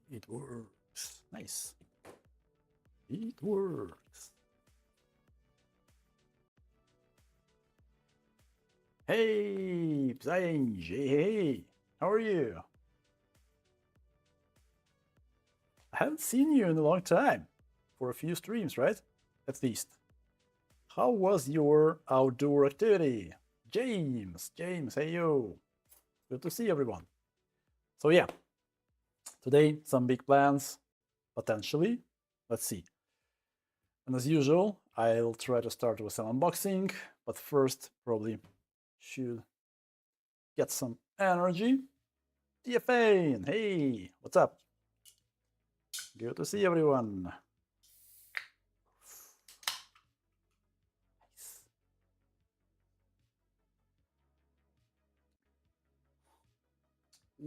It works. Nice. It works. Hey, Psyng. Hey, how are you? I haven't seen you in a long time. For a few streams, right? At least. How was your outdoor activity? James, hey yo. Good to see everyone. So yeah, today some big plans, potentially. Let's see. And as usual, I'll try to start with some unboxing, but first probably should get some energy. TFA, hey, what's up? Good to see everyone. Nice.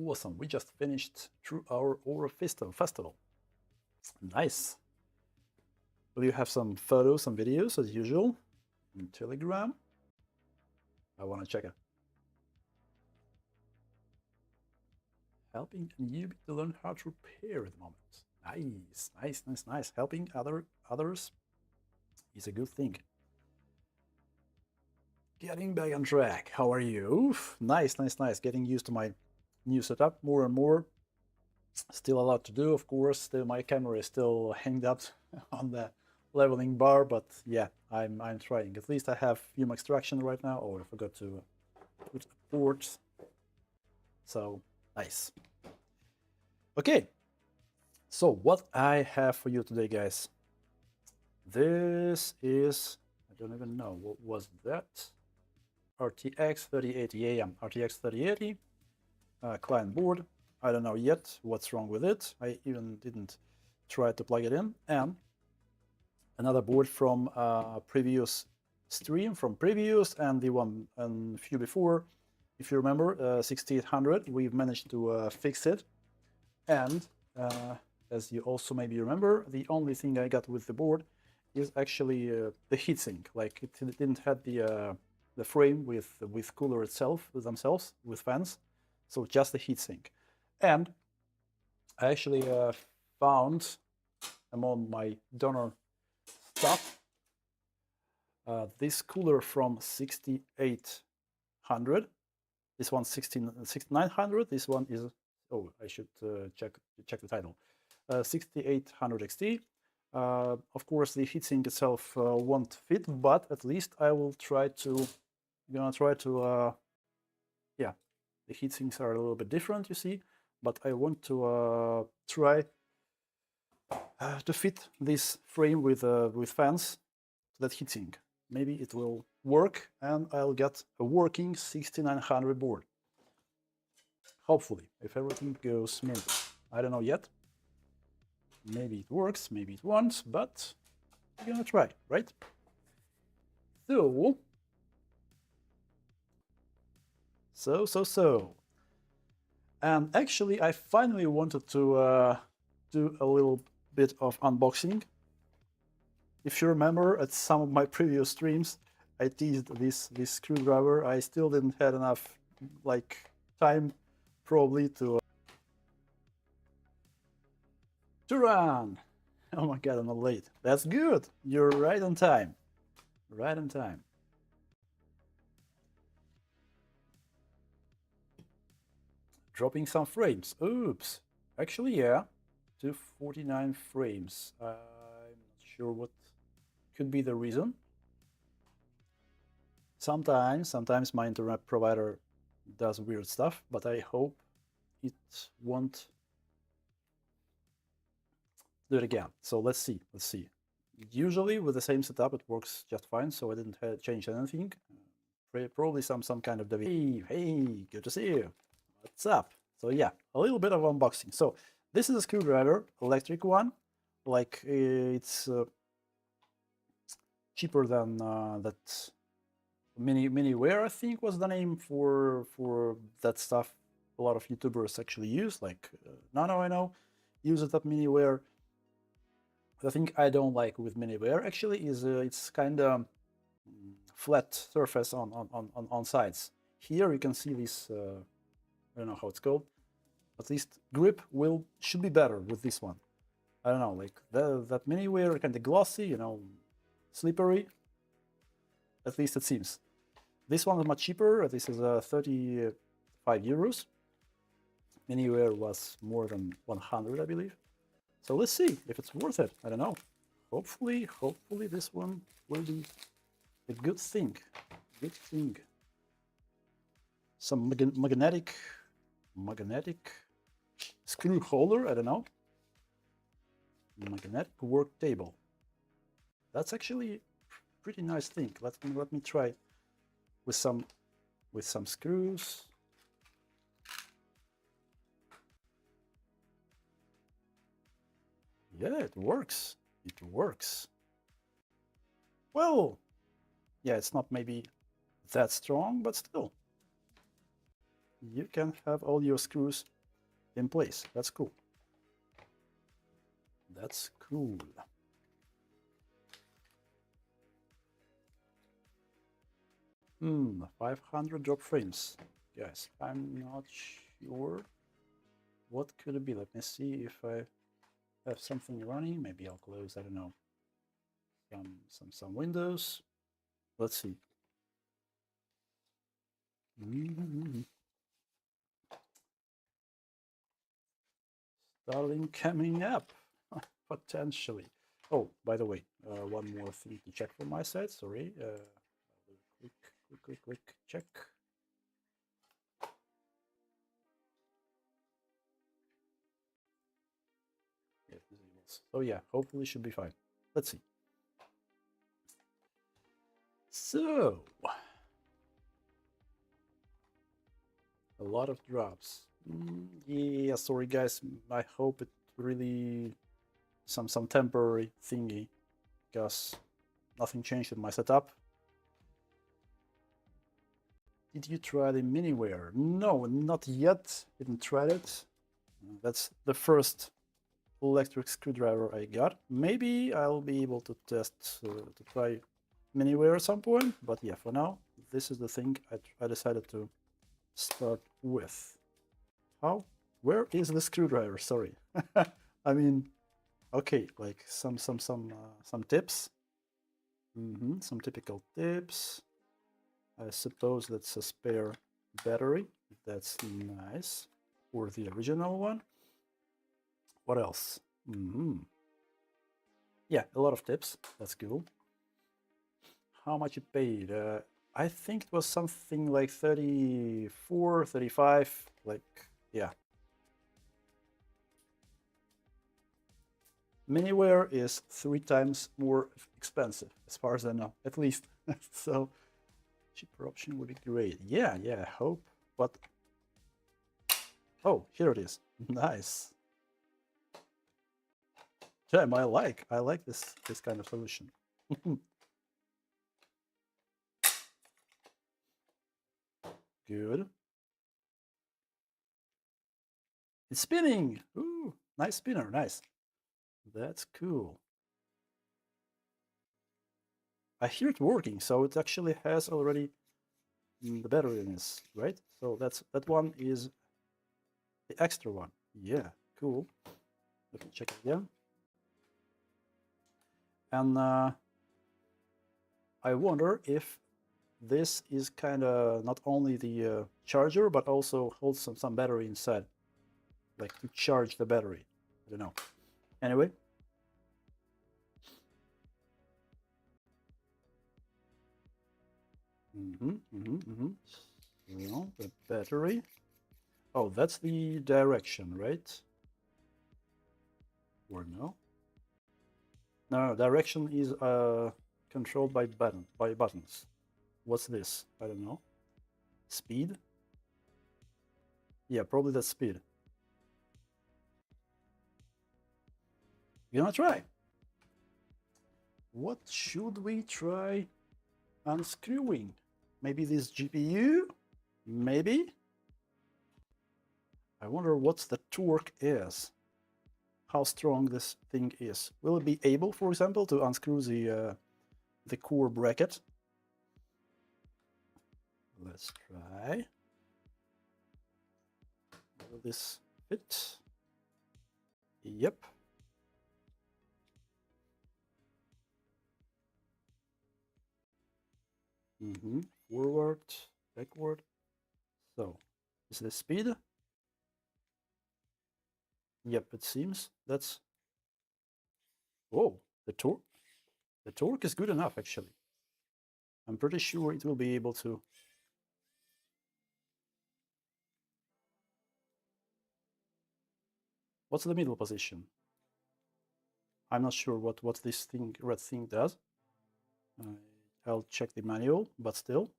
Awesome, we just finished through our Aura Festival. Nice. Will you have some photos, some videos as usual in Telegram? I want to check it. Helping a newbie to learn how to repair at the moment. Nice. Helping others is a good thing. Getting back on track. How are you? Oof. Nice. Getting used to my new setup more and more. Still a lot to do, of course. Still, my camera is still hanged up on the leveling bar, but yeah, I'm trying. At least I have fume extraction right now. Oh, I forgot to put a port. So nice. Okay, so what I have for you today, guys. This is, I don't even know, what was that? RTX 3080, yeah, RTX 3080 client board. I don't know yet what's wrong with it. I even didn't try to plug it in. And another board from previous stream, from previous, and the one and a few before. If you remember, 6800, we've managed to fix it. And as you also maybe remember, the only thing I got with the board is actually the heatsink. Like it didn't have the frame with cooler itself, with themselves, with fans. So just the heatsink. And I actually found among my donor stuff this cooler from 6800. This one's 6900. This one is, oh, I should check the title. 6800 XT. Of course, the heatsink itself won't fit, but at least I will try to, yeah, the heatsinks are a little bit different, you see, but I want to try to fit this frame with fans to that heatsink. Maybe it will work and I'll get a working 6900 board. Hopefully, if everything goes smooth. I don't know yet. Maybe it works, maybe it won't, but we're gonna try, right? So. And actually, I finally wanted to do a little bit of unboxing. If you remember, at some of my previous streams, I teased this screwdriver. I still didn't have enough time probably to run. Oh my god, I'm not late. That's good. You're right on time. Right on time. Dropping some frames. Oops. Actually, yeah. 249 frames. I'm not sure what could be the reason. Sometimes my internet provider does weird stuff, but I hope it won't do it again. So let's see. Usually with the same setup, it works just fine. So I didn't change anything. Probably some kind of deviation. Hey, good to see you. What's up? So yeah, a little bit of unboxing. So this is a screwdriver, electric one. Like it's cheaper than that Miniware, I think was the name for that stuff. A lot of YouTubers actually use, like Nano, I know, use it at Miniware. The thing I don't like with Miniware actually is it's kind of flat surface on sides. Here you can see this, I don't know how it's called, At least grip should be better with this one. I don't know, like that mini wear kind of glossy, you know, slippery. At least it seems. This one is much cheaper. This is 35 euros. Mini wear was more than 100, I believe. So let's see if it's worth it. I don't know. Hopefully this one will be a good thing. Good thing. Some magnetic screw holder. I don't know. Magnetic work table. That's actually pretty nice thing. Let me try with some screws. Yeah, it works. It works. Well, yeah, it's not maybe that strong, but still. You can have all your screws in place. That's cool. That's cool. Hmm, 500 drop frames. Guys, I'm not sure. What could it be? Let me see if I have something running. Maybe I'll close, I don't know, some windows. Let's see. Starting coming up, potentially. Oh, by the way, one more thing to check from my side. Sorry. Quick check. Yeah, so yeah, hopefully should be fine. Let's see. So, a lot of drops. Yeah, sorry guys. I hope it really some temporary thingy, because nothing changed in my setup. Did you try the miniware? No, not yet. Didn't try it. That's the first electric screwdriver I got. Maybe I'll be able to test to try miniware at some point, but yeah, for now this is the thing I decided to start with. How? Where is the screwdriver? Sorry. I mean, okay, like some tips. Some typical tips. I suppose that's a spare battery. That's nice. Or the original one. What else? Yeah, a lot of tips. That's cool. How much you paid? I think it was something like 34, 35. Like, yeah. Miniware is 3 times more expensive, as far as I know, at least. So, cheaper option would be great. Yeah, I hope. But oh, here it is. Nice. Damn, I like this kind of solution. Good. It's spinning. Ooh, nice spinner. Nice. That's cool. I hear it working, so it actually has already the battery in this, right? So that one is the extra one. Yeah, cool. Let me check again. And I wonder if this is kind of not only the charger, but also holds some battery inside, like to charge the battery. I don't know. Anyway. Well, the battery. Oh, that's the direction, right? Or no? No, direction is controlled by buttons. What's this? I don't know. Speed? Yeah, probably that's speed. You gonna try? What should we try unscrewing? Maybe this GPU? Maybe? I wonder what the torque is. How strong this thing is. Will it be able, for example, to unscrew the core bracket? Let's try. Will this Fit. Yep. Forward, backward. So, is the speed? Yep, it seems that's. Whoa, the torque. The torque is good enough, actually. I'm pretty sure it will be able to. What's the middle position? I'm not sure what this thing, red thing does. I'll check the manual, but still.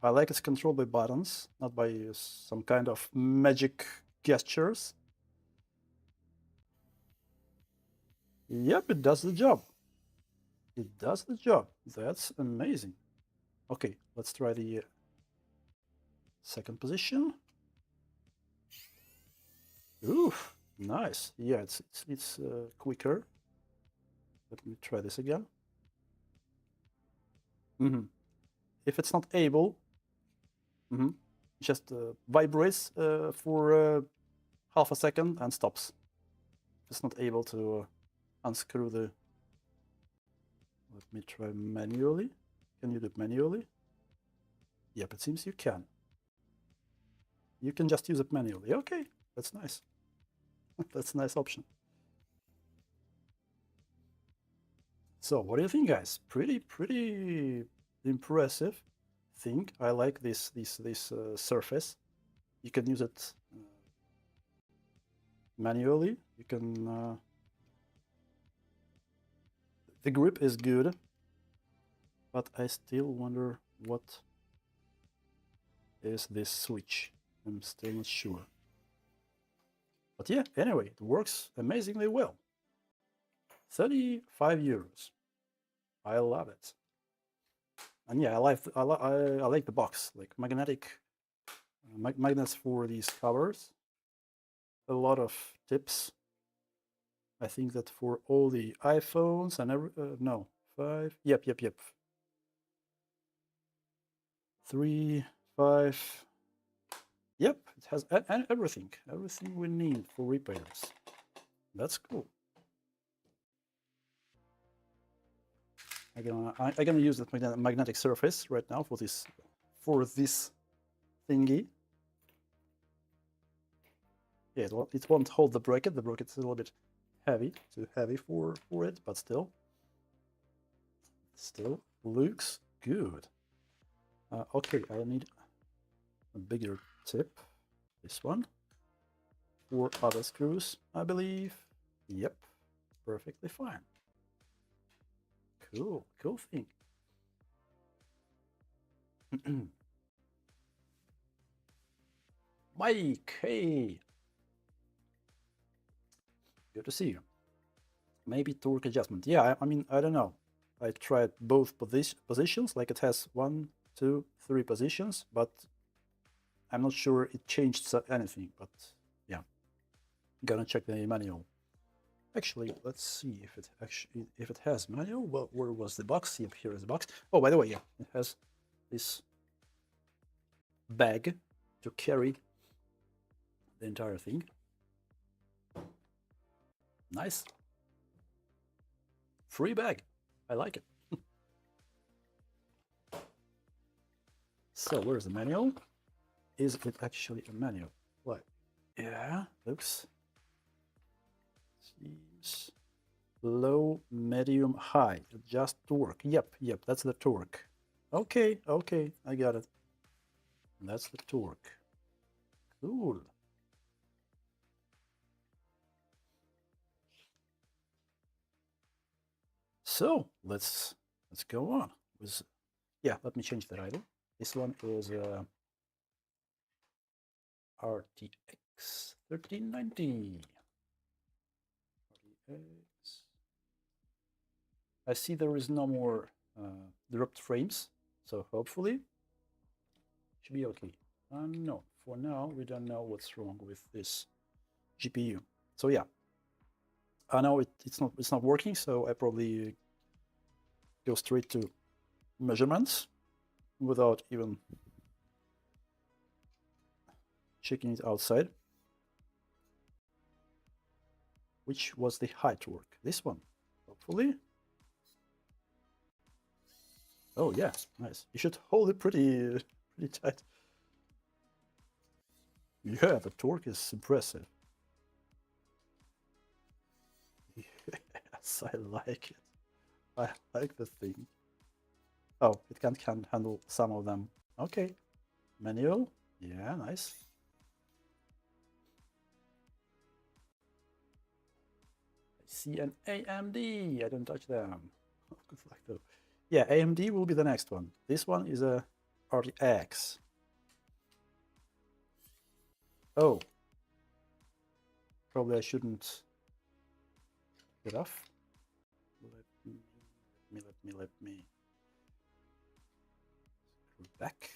I like it's controlled by buttons, not by some kind of magic gestures. Yep, it does the job. It does the job. That's amazing. Okay, let's try the second position. Oof, nice. Yeah, it's quicker. Let me try this again. If it's not able, just vibrates for half a second and stops. If it's not able to unscrew the. Let me try manually. Can you do it manually? Yep, it seems you can. You can just use it manually. Okay, that's nice. That's a nice option. So what do you think, guys? Pretty impressive thing. I like this surface. You can use it manually. You can. The grip is good, but I still wonder what is this switch. I'm still not sure. But yeah, anyway, it works amazingly well. 35 euros. I love it. And yeah, I like the box, like magnetic magnets for these covers. A lot of tips. I think that for all the iPhones and no, 5. Yep. 3, 5. Yep, it has everything we need for repairs. That's cool. I'm gonna use that magnetic surface right now for this thingy. Yeah, it won't hold the bracket. The bracket's a little bit heavy, too heavy for it, but still looks good. Okay, I need a bigger tip. This one. 4 other screws, I believe. Yep, perfectly fine. Cool thing. Mike, hey. Good to see you. Maybe torque adjustment. Yeah, I mean, I don't know. I tried both positions, like it has 1, 2, 3 positions, but I'm not sure it changed anything. But yeah, gonna check the manual. Actually, let's see if it has manual. Well, where was the box? Yep, here is the box. Oh, by the way, yeah, it has this bag to carry the entire thing. Nice. Free bag. I like it. So where's the manual? Is it actually a manual? What? Yeah, looks. Seems low, medium, high. Adjust torque. Yep, that's the torque. Okay, I got it. That's the torque. Cool. So let's go on with. Yeah, let me change the title. This one is RTX 1390. RTX. I see there is no more dropped frames, so hopefully should be okay. No, for now we don't know what's wrong with this GPU. So yeah, I know it's not working, so I probably go straight to measurements without even checking it outside. Which was the high torque? This one, hopefully. Oh yeah, nice. You should hold it pretty tight. Yeah, the torque is impressive. Yes, I like it. I like the thing. Oh, it can handle some of them. Okay, manual. Yeah, nice. I see an AMD. I don't touch them. Good luck though. Yeah, AMD will be the next one. This one is a RTX. Oh, probably I shouldn't get off. Let me screw back.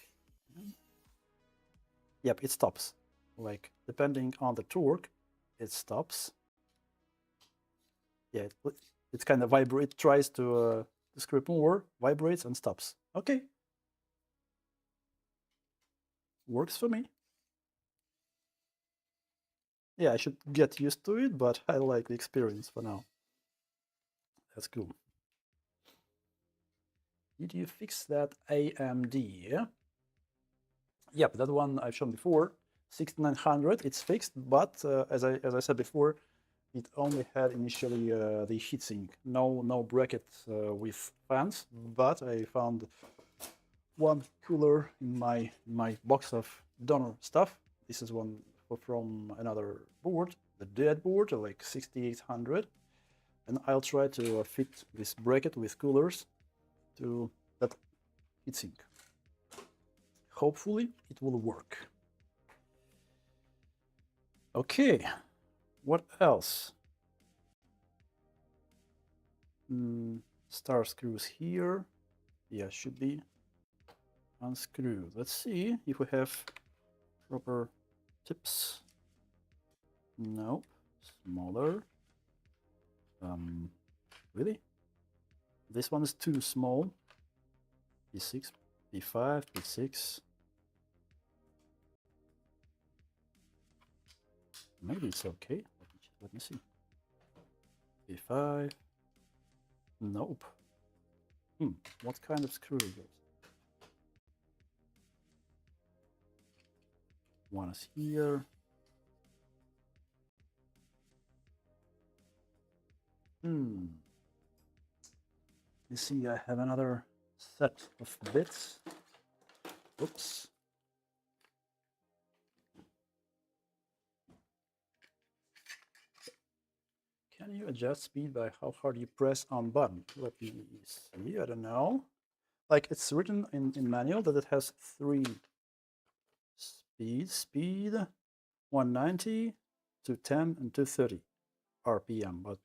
Yep, it stops. Like, depending on the torque, it stops. Yeah, it's kind of vibrate. It tries to screw more, vibrates and stops. Okay, works for me. Yeah, I should get used to it, but I like the experience for now. That's cool. Did you fix that AMD? Yep, that one I've shown before. 6900, it's fixed, but as I said before, it only had initially the heatsink, no bracket with fans. But I found one cooler in my box of donor stuff. This is one from another board, the dead board, like 6800, and I'll try to fit this bracket with coolers to that heatsink. Hopefully it will work. Okay, what else? Star screws here. Yeah, should be unscrewed. Let's see if we have proper tips. Nope, smaller. Really? This one is too small. P6, P5, P6. Maybe it's okay. Let me see. P5. Nope. What kind of screw is it? One is here. You see, I have another set of bits. Oops. Can you adjust speed by how hard you press on button? Let me see. I don't know. Like, it's written in manual that it has 3 speeds. Speed 190, 210, and 230 RPM. But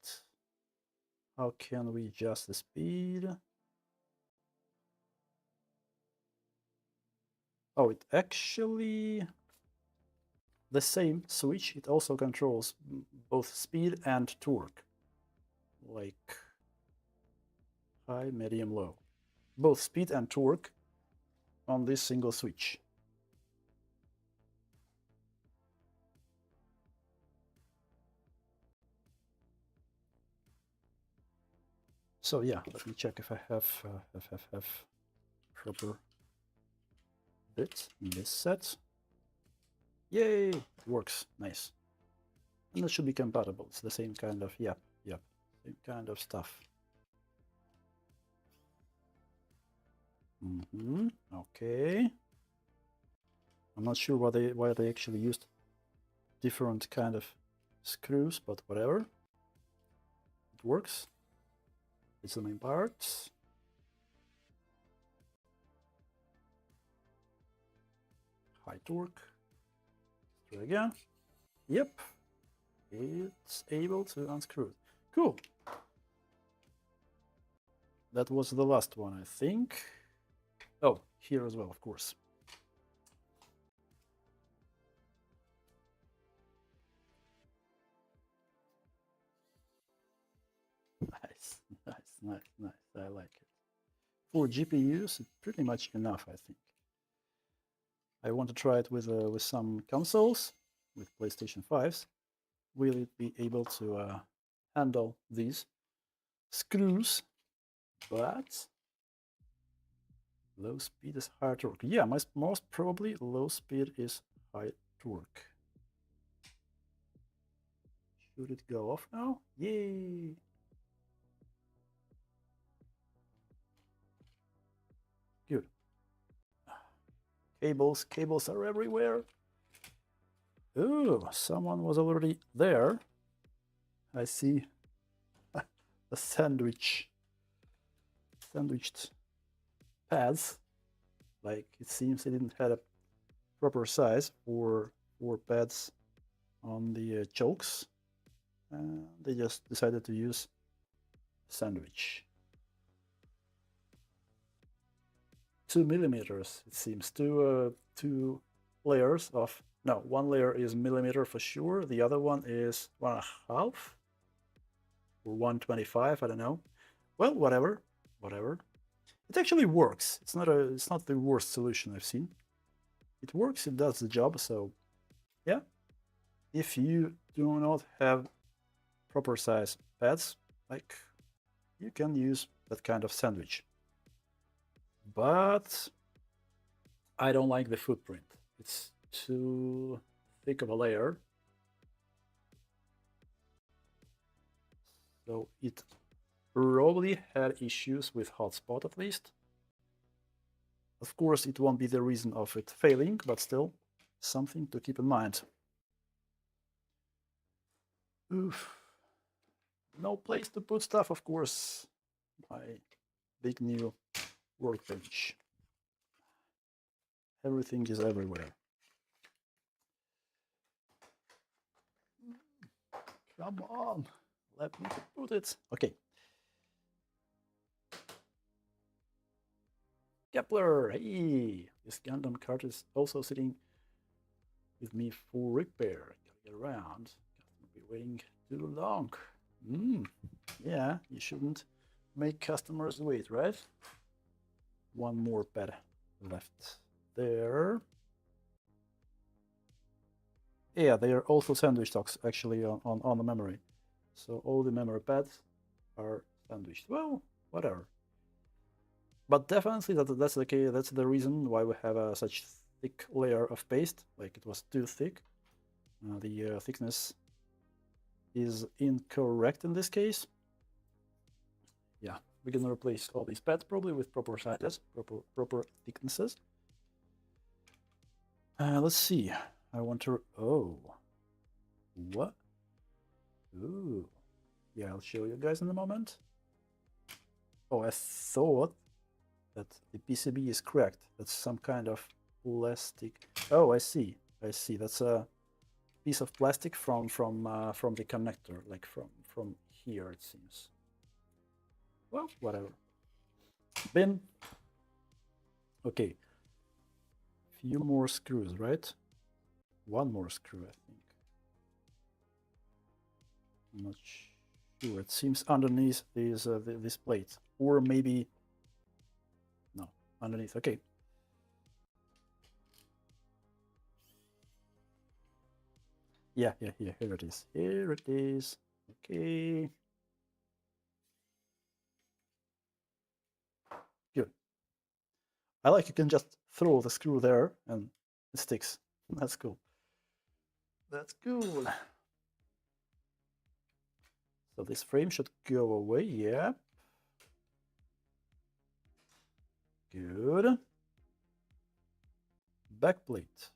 how can we adjust the speed? Oh, it actually, the same switch, it also controls both speed and torque, like high, medium, low. Both speed and torque on this single switch. So yeah, let me check if I have proper bit in this set. Yay, it works, nice. And it should be compatible. It's the same kind of, yep, same kind of stuff. Okay. I'm not sure why they actually used different kind of screws, but whatever. It works. It's the main part. High torque. Try again. Yep. It's able to unscrew it. Cool. That was the last one, I think. Oh, here as well, of course. Nice. I like it. For GPUs, it's pretty much enough, I think. I want to try it with some consoles, with PlayStation 5s. Will it be able to handle these screws, but low speed is high torque. Yeah, most probably low speed is high torque. Should it go off now? Yay! Good. Cables are everywhere. Oh, someone was already there. I see a sandwiched pads. Like it seems they didn't have a proper size for pads on the chokes. They just decided to use sandwich. 2 millimeters, it seems. Two layers of, no, one layer is millimeter for sure. The other one is 1.5 or 125, I don't know. Well, whatever. It actually works. It's not the worst solution I've seen. It works, it does the job, so yeah. If you do not have proper size pads, like, you can use that kind of sandwich. But I don't like the footprint. It's too thick of a layer. So it probably had issues with hotspot at least. Of course, it won't be the reason of it failing, but still something to keep in mind. Oof. No place to put stuff, of course. My big new workbench. Everything is everywhere. Come on, let me put it. Okay. Kepler, hey! This Gundam cart is also sitting with me for repair. Gotta get around. Customer be waiting too long. Yeah, you shouldn't make customers wait, right? One more pad left there. Yeah, they are also sandwich stocks actually on the memory. So all the memory pads are sandwiched. Well, whatever. But definitely that's the case. That's the reason why we have such thick layer of paste. Like it was too thick. The thickness is incorrect in this case. Yeah, we can replace all these pads probably with proper sizes, proper thicknesses. Let's see. I want to. Oh, what? Ooh, yeah. I'll show you guys in a moment. Oh, I thought that the PCB is cracked. That's some kind of plastic. Oh, I see. That's a piece of plastic from the connector, like from here it seems. Well, whatever. Bin. Okay. Few more screws, right? One more screw, I think. I'm not sure. It seems underneath this plate, or maybe no, underneath. Okay. Yeah. Here it is. Here it is. Okay. Good. I like you can just throw the screw there and it sticks. That's cool. That's cool. So this frame should go away. Yeah. Good. Backplate.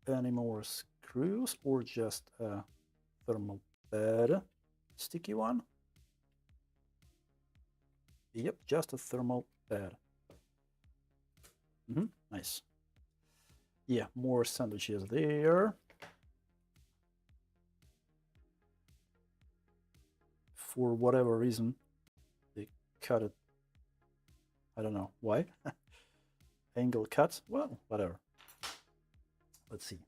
Any more screws or just a thermal pad? Sticky one? Yep, just a thermal pad. Nice. Yeah, more sandwiches there. For whatever reason, they cut it. I don't know why. Angle cut. Well, whatever. Let's see.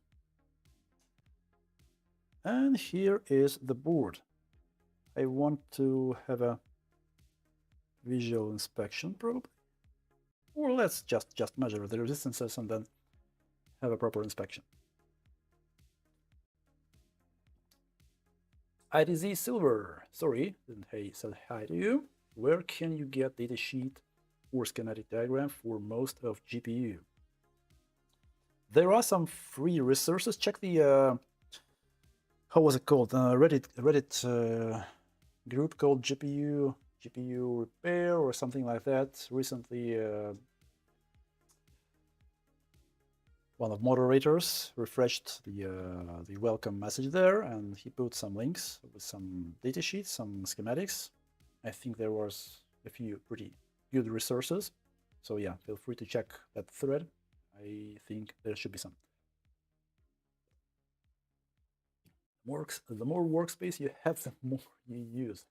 And here is the board. I want to have a visual inspection probably. Or let's just measure the resistances and then have a proper inspection. IDZ Silver, sorry, didn't say hi to you. Where can you get datasheet or schematic diagram for most of GPU? There are some free resources. Check the how was it called? Reddit group called GPU repair or something like that. Recently, one of moderators refreshed the welcome message there, and he put some links with some datasheets, some schematics. I think there was a few pretty good resources. So yeah, feel free to check that thread. I think there should be some. The more workspace you have, the more you use.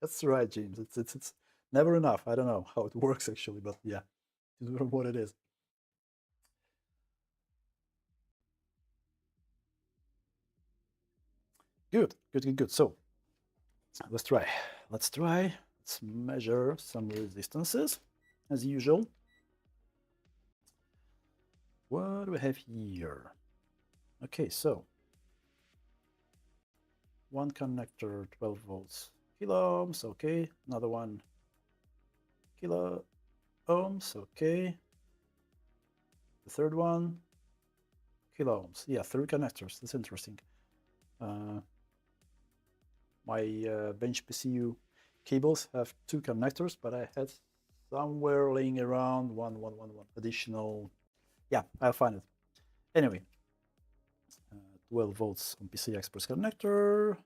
That's right, James. It's never enough. I don't know how it works actually, but yeah, it's what it is. Good, good, good, good. So let's try. Let's try. Let's measure some resistances as usual. What do we have here? Okay, so one connector, 12 volts, kilo ohms. Okay, another one, kilo ohms. Okay, the third one, kilo ohms. Yeah, 3 connectors. That's interesting. My bench PCU cables have 2 connectors, but I had somewhere laying around one additional. Yeah, I'll find it. Anyway, 12 volts on PCI Express connector.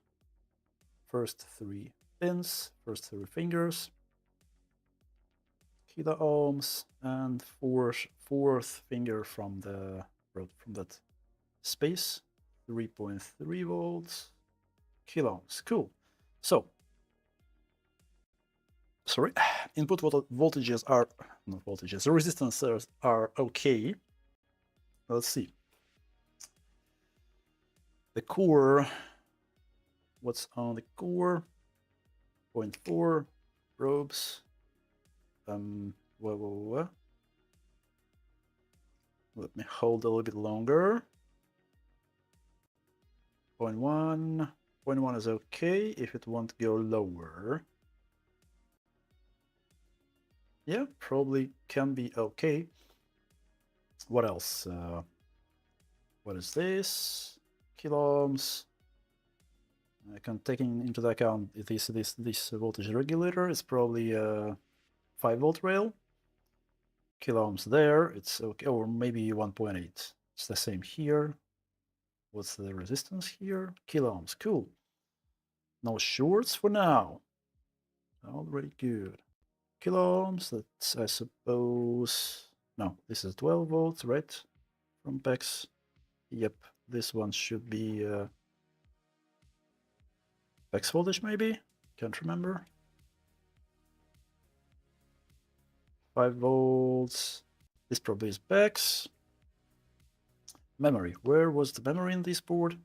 First 3 pins, first 3 fingers, kilo ohms, and fourth finger from that space, 3.3 volts, kilo ohms. Cool. So, sorry, input voltages are not voltages. The resistances are okay. Let's see. The core. What's on the core? 0.4 probes. Let me hold a little bit longer. 0.1. 0.1 is okay if it won't go lower. Yeah, probably can be okay. What else? What is this? Kilo ohms. I can take into account this voltage regulator. It's probably a 5-volt rail. Kilo ohms there. It's okay, or maybe 1.8. It's the same here. What's the resistance here? Kilo ohms. Cool. No shorts for now. Already good. Kilo ohms. That's, I suppose. No, this is 12 volts, right? From PEX. Yep, this one should be PEX voltage, maybe? Can't remember. 5 volts. This probably is PEX. Memory. Where was the memory in this board?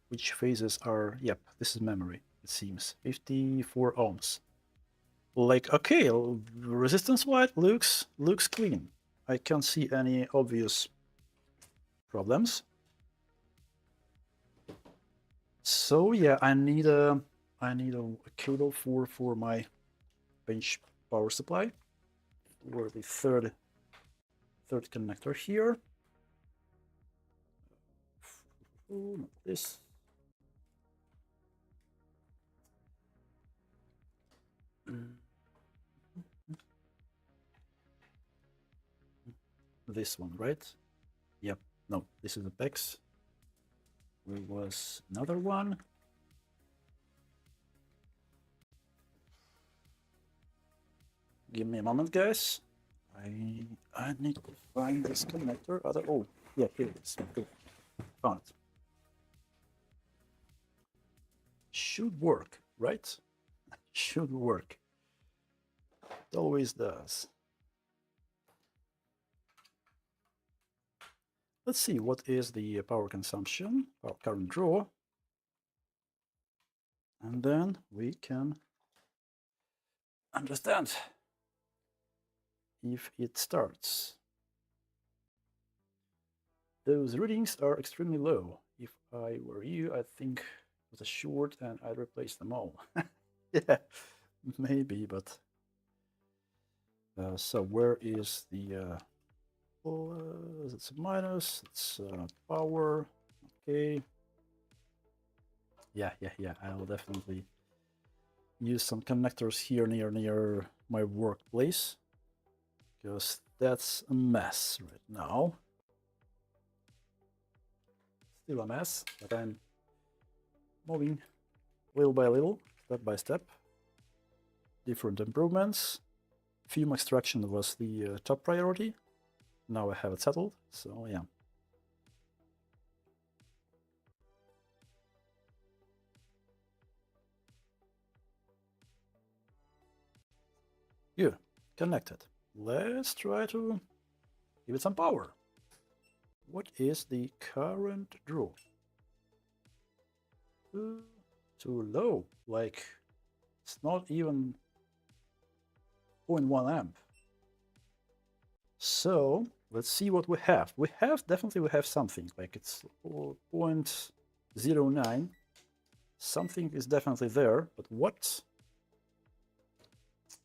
Which phases are... Yep, this is memory, it seems. 54 ohms. Like, okay, resistance-wise looks clean. I can't see any obvious problems. So yeah, I need a cable for my bench power supply, or the third connector here. Oh, not this. This one, right? Yep. No, this is the PEX. There was another one. Give me a moment, guys. I need to find this connector. Oh, yeah, here it is. Cool. Found it. Should work, right? Should work. It always does. Let's see what is the power consumption, our current draw, and then we can understand if it starts. Those readings are extremely low. If I were you, I think with a short and I'd replace them all. Yeah, maybe, but so where is the it's a minus, it's power, okay. Yeah, I will definitely use some connectors here near my workplace, because that's a mess right now. Still a mess, but I'm moving little by little, step by step. Different improvements. Fume extraction was the top priority. Now I have it settled, so yeah. Good, connected. Let's try to give it some power. What is the current draw? Too low, like it's not even 0.1 amp. So let's see what we have. We have something, like it's 0.09. Something is definitely there, but what?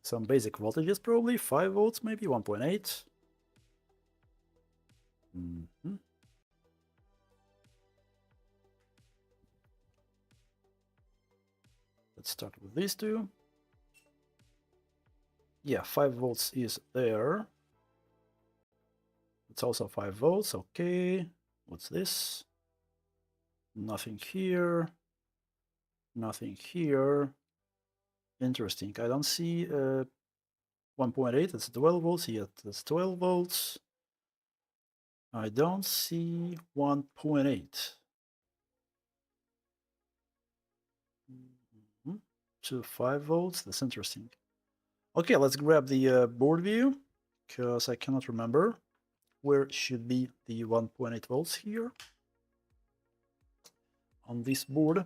Some basic voltages probably, 5 volts maybe, 1.8. Let's start with these two. Yeah, 5 volts is there. It's also 5 volts, okay. What's this? Nothing here. Nothing here. Interesting. I don't see 1.8, that's 12 volts. Yeah, that's 12 volts. I don't see 1.8. To 5 volts, that's interesting. Okay, let's grab the board view, because I cannot remember where should be the 1.8 volts here on this board.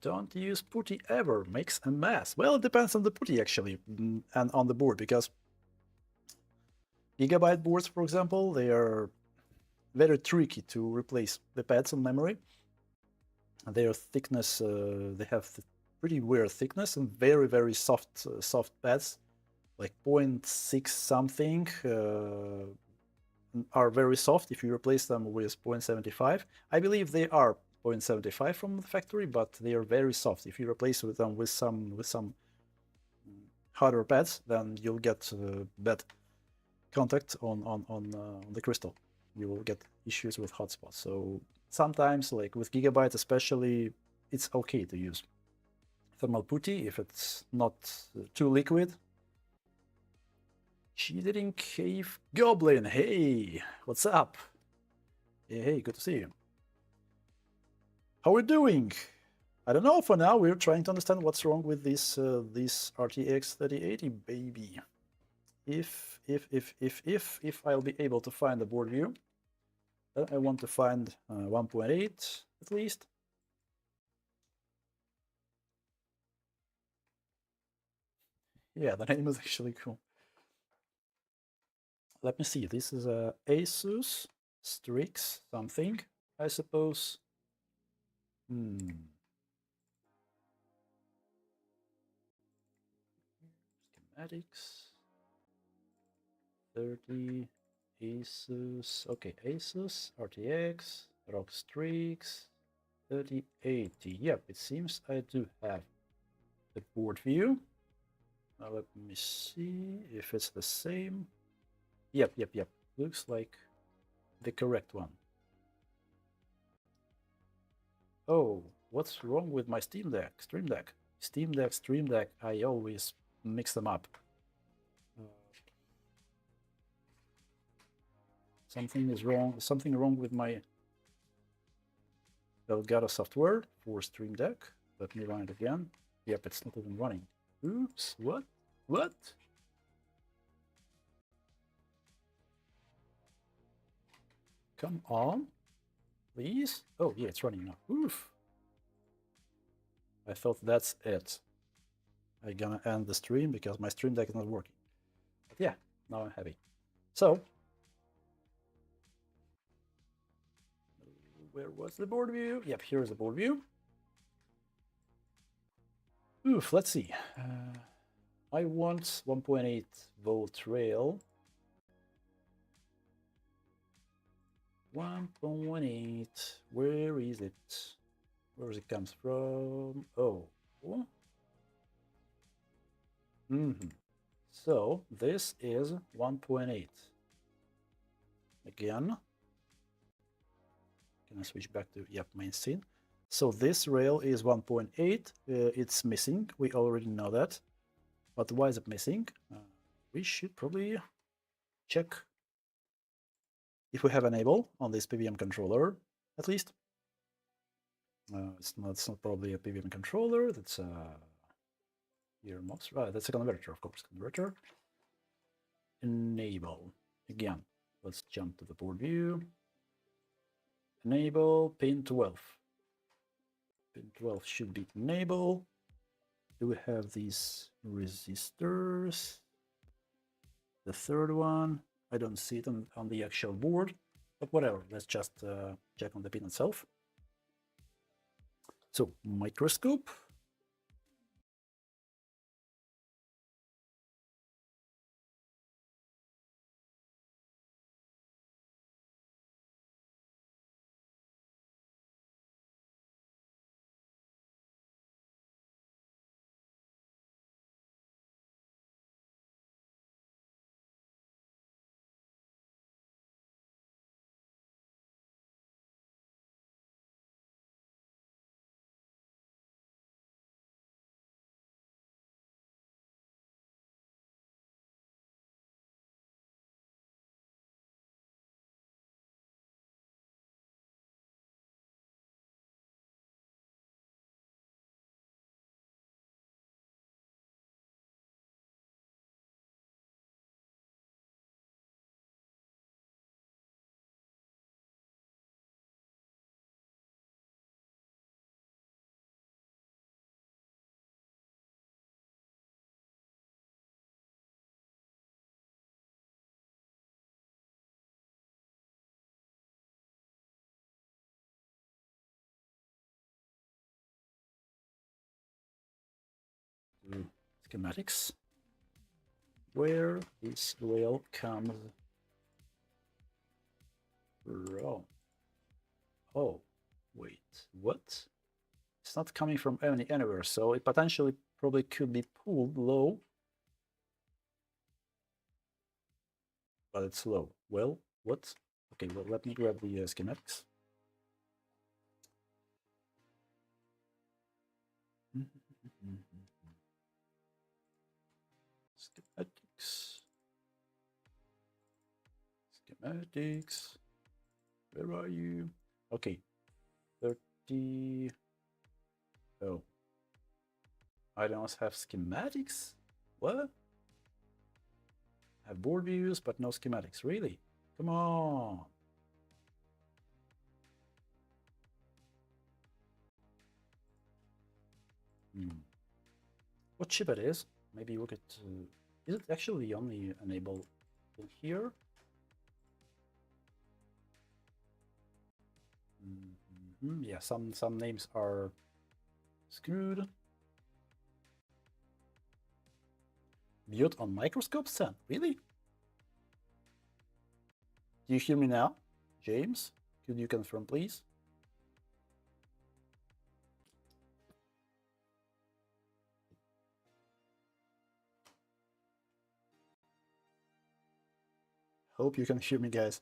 Don't use putty ever, makes a mess. Well, it depends on the putty actually, and on the board, because gigabyte boards, for example, they are very tricky to replace the pads on memory. Their thickness, they have pretty weird thickness and very soft pads, like 0.6 something, are very soft if you replace them with 0.75. I believe they are 0.75 from the factory, but they are very soft. If you replace them with some harder pads, then you'll get bad contact on the crystal. You will get issues with hotspots. So sometimes, like with Gigabyte especially, it's okay to use thermal putty if it's not too liquid. Cheating Cave Goblin, hey, what's up? Hey, good to see you. How are we doing? I don't know. For now, we're trying to understand what's wrong with this RTX 3080 baby. If I'll be able to find the board view, I want to find 1.8 at least. Yeah, the name is actually cool. Let me see. This is a Asus Strix something, I suppose. Schematics. 30 Asus. Okay, Asus RTX ROG Strix 3080. Yep, it seems I do have the board view. Now let me see if it's the same. Yep. Looks like the correct one. Oh, what's wrong with my Steam Deck? Stream Deck. Steam Deck, Stream Deck. I always mix them up. Something is wrong. Something wrong with my Elgato software for Stream Deck. Let me run it again. Yep, it's not even running. Oops, what? What? Come on, please. Oh, yeah, it's running now. Oof. I thought that's it. I'm gonna end the stream because my stream deck is not working. But yeah, now I'm happy. So, where was the board view? Yep, here is the board view. Oof, let's see. I want 1.8 volt rail. 1.8. Where is it? Where it comes from? Oh. So this is 1.8. Again. Can I switch back to main scene? So this rail is 1.8. It's missing. We already know that. But why is it missing? We should probably check if we have enable on this PVM controller, at least. It's not probably a PVM controller. That's a earmuffs. Right, that's a converter, of course. Converter. Enable. Again, let's jump to the board view. Enable pin 12. Pin 12 should be enable. Do we have these resistors? The third one, I don't see it on the actual board, but whatever. Let's just check on the pin itself. So microscope. Schematics. Where this rail comes from? Oh, wait, what? It's not coming from anywhere, so it potentially probably could be pulled low, but it's low. Well, what? Okay, well, let me grab the schematics. Schematics. Where are you? Okay, 30. Oh, I don't have schematics. What? I have board views, but no schematics. Really? Come on. What chip it is? Maybe look at. Is it actually the only enable in here? Yeah, some names are screwed. Mute on microscope stand. Really? Do you hear me now, James? Could you confirm, please? Hope you can hear me, guys.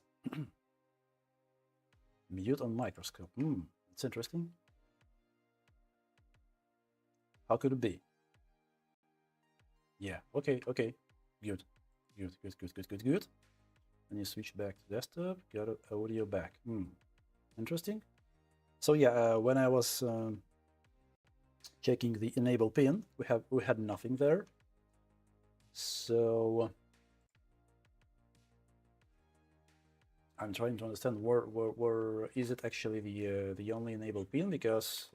Mute on microscope. That's interesting. How could it be? Yeah, okay. Good. And you switch back to desktop, got audio back. Interesting. So yeah, when I was checking the enable pin, we had nothing there. So I'm trying to understand where is it actually the only enable pin, because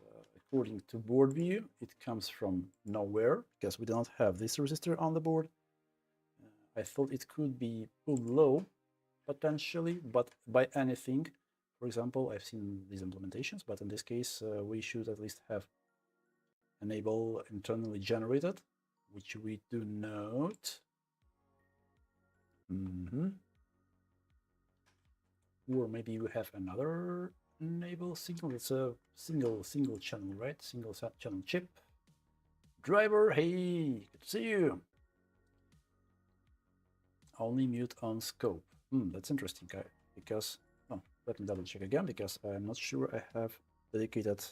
according to board view, it comes from nowhere because we do not have this resistor on the board. I thought it could be pulled low potentially, but by anything. For example, I've seen these implementations, but in this case, we should at least have enable internally generated, which we do not. Or maybe we have another enable signal. It's a single channel, right? Single channel chip. Driver, hey, good to see you. Only mute on scope. That's interesting, because let me double check again, because I'm not sure I have dedicated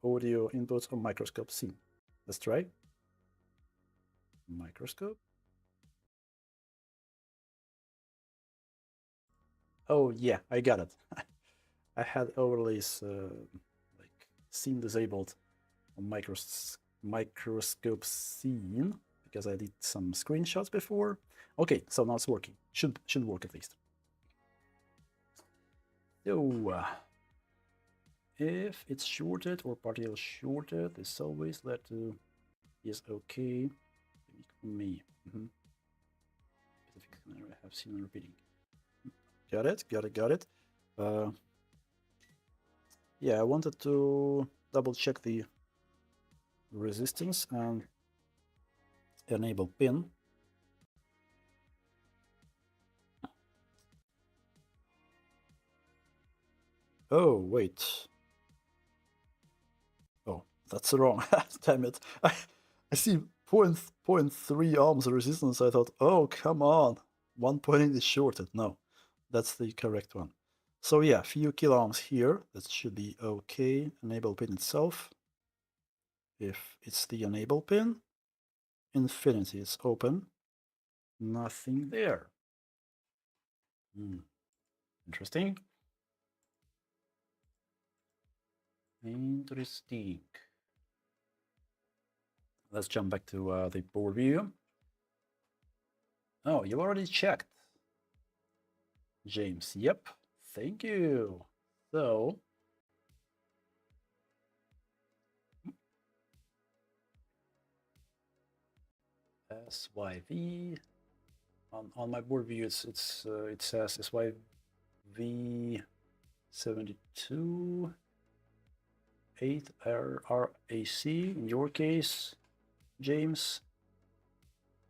audio inputs on microscope C. Let's try. Microscope. Oh yeah, I got it. I had overlays like scene disabled on microscope scene because I did some screenshots before. Okay, so now it's working. Should work at least. So if it's shorted or partially shorted, it's always let to is okay. Me. I have seen repeating. Got it. Yeah, I wanted to double check the resistance and enable pin. Oh, wait. Oh, that's wrong. Damn it. I see 0.3 ohms resistance. I thought, oh, come on. 1.8 is shorted. No, that's the correct one. So yeah, few kilo ohms here. That should be okay. Enable pin itself. If it's the enable pin, infinity is open. Nothing there. Interesting. Interesting. Let's jump back to the board view. Oh, you already checked. James, yep. Thank you. So, SYV. On my board view, it says SYV 72 8 RRAC. In your case, James,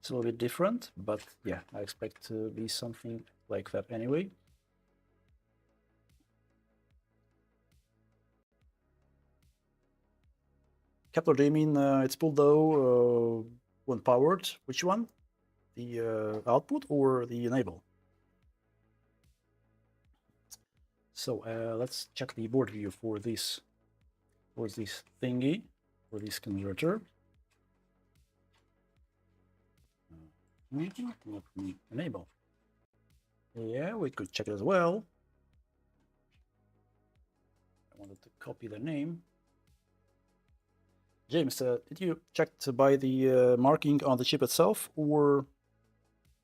it's a little bit different, but yeah, I expect to be something like that anyway. Kepler, do you mean it's pulled low when powered? Which one? The output or the enable? So let's check the board view for this thingy, for this converter. Enable. Yeah, we could check it as well. I wanted to copy the name. James, did you check by the marking on the chip itself, or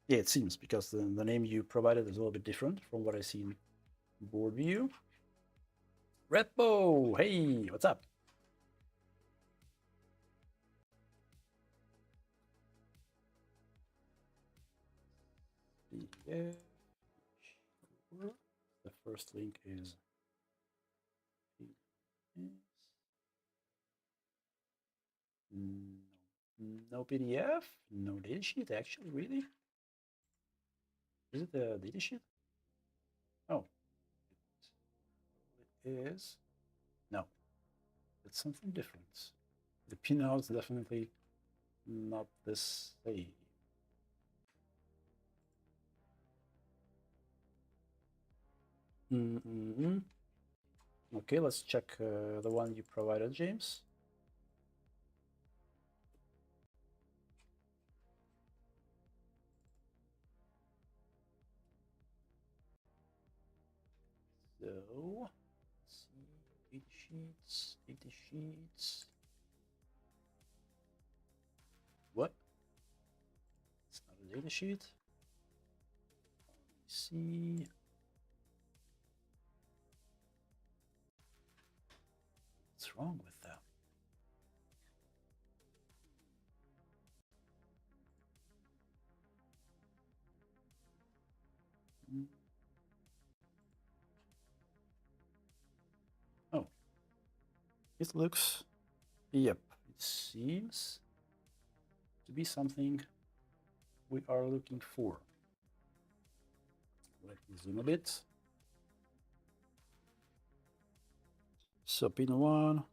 yeah, it seems because the name you provided is a little bit different from what I see in board view. Redbo, hey, what's up? Yeah. The first link is no PDF, no datasheet. Actually, really, is it the datasheet? Oh, it is. No, it's something different. The pinout is definitely not the same. Okay, let's check the one you provided, James. So, let's see, data sheets. What? It's not a data sheet. Let me see. What's wrong with that? It looks, yep, it seems to be something we are looking for. Let me zoom a bit. So pin 1,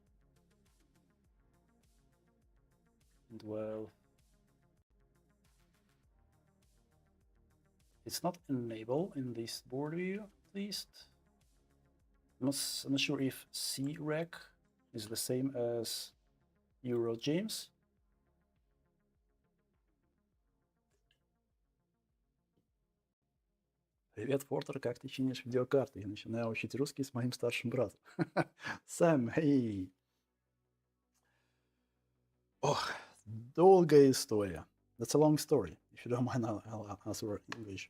and well, it's not enable in this board view, at least. I'm not sure if C-Rec is the same as Euro James. Привет, Фортер, как ты чинишь видеокарты? Я начинаю учить русский с моим старшим братом. Сэм, hey! Ох, долгая история. That's a long story. If you don't mind, I'll answer in English.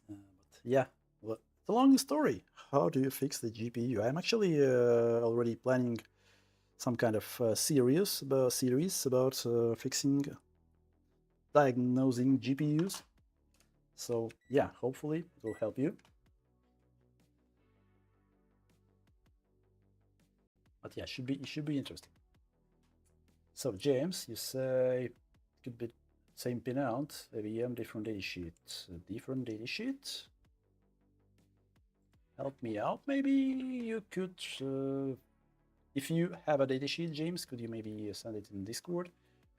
But yeah, well, it's a long story. How do you fix the GPU? I'm actually already planning some kind of series about fixing, diagnosing GPUs. So yeah, hopefully it will help you. But yeah, it should be interesting. So James, you say it could be same pinout, AVM, different datasheet. Help me out. Maybe you could, if you have a datasheet, James, could you maybe send it in Discord?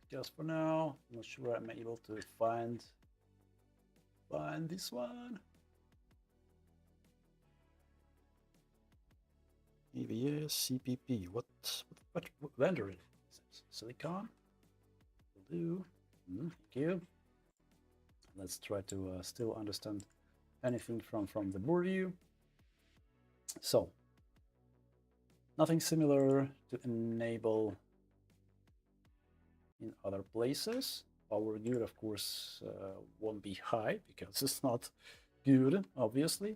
Because for now, I'm not sure I'm able to find this one. EVS CPP. What vendor is it? Silicon. Will do. Thank you. Let's try to still understand anything from the board view. So nothing similar to enable in other places. Power good, of course, won't be high because it's not good, obviously.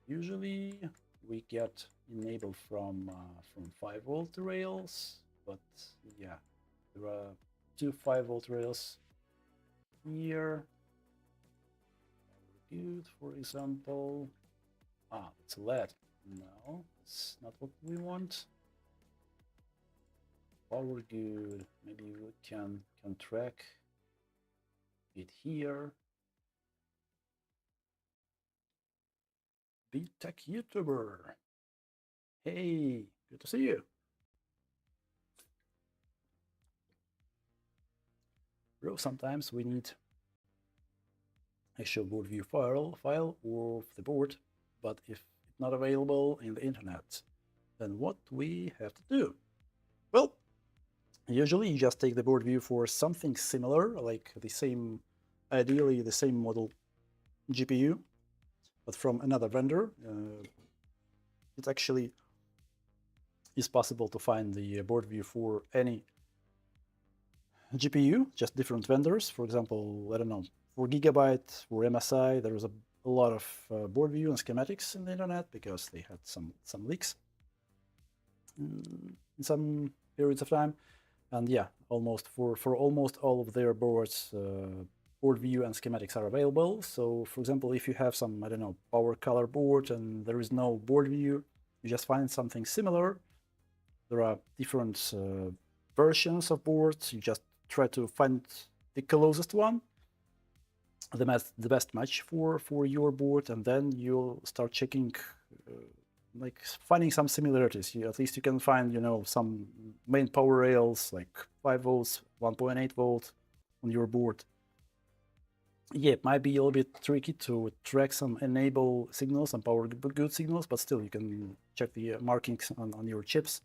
Usually we get enable from 5-volt rails, but yeah, there are 2 5-volt rails here. Power good, for example. It's a LED. No, it's not what we want. Power good. Maybe we can track it here. Big Tech YouTuber. Hey, good to see you. Bro, sometimes we need actual board view file of the board, but if it's not available in the internet, then what we have to do? Well, usually you just take the board view for something similar, like the same, ideally the same model GPU, but from another vendor. It actually is possible to find the board view for any GPU, just different vendors. For example, I don't know, for Gigabyte, for MSI, there was a lot of board view and schematics in the internet because they had some leaks in some periods of time. And yeah, almost for almost all of their boards, board view and schematics are available. So for example, if you have some, I don't know, power color board and there is no board view, you just find something similar. There are different versions of boards. You just try to find the closest one, the best match for your board, and then you'll start checking, like finding some similarities. At least you can find, you know, some main power rails like 5 volts, 1.8 volt on your board. Yeah, it might be a little bit tricky to track some enable signals and power good signals, but still you can check the markings on your chips.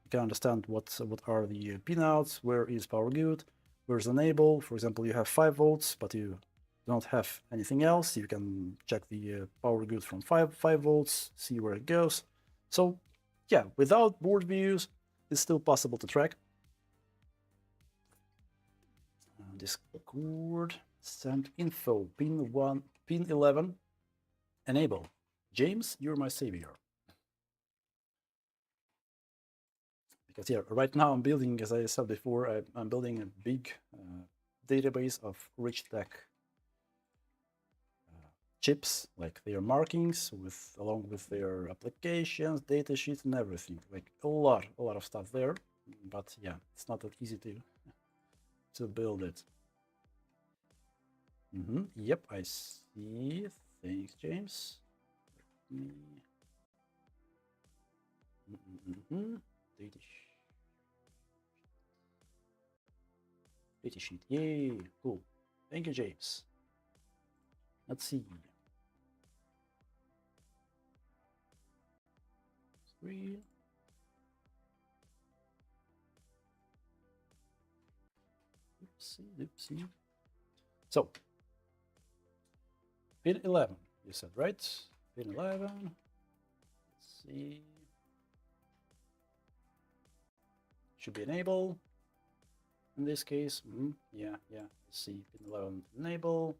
You can understand what are the pinouts, where is power good, where's enable. For example, you have 5 volts, but you don't have anything else. You can check the power good from 5 volts, see where it goes. So yeah, without board views, it's still possible to track. Discord, send info, pin 1, pin 11, enable. James, you're my savior. Because yeah, right now I'm building, as I said before, I'm building a big database of rich tech chips, like their markings with along with their applications, data sheets, and everything. Like a lot of stuff there. But yeah, it's not that easy to build it. Yep, I see. Thanks, James. Data sheet. Yay, cool. Thank you, James. Let's see. 3. Oopsie. So, pin 11, you said, right? Pin 11. Let's see. Should be enable. In this case, yeah. Let's see, pin 11 enable.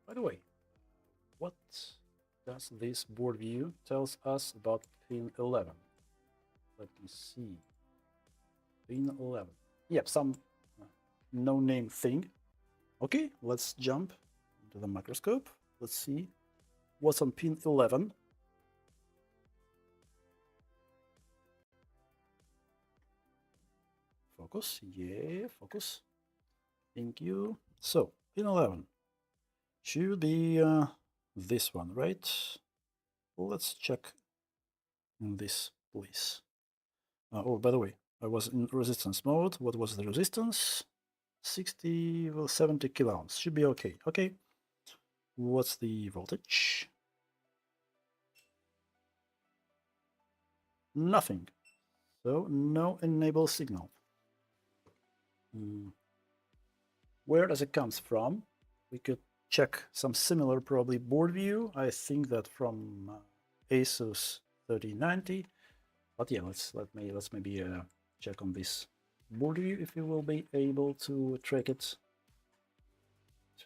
By the way, what does this board view tells us about pin 11? Let me see. Pin 11. Yep, some no-name thing. Okay, let's jump into the microscope. Let's see what's on pin 11. Focus, yeah, focus. Thank you. So, pin 11 should be this one, right? Let's check in this place. Oh, by the way, I was in resistance mode. What was the resistance? 60, well, 70 kilo ohms. Should be okay. Okay. What's the voltage? Nothing. So, no enable signal. Where does it come from? We could check some similar probably board view. I think that from ASUS 3090. But yeah, let's maybe check on this board view if you will be able to track it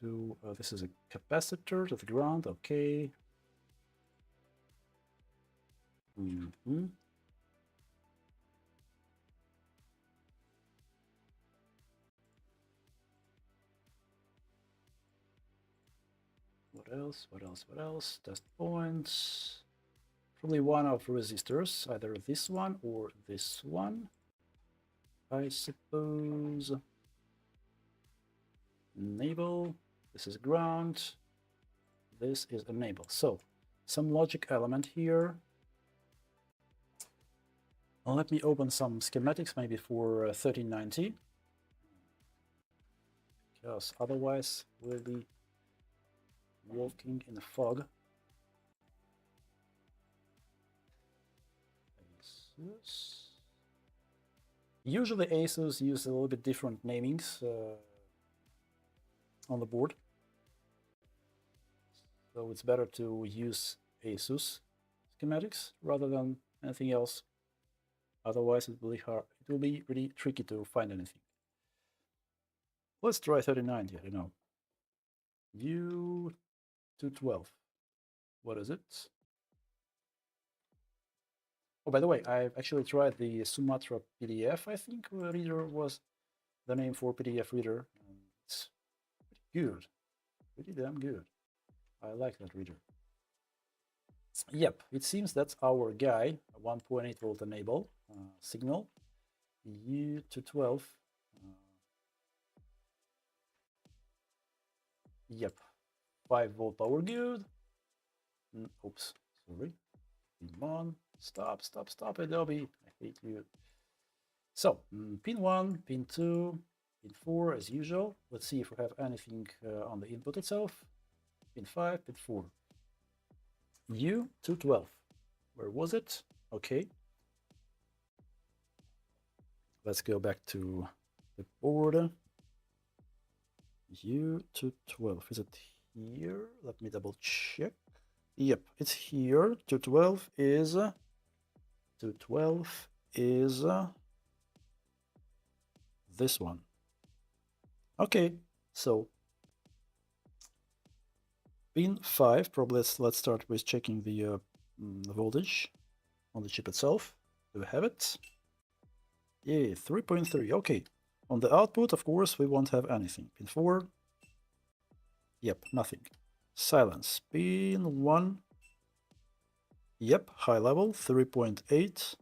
to this is a capacitor to the ground. Okay. What else? Test points. Probably one of resistors, either this one or this one, I suppose. Enable. This is ground. This is enable. So, some logic element here. Well, let me open some schematics, maybe for 3090. Because otherwise we'll be walking in the fog. ASUS. Usually ASUS use a little bit different namings on the board. So it's better to use ASUS schematics rather than anything else. Otherwise it will be hard. It will be really tricky to find anything. Let's try 3090, I don't know. U212. What is it? Oh, by the way, I've actually tried the Sumatra PDF, I think reader was the name for PDF reader. And it's pretty good. Pretty damn good. I like that reader. Yep, it seems that's our guy, 1.8 volt enable signal, U212. Yep, 5 volt power good. Oops, sorry. Pin 1. Stop, Adobe. I hate you. So, pin 1, pin 2, pin 4 as usual. Let's see if we have anything on the input itself. Pin 5, pin 4. U212. Where was it? Okay. Let's go back to the board. U212. Is it here? Let me double check. Yep, it's here. 212 is this one. Okay, so pin 5. Probably let's start with checking the voltage on the chip itself. Do we have it? Yeah, 3.3. Okay. On the output, of course, we won't have anything. Pin 4. Yep, nothing. Silence. Pin 1. Yep, high level, 3.8.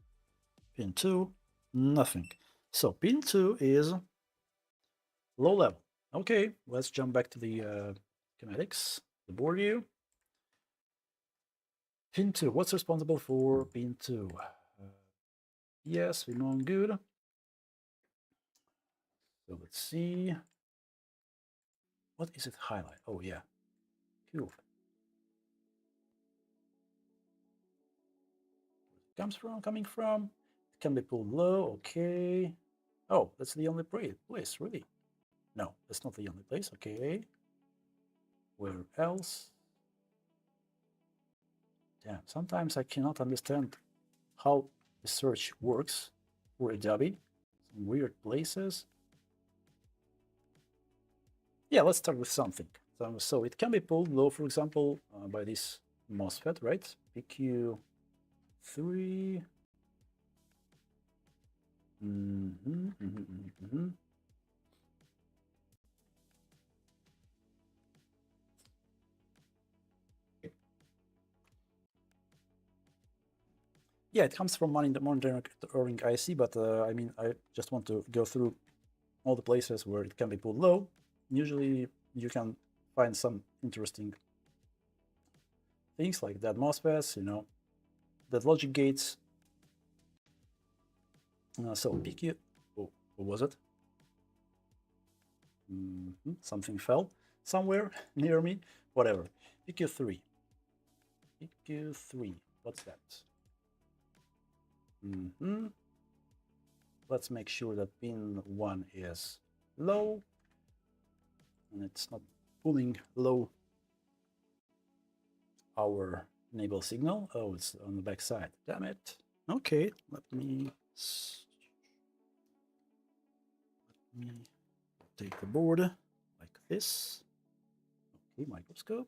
Pin 2, nothing. So pin 2 is low level. Okay, let's jump back to the schematics, the board view. Pin 2, what's responsible for pin 2? Yes, we're doing good. So let's see. What is it highlight? Oh, yeah. Cool. Coming from? It can be pulled low. Okay. Oh, that's the only place, really. No, that's not the only place. Okay. Where else? Damn, sometimes I cannot understand how the search works for Adobe. Some weird places. Yeah, let's start with something. So it can be pulled low, for example, by this MOSFET, right? PQ3. Yeah, it comes from monitoring IC, but I mean, I just want to go through all the places where it can be pulled low. Usually you can find some interesting things like that MOSFETs, that logic gates. So PQ, oh, what was it? Something fell somewhere near me. Whatever. PQ3. PQ3. What's that? Let's make sure that pin 1 is low and it's not pulling low our enable signal. Oh, it's on the back side. Damn it. Okay, let me take the board like this. Okay, microscope.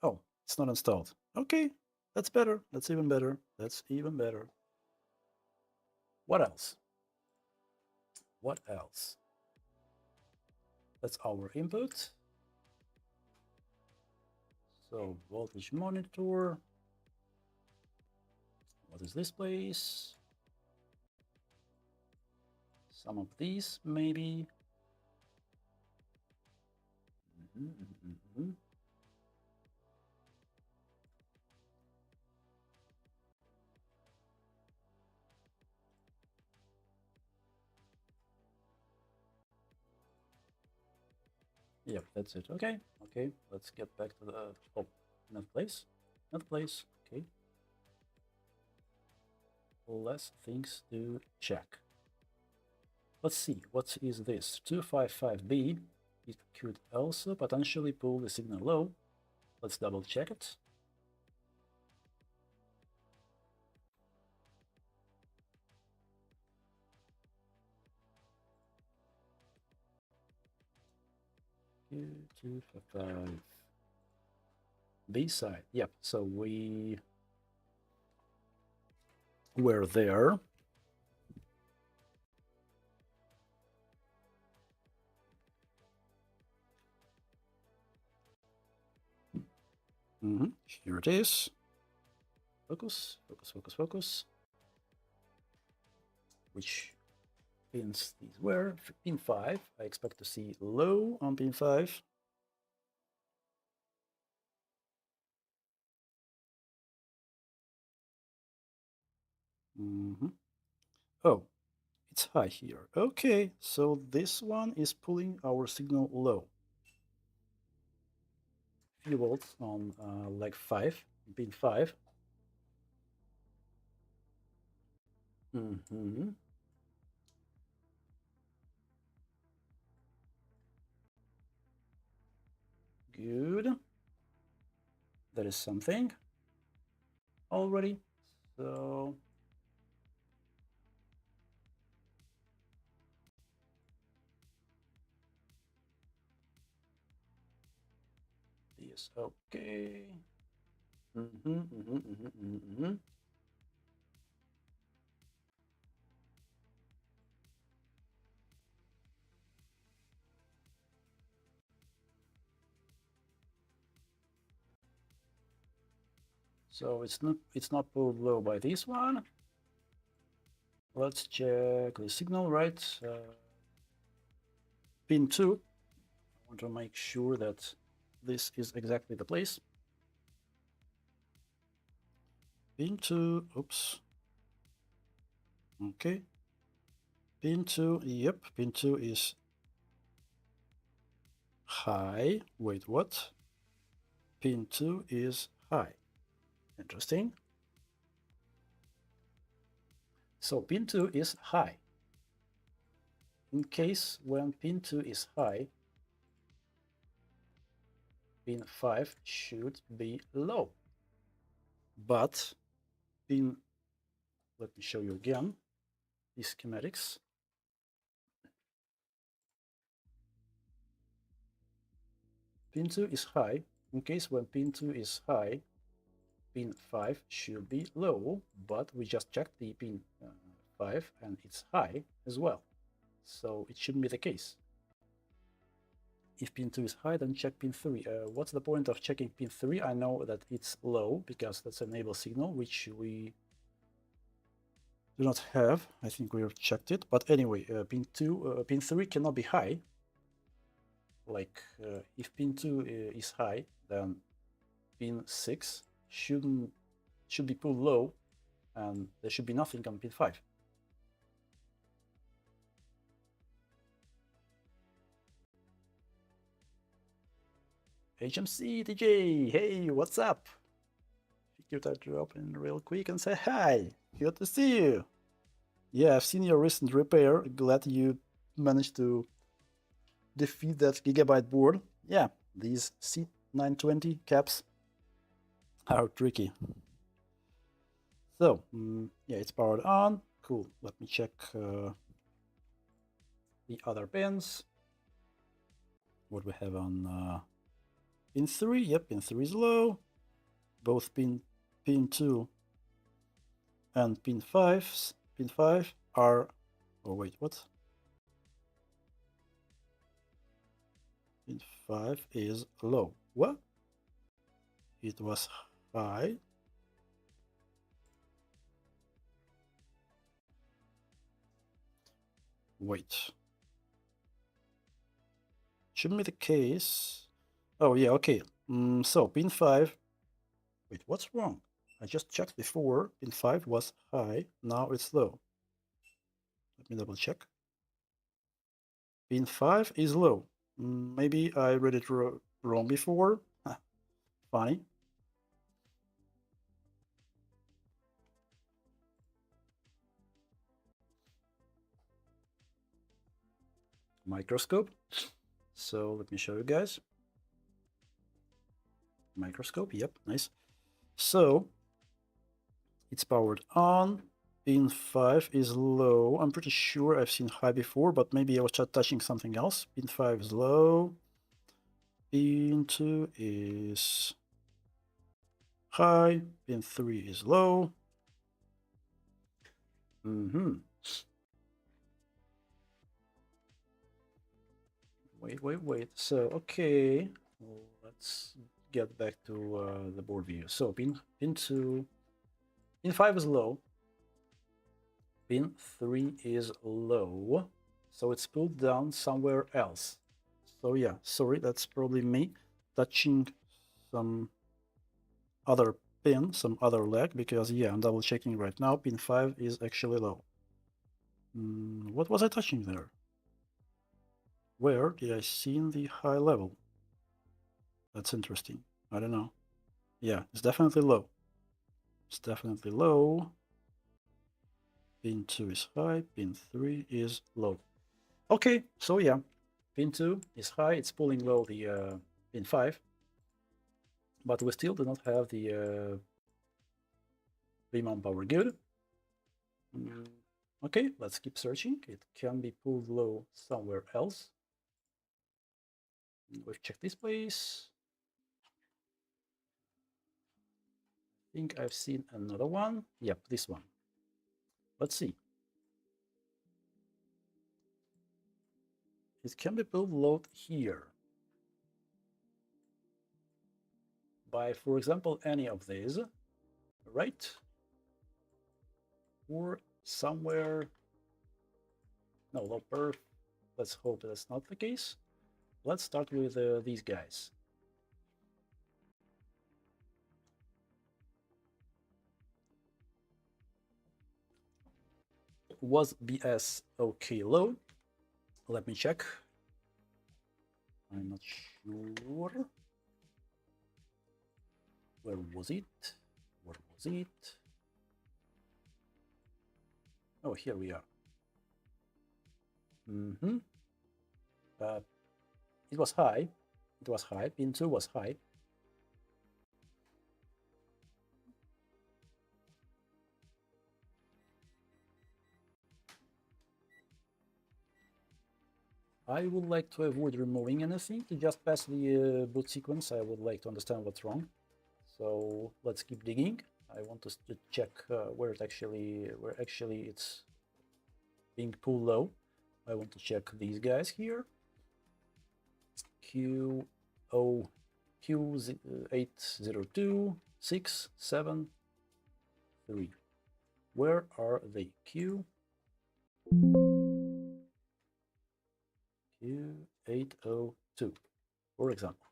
Oh, it's not installed. Okay, that's better. That's even better. That's even better. What else? What else? That's our input. So voltage monitor. What is this place? Some of these, maybe. Yep, that's it. Okay, okay. Let's get back to the another place. Another place. Okay. Less things to check. Let's see. What is this? 255B. It could also potentially pull the signal low. Let's double check it. Q255. B side. Yep. So we were there. Here it is. Focus, focus, focus, focus. Which pins these were? Pin 5. I expect to see low on pin 5. Oh, it's high here. Okay, so this one is pulling our signal low. Few volts on leg 5, pin 5. Good. That is something already. So this okay. So it's not pulled low by this one. Let's check the signal, right? Pin 2. I want to make sure that this is exactly the place. Pin 2, oops. Okay. Pin 2, yep, pin 2 is high. Wait, what? Pin 2 is high. Interesting. So pin 2 is high. In case when pin 2 is high, pin 5 should be low. But pin, let me show you again the schematics. Pin 2 is high. In case when pin 2 is high, pin 5 should be low, but we just checked the pin 5 and it's high as well. So it shouldn't be the case. If pin 2 is high, then check pin 3. What's the point of checking pin 3? I know that it's low because that's an enable signal, which we do not have. I think we've checked it. But anyway, pin 3 cannot be high. Like if pin 2 is high, then pin 6 should be pulled low, and there should be nothing on pin 5. HMC DJ, hey, what's up? Figured I'd drop in real quick and say hi. Good to see you. Yeah, I've seen your recent repair. Glad you managed to defeat that gigabyte board. Yeah, these C920 caps are tricky. So, yeah, it's powered on. Cool. Let me check the other pins. What we have on pin 3. Yep, pin 3 is low. Both pin 2 and pin 5 are, oh wait, what? Pin 5 is low. What? It was high. Wait. Shouldn't be the case. Oh yeah, okay. So pin 5. Wait, what's wrong? I just checked before. Pin 5 was high. Now it's low. Let me double check. Pin 5 is low. Maybe I read it wrong before. Funny. Microscope. So let me show you guys. Microscope, yep, nice. So it's powered on. Pin 5 is low. I'm pretty sure I've seen high before, but maybe I was just touching something else. Pin 5 is low. Pin 2 is high. Pin 3 is low. Wait. So, okay. Let's get back to the board view. So, pin 2, pin 5 is low. Pin 3 is low. So it's pulled down somewhere else. So yeah, sorry, that's probably me touching some other pin, some other leg, because yeah, I'm double checking right now. Pin 5 is actually low. What was I touching there? Where did I see the high level? That's interesting. I don't know. Yeah, it's definitely low. It's definitely low. Pin 2 is high. Pin 3 is low. Okay, so yeah, pin 2 is high. It's pulling low the pin 5. But we still do not have the V-mount power good. Okay, let's keep searching. It can be pulled low somewhere else. We've checked this place. I think I've seen another one. Yep, this one. Let's see. It can be pulled low here by, for example, any of these. right? Or somewhere, no, low perf. Let's hope that's not the case. Let's start with these guys. Was BS okay low? Let me check. I'm not sure. Where was it? Where was it? Oh, here we are. It was high. It was high. Pin 2 was high. I would like to avoid removing anything to just pass the boot sequence. I would like to understand what's wrong. So let's keep digging. I want to check where actually it's being pulled low. I want to check these guys here. Q80267 Where are they? Q802, for example.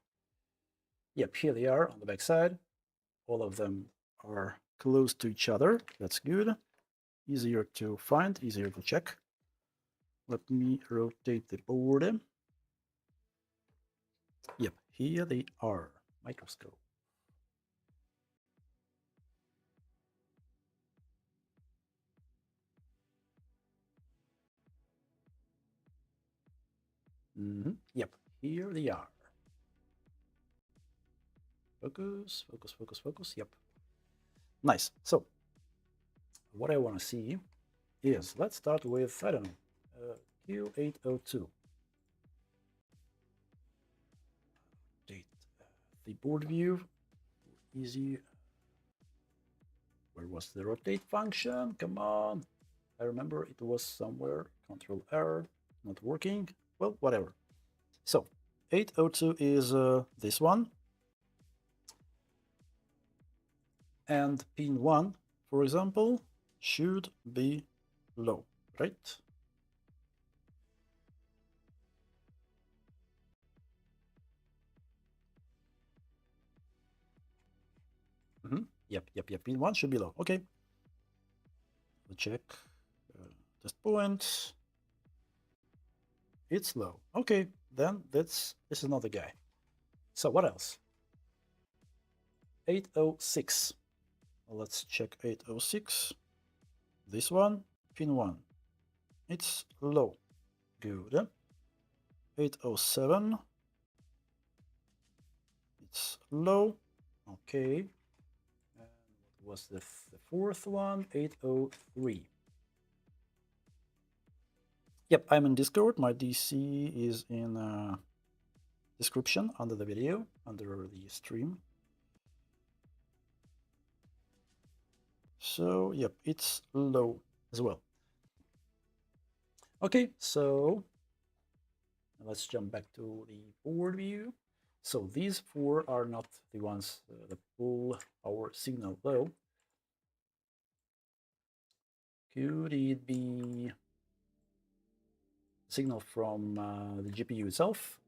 Yep, here they are on the back side. All of them are close to each other. That's good. Easier to find, easier to check. Let me rotate the board. Yep, here they are. Microscope. Yep, here they are. Focus, focus, focus, focus. Yep. Nice. So, what I want to see is, let's start with, I don't know, Q802. Update the board view. Easy. Where was the rotate function? Come on. I remember it was somewhere. Control R, not working. Well, whatever. So 802 is this one. And pin 1, for example, should be low, right? Yep. Pin 1 should be low. Okay. We'll check. Test point. It's low. Okay, then this is another guy. So what else? 806. Let's check 806. This one, pin 1. It's low. Good. 807. It's low. Okay. And what was the fourth one? 803. Yep, I'm in Discord. My DC is in description under the video, under the stream. So, yep, it's low as well. Okay, so let's jump back to the board view. So these 4 are not the ones that pull our signal low. Could it be signal from the GPU itself?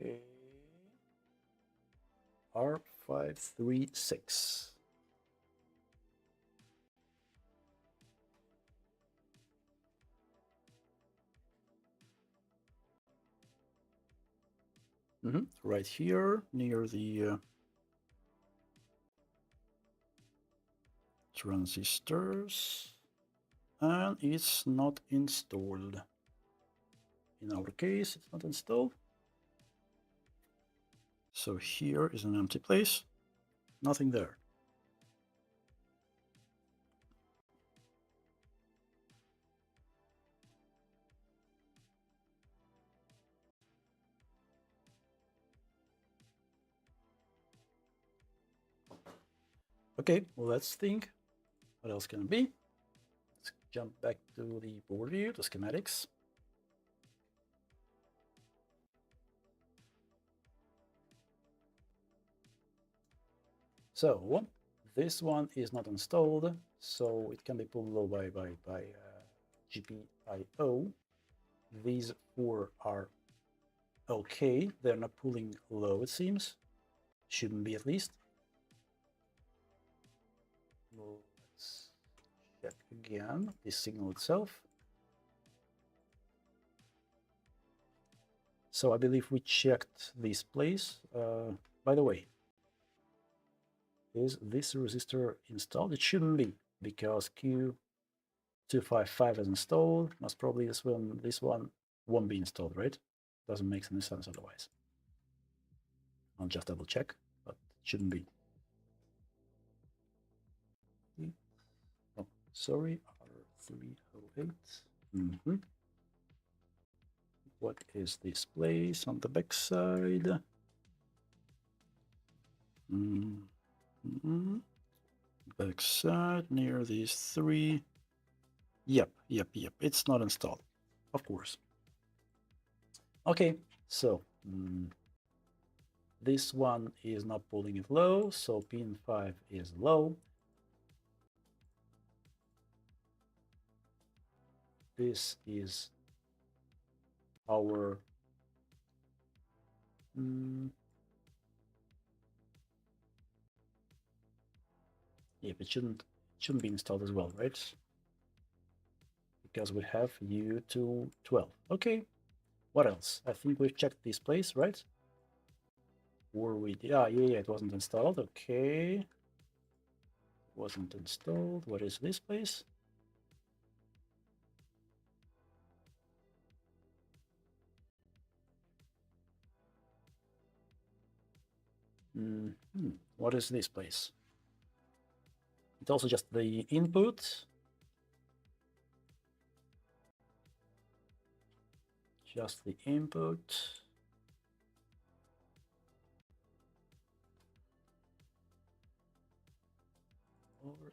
Okay. R536. Right here near the transistors, and it's not installed. In our case, it's not installed. So here is an empty place, nothing there. Okay, well, let's think. What else can it be? Let's jump back to the board view, the schematics. So this one is not installed, so it can be pulled low by GPIO. These four are okay. They're not pulling low, it seems. Shouldn't be, at least. Let's check again the signal itself. So I believe we checked this place. By the way, is this resistor installed? It shouldn't be, because Q255 is installed. Most probably this one won't be installed, right? Doesn't make any sense otherwise. I'll just double check, but it shouldn't be. Oh, sorry, R308. What is this place on the back side? Back side near these three. Yep. It's not installed, of course. Okay, so this one is not pulling it low, so pin 5 is low. This is our yep, it shouldn't be installed as well, right? Because we have U212. Okay, what else? I think we've checked this place, right? Or we did. Yeah, it wasn't installed. Okay, wasn't installed. What is this place? What is this place? It's also just the input. Just the input.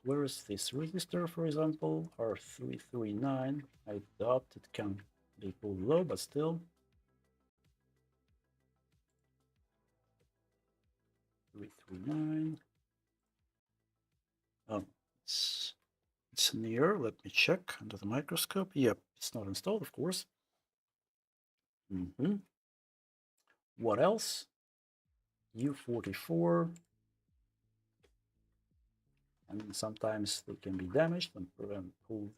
Where is this resistor, for example? R339. I doubt it can be pulled low, but still. 339. Oh, it's near. Let me check under the microscope. Yep, it's not installed, of course. What else? U44. And sometimes they can be damaged and pull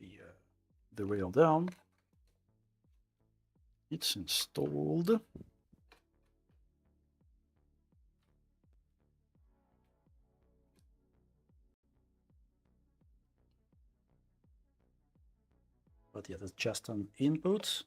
the rail down. It's installed. But yeah, that's just an input.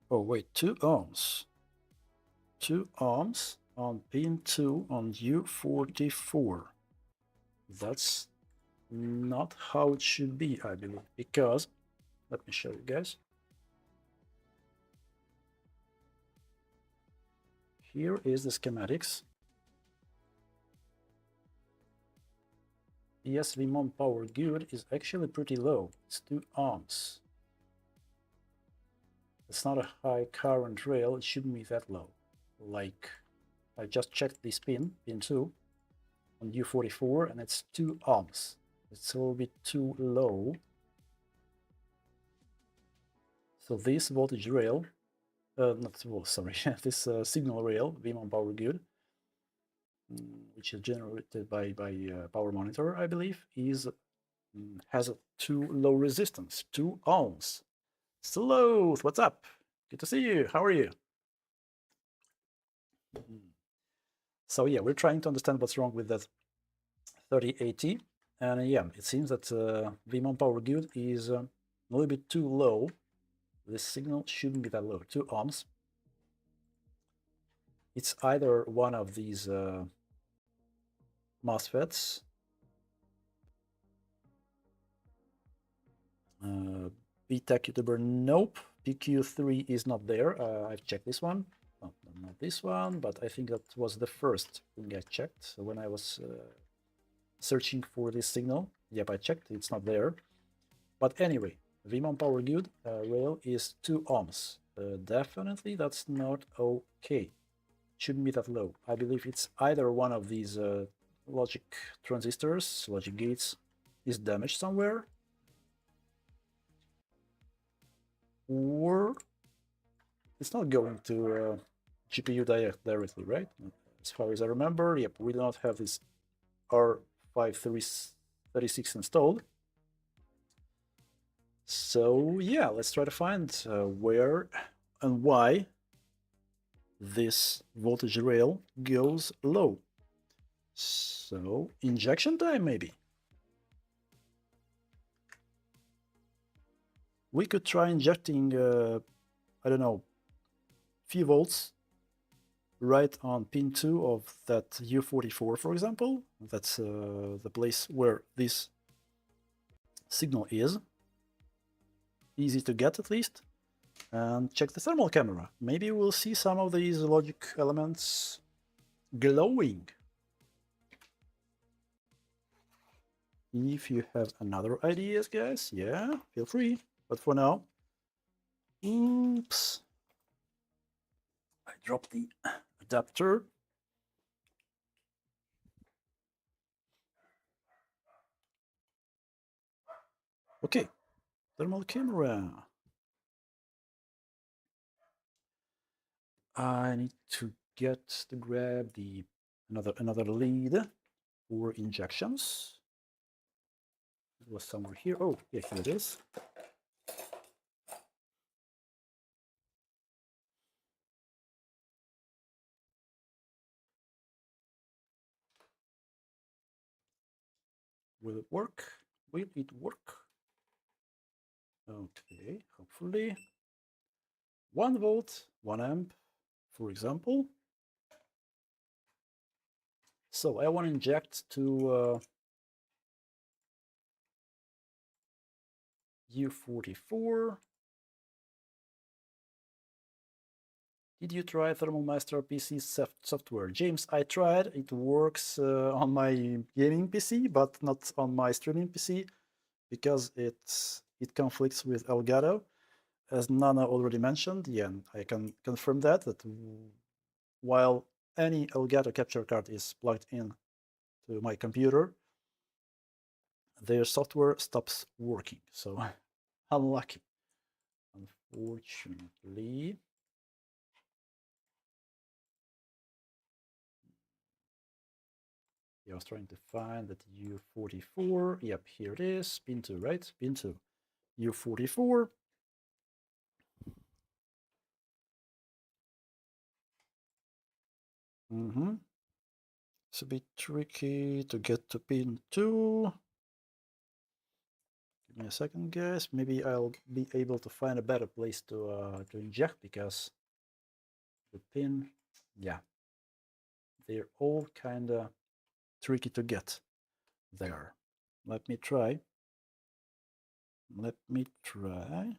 Oh wait, 2 ohms. 2 ohms on pin 2 on U44. That's not how it should be, I believe, because let me show you guys. Here is the schematics. Yes, Vimon power good is actually pretty low. It's 2 ohms. It's not a high current rail. It shouldn't be that low. Like, I just checked this pin 2, on U44, and it's 2 ohms. It's a little bit too low. So this voltage rail, this signal rail, Vimon power good, which is generated by power monitor, I believe, has a too low resistance, 2 ohms. Sloth, what's up? Good to see you. How are you? So yeah, we're trying to understand what's wrong with that 3080, and yeah, it seems that Vimon power good is a little bit too low. This signal shouldn't be that low, 2 ohms. It's either one of these MOSFETs, VTech YouTuber, nope. PQ3 is not there. I've checked this one. No, not this one, but I think that was the first thing I checked when I was searching for this signal. Yep, I checked, it's not there. But anyway, VMON power good rail is 2 ohms. Definitely that's not okay. Shouldn't be that low. I believe it's either one of these logic transistors, logic gates, is damaged somewhere, or it's not going to GPU directly, right? As far as I remember, yep, we do not have this R536 installed. So yeah, let's try to find where and why this voltage rail goes low. So injection time, maybe. We could try injecting, I don't know, few volts right on pin 2 of that U44, for example. That's the place where this signal is. Easy to get, at least. And check the thermal camera. Maybe we'll see some of these logic elements glowing. If you have another ideas, guys, yeah, feel free. But for now, oops, I dropped the adapter. Okay, thermal camera. I need to grab the another lead for injections. It was somewhere here. Oh, yeah, here it is. Will it work? Will it work? Okay, hopefully. 1 volt, 1 amp, for example. So I want to inject to U44. Did you try Thermal Master PC software? James, I tried. It works on my gaming PC, but not on my streaming PC because it conflicts with Elgato. As Nana already mentioned, yeah, I can confirm that while any Elgato capture card is plugged in to my computer, their software stops working. So unlucky, unfortunately. Yeah, I was trying to find that U44. Yep, here it is. Pin 2, right? Pin 2. U44. It's a bit tricky to get to pin 2. Give me a second, guys. Maybe I'll be able to find a better place to inject because the pin, yeah, they're all kind of tricky to get there. Let me try. Let me try.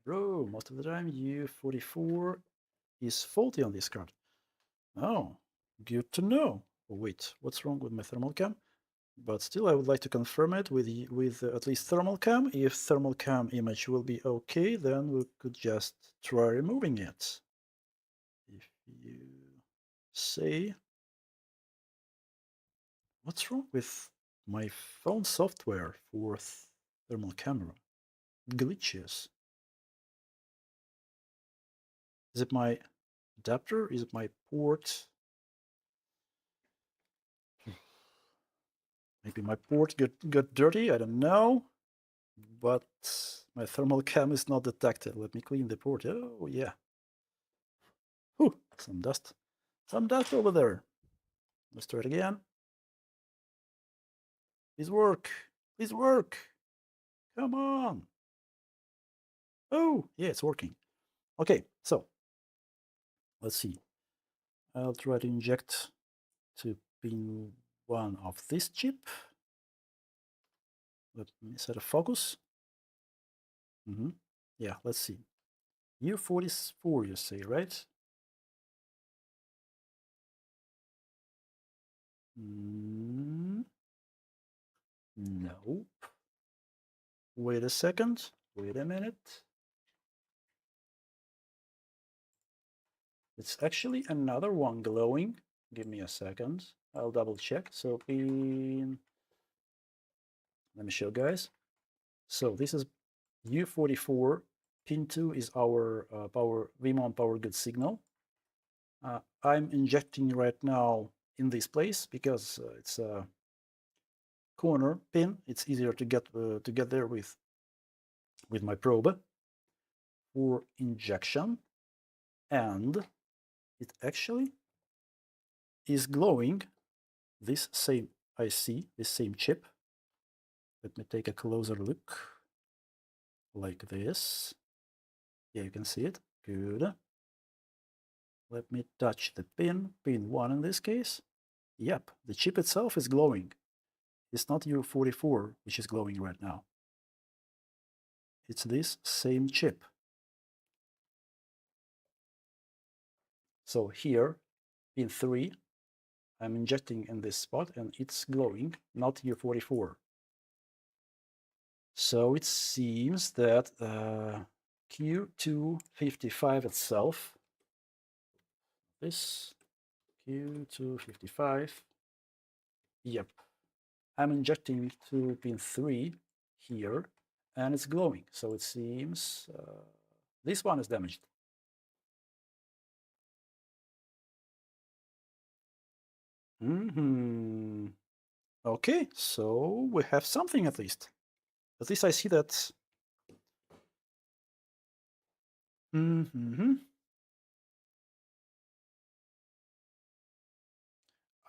Bro, most of the time U44 is faulty on this card. Oh, good to know. Oh, wait, what's wrong with my thermal cam? But still, I would like to confirm it with at least thermal cam. If thermal cam image will be okay, then we could just try removing it. If you say, what's wrong with my phone software for thermal camera? Glitches. Is it my adapter? Is it my port? Maybe my port got dirty, I don't know. But my thermal cam is not detected. Let me clean the port. Oh, yeah. Whew, some dust. Some dust over there. Let's try it again. Please work. Please work. Come on. Oh, yeah, it's working. Okay, so let's see. I'll try to inject to pin 1 of this chip. Let me set a focus. Yeah, let's see. U44, you say, right? Nope. Wait a second. Wait a minute. It's actually another one glowing. Give me a second. I'll double check. So pin. Let me show guys. So this is U44. Pin 2 is our power VMON power good signal. I'm injecting right now in this place because it's a corner pin. It's easier to get there with my probe for injection, and it actually is glowing this same IC, this same chip. Let me take a closer look, like this. Yeah, you can see it. Good. Let me touch the pin 1 in this case. Yep, the chip itself is glowing. It's not U44 which is glowing right now. It's this same chip. So here, pin 3, I'm injecting in this spot and it's glowing, not U44. So it seems that Q255 itself, this Q255, yep, I'm injecting to pin 3 here and it's glowing. So it seems this one is damaged. Okay, so we have something at least. At least I see that.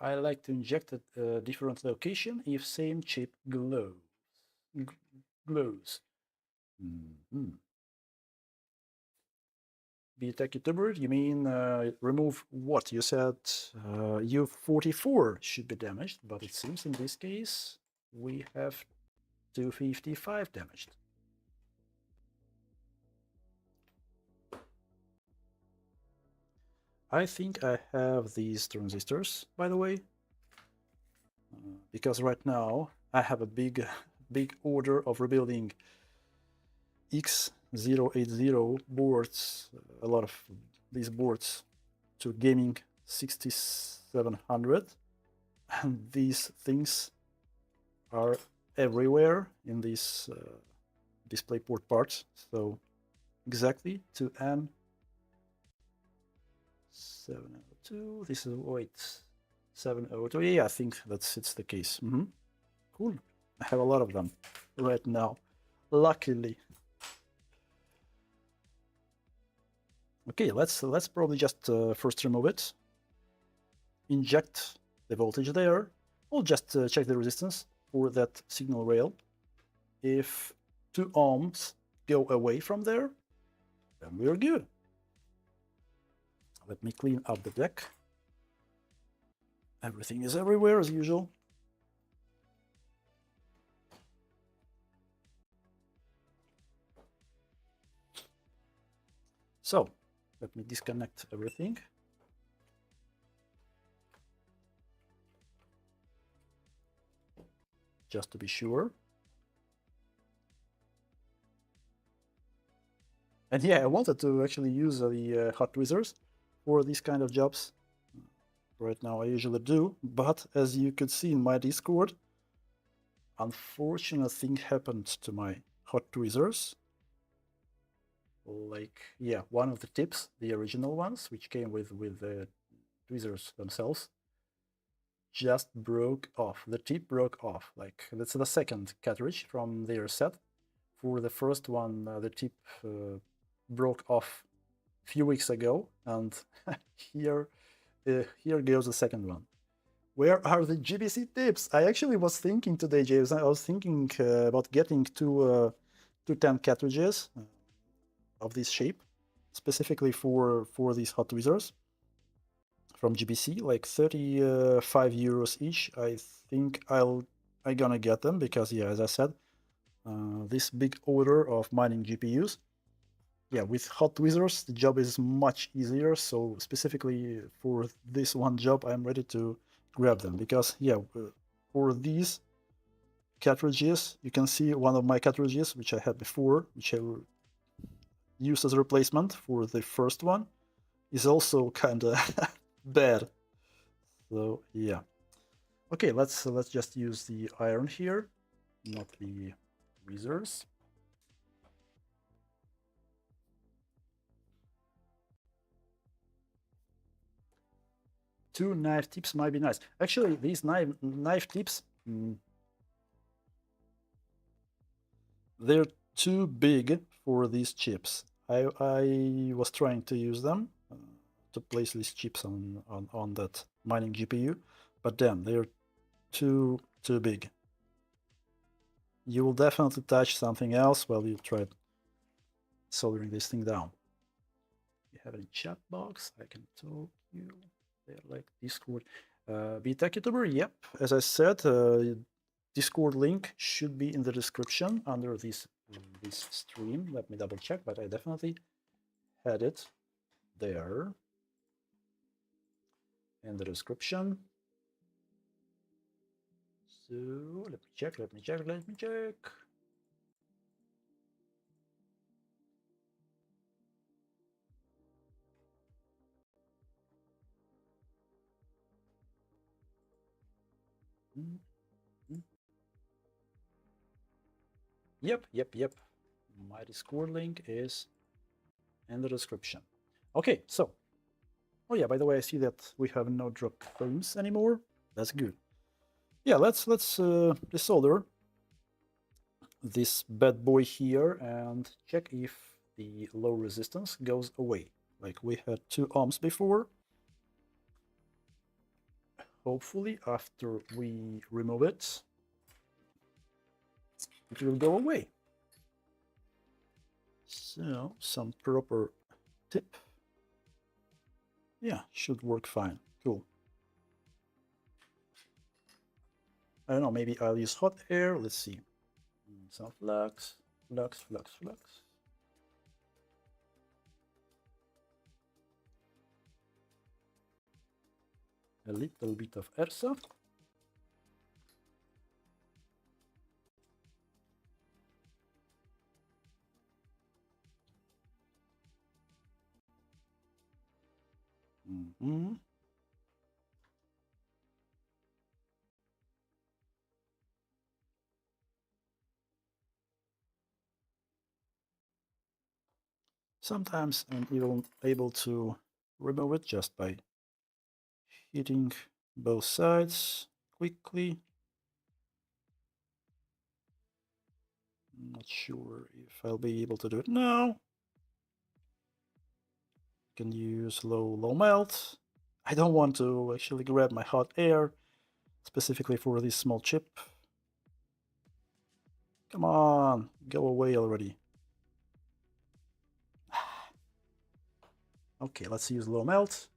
I like to inject at a different location if same chip glows. BTech YouTuber, you mean remove what? You said U44 should be damaged, but it seems in this case we have 255 damaged. I think I have these transistors, by the way, because right now I have a big order of rebuilding X080 boards, a lot of these boards to gaming 6700, and these things are everywhere in these DisplayPort parts. So exactly to N702. This is wait 702. Yeah, I think it's the case. Cool. I have a lot of them right now, luckily. Okay, let's probably just first remove it, inject the voltage there. We'll just check the resistance for that signal rail. If 2 ohms go away from there, then we're good. Let me clean up the deck. Everything is everywhere as usual. So let me disconnect everything. Just to be sure. And yeah, I wanted to actually use the hot tweezers for these kind of jobs. Right now I usually do, but as you could see in my Discord, unfortunate thing happened to my hot tweezers. Like, yeah, one of the tips, the original ones, which came with the tweezers themselves, just broke off. The tip broke off. Like, that's the second cartridge from their set. For the first one, the tip broke off a few weeks ago, and here goes the second one. Where are the GBC tips? I actually was thinking today, James. I was thinking about getting two 10 cartridges of this shape, specifically for these hot tweezers, from GBC, like 35 euros each. I think I'm gonna get them because, yeah, as I said, this big order of mining GPUs. Yeah, with hot tweezers, the job is much easier. So specifically for this one job, I'm ready to grab them because, yeah, for these cartridges, you can see one of my cartridges, which I had before, which I used as a replacement for the first one, is also kind of bad. So yeah. Okay, let's just use the iron here, not the tweezers. Two knife tips might be nice. Actually, these knife tips, they're too big for these chips. I was trying to use them to place these chips on that mining GPU, but then they're too big. You will definitely touch something else while you try soldering this thing down. You have a chat box, I can talk you. They're like Discord. BTech YouTuber, yep. As I said, Discord link should be in the description under this stream. Let me double check, but I definitely had it there in the description. So let me check. Yep. My Discord link is in the description. Okay, so, oh yeah, by the way, I see that we have no drop frames anymore. That's good. Yeah, let's desolder this bad boy here and check if the low resistance goes away. Like we had 2 ohms before. Hopefully, after we remove it, it will go away. So, some proper tip. Yeah, should work fine. Cool. I don't know, maybe I'll use hot air. Let's see. Some flux. A little bit of ERSA. Sometimes I'm even able to remove it just by hitting both sides quickly. I'm not sure if I'll be able to do it now. Can use low melt. I don't want to actually grab my hot air specifically for this small chip. Come on, go away already. Okay, let's use low melt.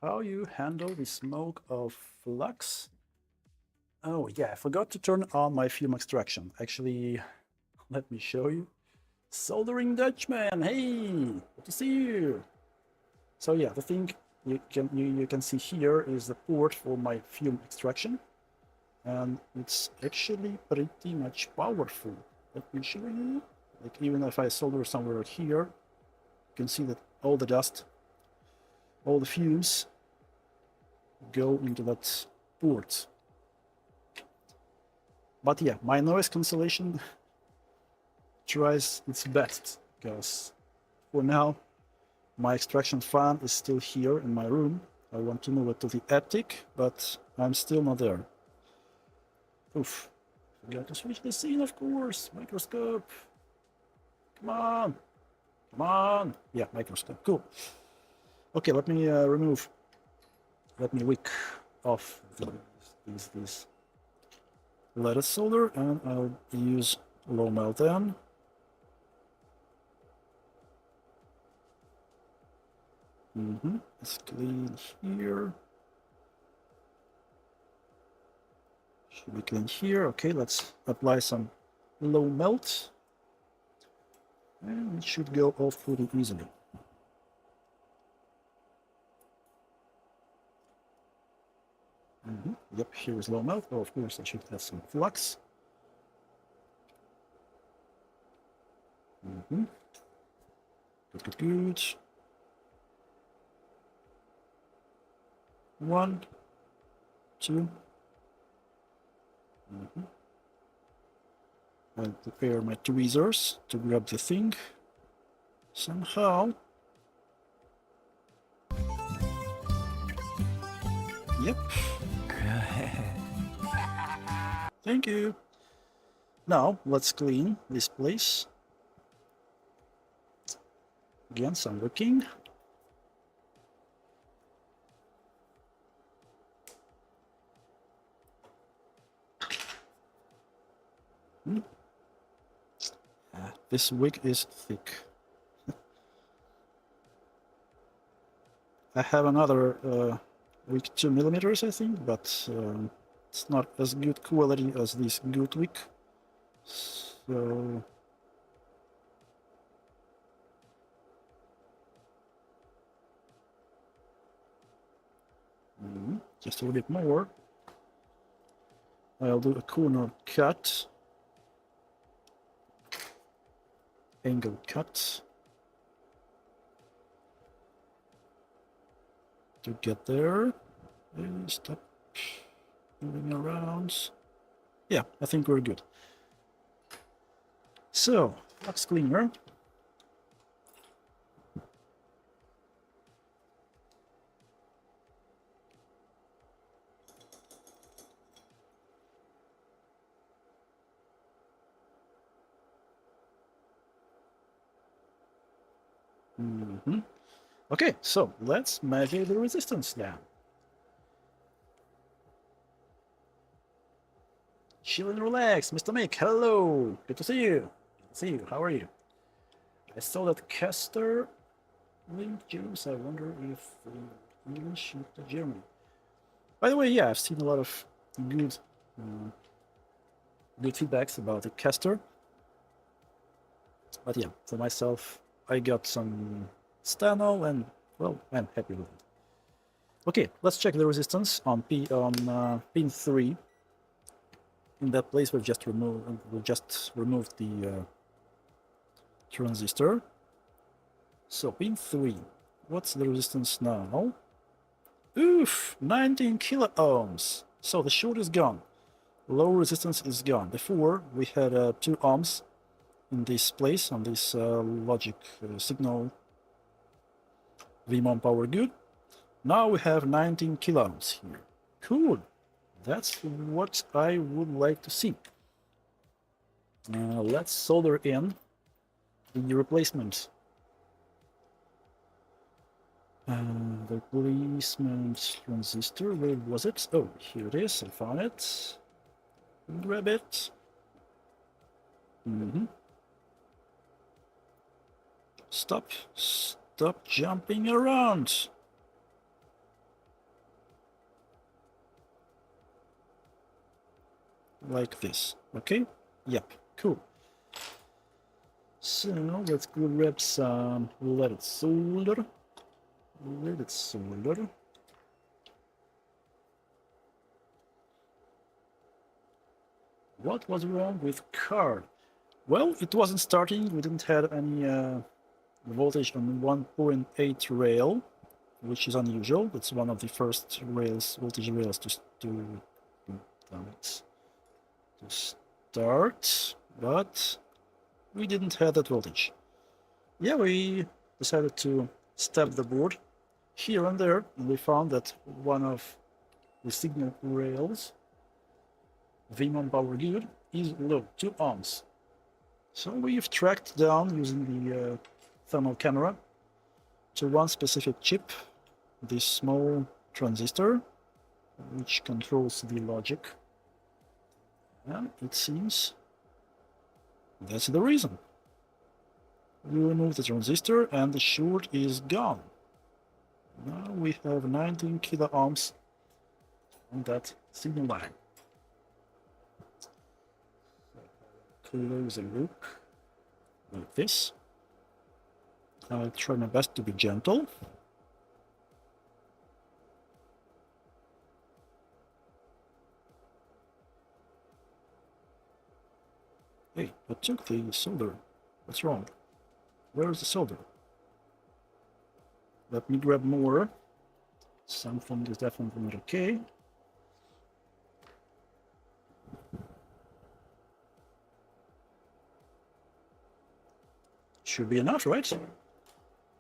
How you handle the smoke of flux? Oh yeah, I forgot to turn on my fume extraction. Actually, let me show you. Soldering Dutchman, hey, good to see you. So yeah, the thing you can see here is the port for my fume extraction, and it's actually pretty much powerful. Let me show you. Like even if I solder somewhere here, you can see that all the dust, all the fumes go into that port. But yeah, my noise cancellation tries its best, because for now my extraction fan is still here in my room. I want to move it to the attic, but I'm still not there. Oof. Forgot to switch the scene, of course. Microscope. Come on. Come on. Yeah, microscope. Cool. Okay, let me remove Let me wick off these lattice solder, and I'll use low melt then. Let's clean here. Should be clean here. Okay, let's apply some low melt, and it should go off pretty easily. Yep, here is low melt. Oh, of course, I should have some flux. Good. 1, 2. I'll prepare my tweezers to grab the thing somehow. Yep. Thank you. Now let's clean this place. Again, some wicking. This wick is thick. I have another wick 2mm, I think, but it's not as good quality as this good wick. So just a little bit more. I'll do a corner cut, angle cut, to get there. Stop moving around. Yeah, I think we're good. So, flux cleaner. Okay, so let's measure the resistance now. Chill and relax, Mr. Mick. Hello, good to see you. Good to see you. How are you? I saw that Kester linked Jews. I wonder if English should to Germany. By the way, yeah, I've seen a lot of good feedbacks about the Kester. But yeah, for myself, I got some Stano, and well, I'm happy with it. Okay, let's check the resistance on pin 3. In that place, we just removed the transistor. So pin 3, what's the resistance now? Oof, 19 kilo ohms. So the short is gone. Low resistance is gone. Before we had 2 ohms in this place on this logic signal VMON power good. Now we have 19 kilo ohms here. Cool. That's what I would like to see. Let's solder in the replacement. The replacement transistor, where was it? Oh, here it is, I found it. Grab it. Stop jumping around. Like this, okay? Yep, cool. So let's grab some leaded solder. What was wrong with card? Well, it wasn't starting. We didn't have any voltage on 1.8 rail, which is unusual. It's one of the first voltage rails to start, but we didn't have that voltage. Yeah, we decided to step the board here and there, and we found that one of the signal rails, VMON power good, is low, 2 ohms. So we've tracked down using the thermal camera to one specific chip, this small transistor which controls the logic. And it seems that's the reason. We remove the transistor and the short is gone. Now we have 19 kilo ohms on that signal line. Close the loop like this. I'll try my best to be gentle. Hey, I took the solder. What's wrong? Where is the solder? Let me grab more. Something is definitely not okay. Should be enough, right?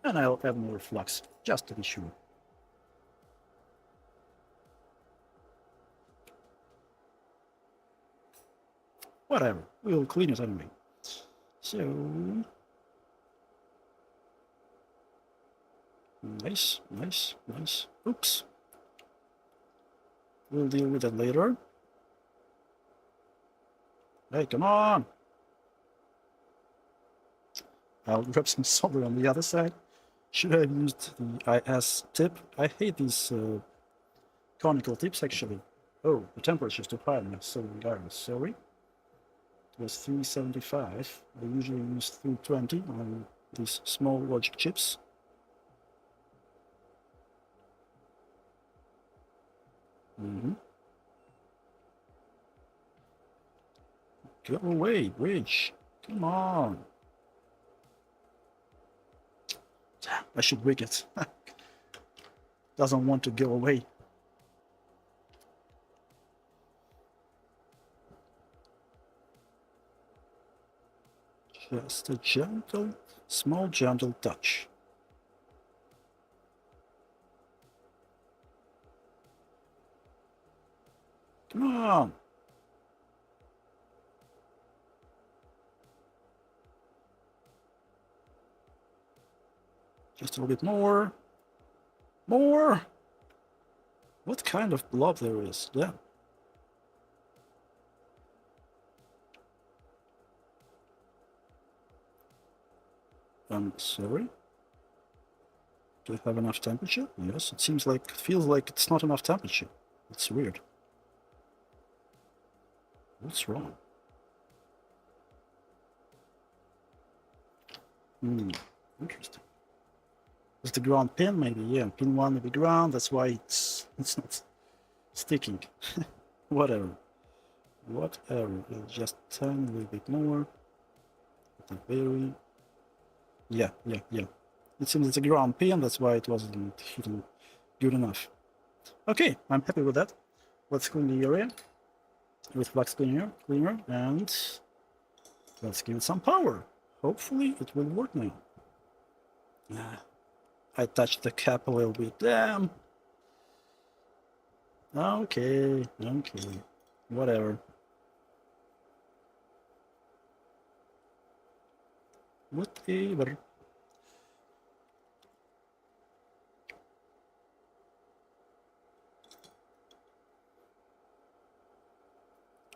And I'll add more flux, just to be sure. Whatever, we'll clean it anyway. So... nice, nice, nice. Oops. We'll deal with that later. Hey, come on! I'll grab some solder on the other side. Should I have used the IS tip? I hate these conical tips, actually. Oh, the temperature is too high now, so regardless, sorry. It was 375. I usually use 320 on these small logic chips. Go away, bridge. Come on. Damn, I should rig it. Doesn't want to go away. Just a gentle, small gentle touch. Come on. Just a little bit more. More! What kind of blob there is? Yeah. I'm sorry. Do I have enough temperature? Yes, it seems like, it feels like it's not enough temperature. It's weird. What's wrong? Interesting. Is the ground pin maybe? Yeah, pin 1 maybe ground, that's why it's not sticking. Whatever. Whatever. Just tiny little bit more. Very... yeah. It seems it's a ground pin, that's why it wasn't hitting good enough. Okay, I'm happy with that. Let's clean the area with flux cleaner, and let's give it some power. Hopefully it will work now. I touched the cap a little bit. Damn. Okay. Whatever. Whatever.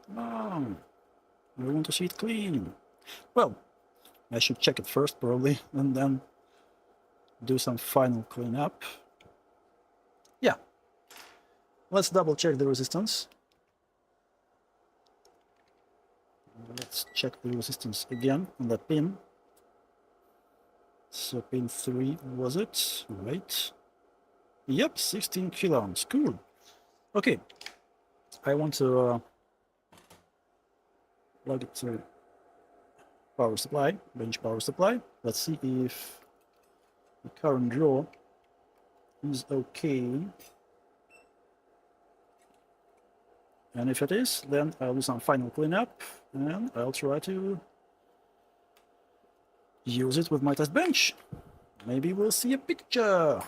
Come on. We want to see it clean. Well, I should check it first probably, and then do some final cleanup. Yeah. Let's double check the resistance. Let's check the resistance again on that pin. So pin 3 was it? Right. Yep, 16 kilo ohms. Cool. Okay. I want to plug it to power supply, bench power supply. Let's see if the current draw is okay. And if it is, then I'll do some final cleanup and I'll try to use it with my test bench. Maybe we'll see a picture.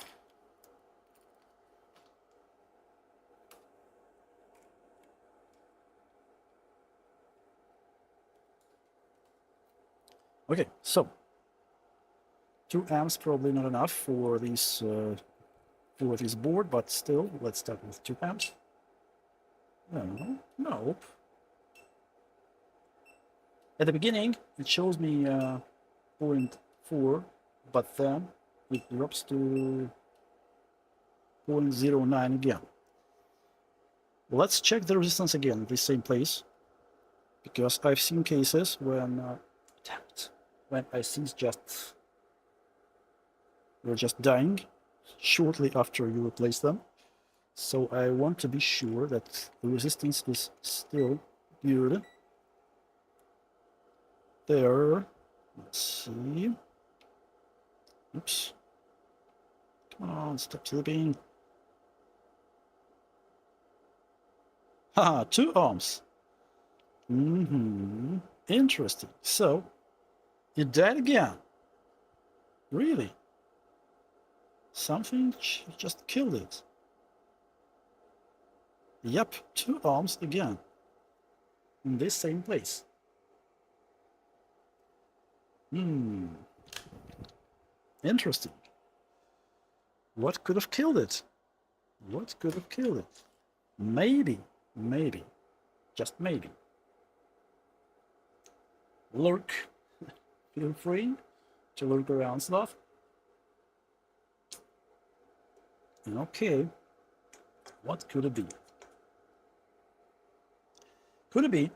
Okay, so 2 amps probably not enough for these for this board, but still, let's start with 2 amps. No, nope. At the beginning, it shows me 0.4, but then it drops to 0.09 again. Let's check the resistance again, the same place, because I've seen cases when ICs were just dying shortly after you replace them. So I want to be sure that the resistance is still good. There, let's see. Oops. Come on, stop slipping. Haha, 2 ohms. Interesting. So, it died again. Really? Something just killed it. Yep, 2 ohms again. In this same place. Interesting. What could have killed it? What could have killed it? Maybe, just maybe. Lurk. Feel free to lurk around stuff. Okay, what could it be? Could it be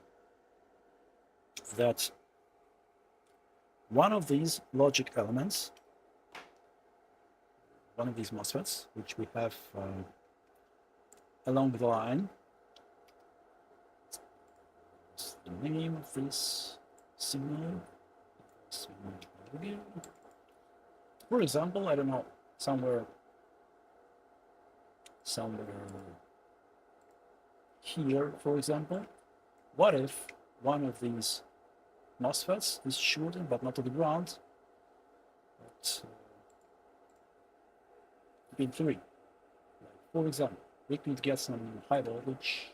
that one of these logic elements, one of these MOSFETs, which we have along the line, what's the name of this signal? For example, I don't know, somewhere here, for example, what if one of these MOSFETs is shorted but not to the ground, but pin 3. For example, we could get some high voltage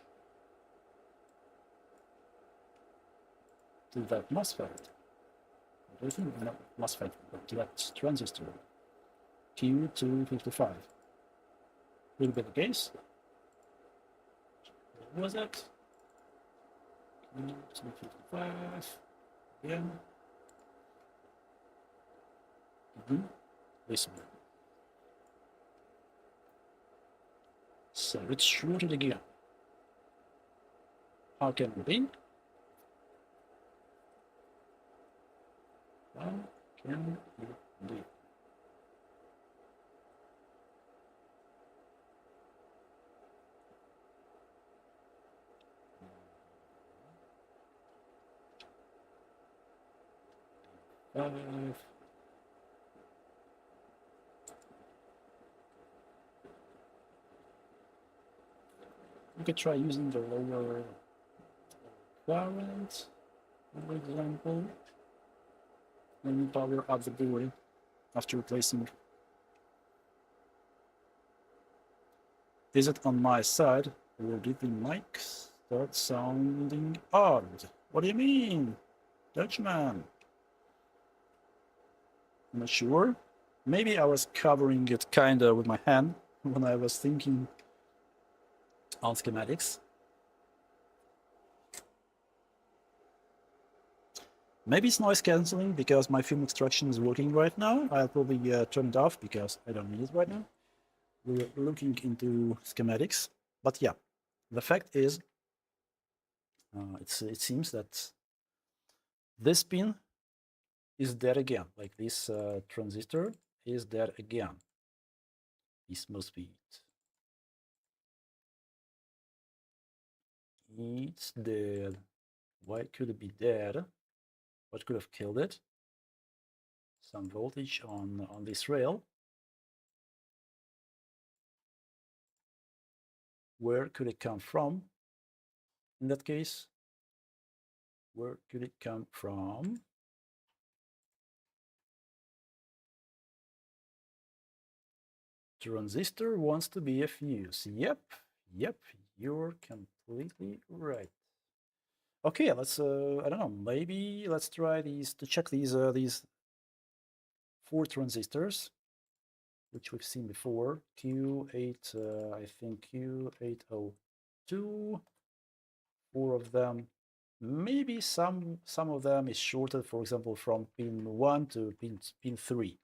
to that MOSFET. I think not MOSFET, but to that transistor, Q255. Will be the case. What was that? Q255. Again. This one. So it's shorted again. How can it be? How can it be? You could try using the lower current, for example, and power up the board after replacing. Is it on my side, or did the mic start sounding odd? What do you mean, Dutchman? I'm not sure. Maybe I was covering it kinda with my hand when I was thinking on schematics. Maybe it's noise cancelling because my film extraction is working right now. I'll probably turn it off because I don't need it right now. We're looking into schematics, but yeah, the fact is, it seems that this pin is dead again. Like this transistor is dead again. This must be it. It's dead. Why could it be dead? What could have killed it? Some voltage on this rail. Where could it come from? In that case, where could it come from? Transistor wants to be a fuse. Yep, you're completely right. Okay, let's I don't know, maybe let's try these to check these 4 transistors. which we've seen before. Q8, I think Q802, 4 of them. Maybe some of them is shorted, for example, from pin 1 to pin 3.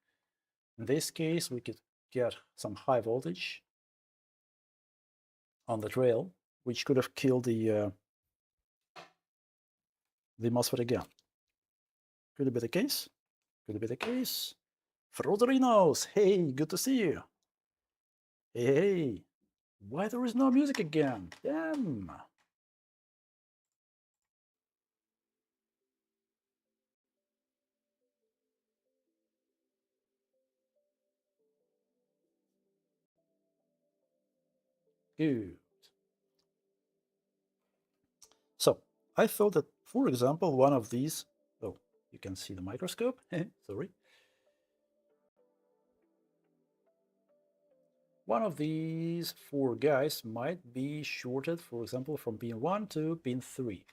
In this case, we could get some high voltage on the rail, which could have killed the MOSFET again. Could it be the case? Could it be the case? Froderinos, hey, good to see you. Hey, why there is no music again? Damn. Good. So I thought that, for example, one of these, oh, you can see the microscope, sorry. One of these 4 guys might be shorted, for example, from pin 1 to pin 3.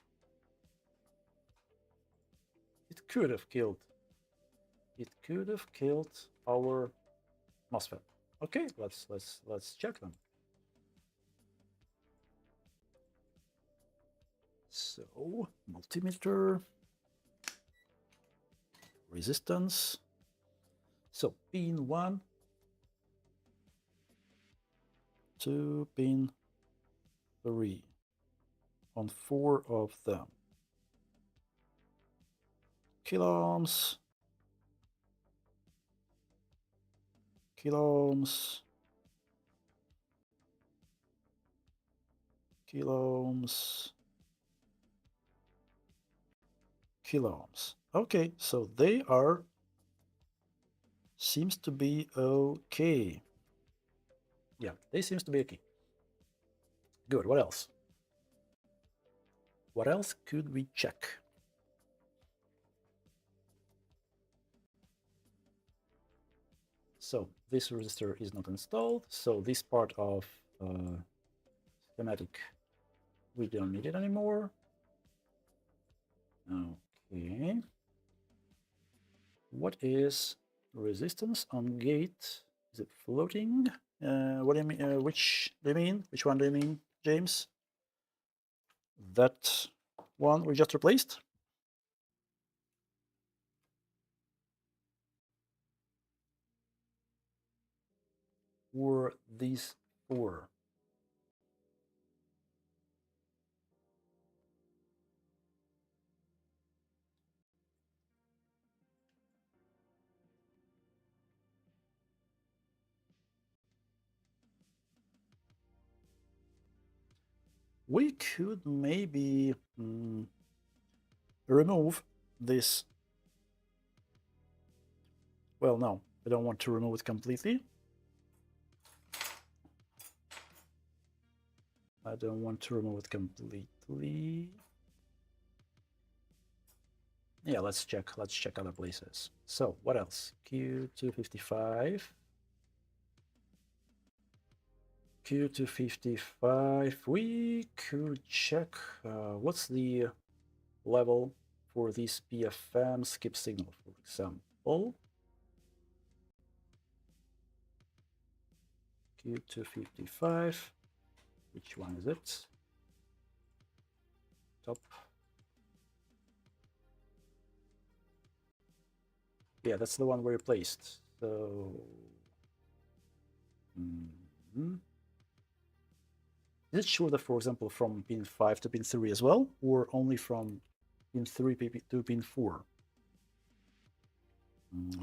It could have killed our MOSFET. Okay, let's check them. So, multimeter, resistance. So, pin 1 to pin 3 on 4 of them. Kiloohms, kiloohms, kiloohms, kiloohms. Okay, so they are, seems to be okay. Yeah, they seems to be okay. Good, what else? What else could we check? So this resistor is not installed, so this part of schematic, we don't need it anymore. Okay. What is resistance on gate? Is it floating? What do you mean? Which do you mean? Which one do you mean, James? That one we just replaced? Or these 4? We could maybe remove this. Well, no, I don't want to remove it completely. I don't want to remove it completely. Yeah, let's check other places. So what else? Q255. Q255. We could check what's the level for this PFM skip signal, for example. Q255. Which one is it? Top. Yeah, that's the one we replaced. So, is it sure that, for example, from pin 5 to pin 3 as well, or only from pin 3 to pin 4?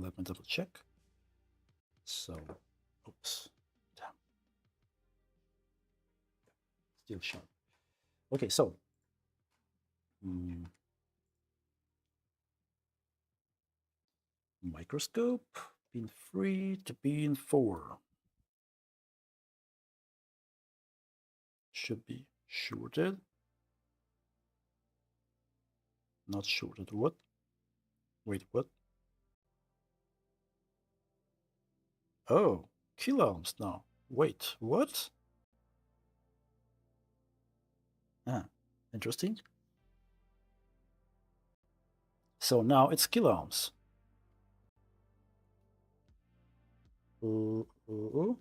Let me double check. So, oops, damn, still sharp. Okay, so microscope, pin 3 to pin 4 should be shorted. Not shorted. What? Wait, what? Oh, kiloohms now. Wait, what? Ah, interesting. So now it's kiloohms. Ooh.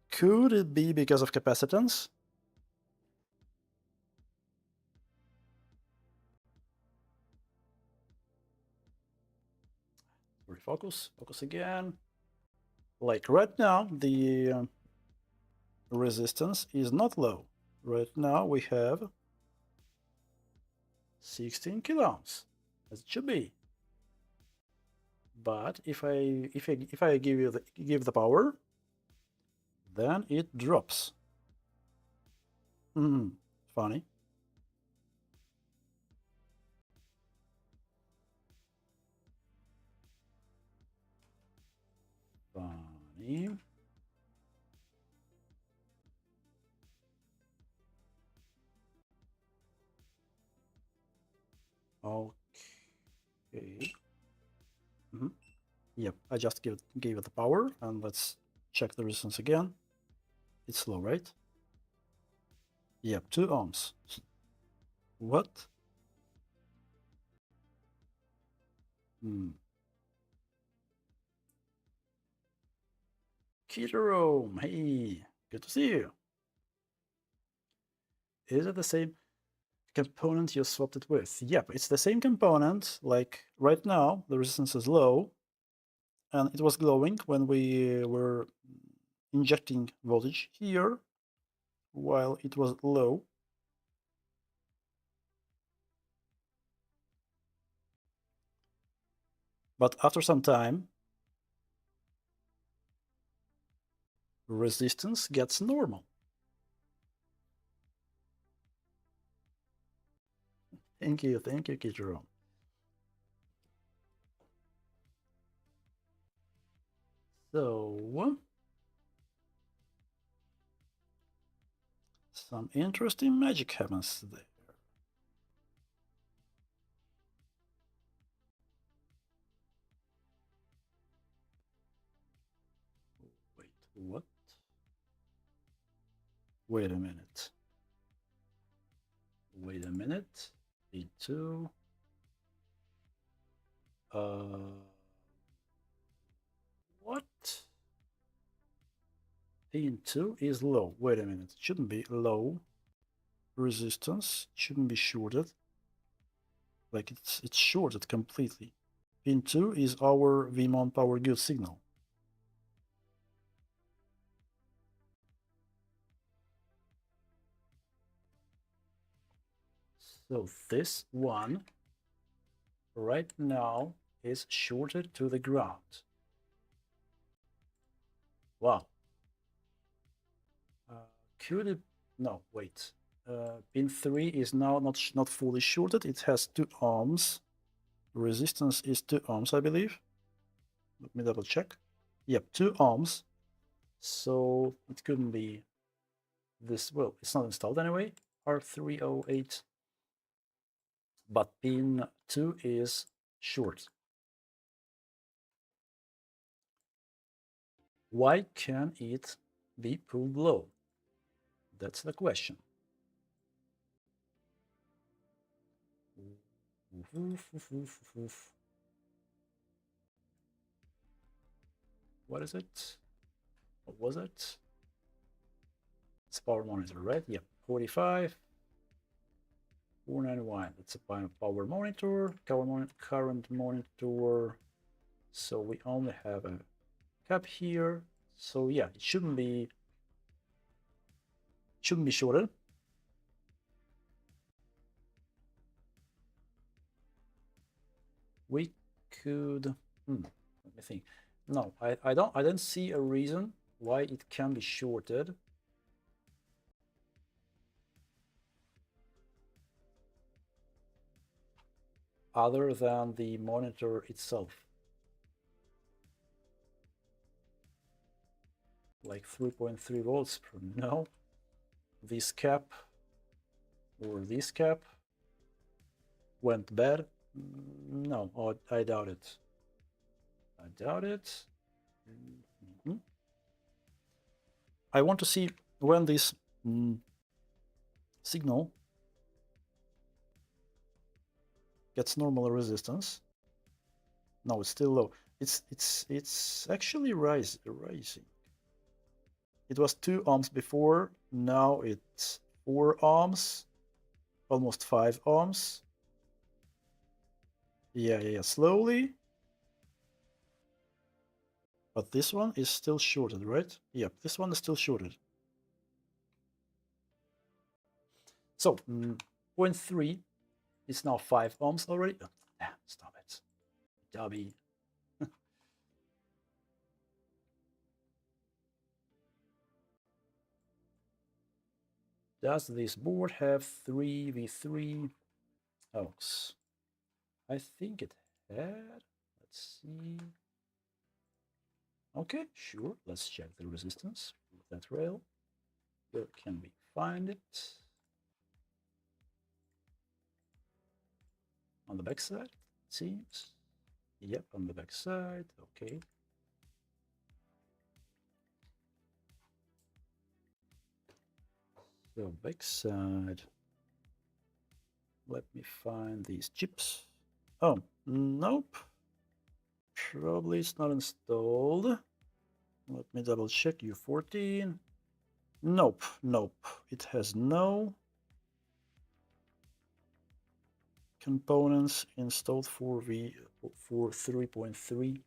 Could it be because of capacitance? Refocus. Focus again. Like right now, the resistance is not low. Right now we have 16 kilo ohms, as it should be. But if I give the power, then it drops. Funny. Funny. Okay. Yep, I just gave it the power, and let's check the resistance again. It's low, right? Yep, 2 ohms. What? Kitaro, hey, good to see you. Is it the same component you swapped it with? Yep, it's the same component. Like right now, the resistance is low, and it was glowing when we were injecting voltage here, while it was low. But after some time, resistance gets normal. Thank you, Kitaro. So, some interesting magic happens there. Wait, what? Wait a minute. Wait a minute. E2. What? Pin2 is low. Wait a minute. It shouldn't be low. Resistance shouldn't be shorted. Like it's shorted completely. Pin2 is our VMON power good signal. So this one right now is shorted to the ground. Wow. Could it? No, wait. Pin 3 is now not fully shorted. It has 2 ohms. Resistance is 2 ohms, I believe. Let me double check. Yep, 2 ohms. So it couldn't be this. Well, it's not installed anyway. R308. But pin 2 is short. Why can it be pulled low? That's the question. What is it? What was it? It's power monitor, right? Yep, 45, 491. That's a power monitor, current monitor. So we only have a cap here. So yeah, it shouldn't be shorted. We could let me think. No, I don't see a reason why it can be shorted. Other than the monitor itself. Like 3.3 volts per no. This cap or this cap went bad. No, I doubt it. I doubt it. I want to see when this signal gets normal resistance. No, it's still low. It's actually rising. It was 2 ohms before. Now it's 4 ohms, almost 5 ohms. Yeah. Slowly. But this one is still shorted, right? Yep, this one is still shorted. So, 0.3 is now 5 ohms already. Oh, stop it. Dobby. Does this board have 3v3 oaks? I think it had. Let's see. Okay, sure. Let's check the resistance of that rail. Where can we find it? On the backside, it seems. Yep, on the backside. Okay. So backside. Let me find these chips. Oh, nope. Probably it's not installed. Let me double check U14. Nope. It has no components installed for 3.3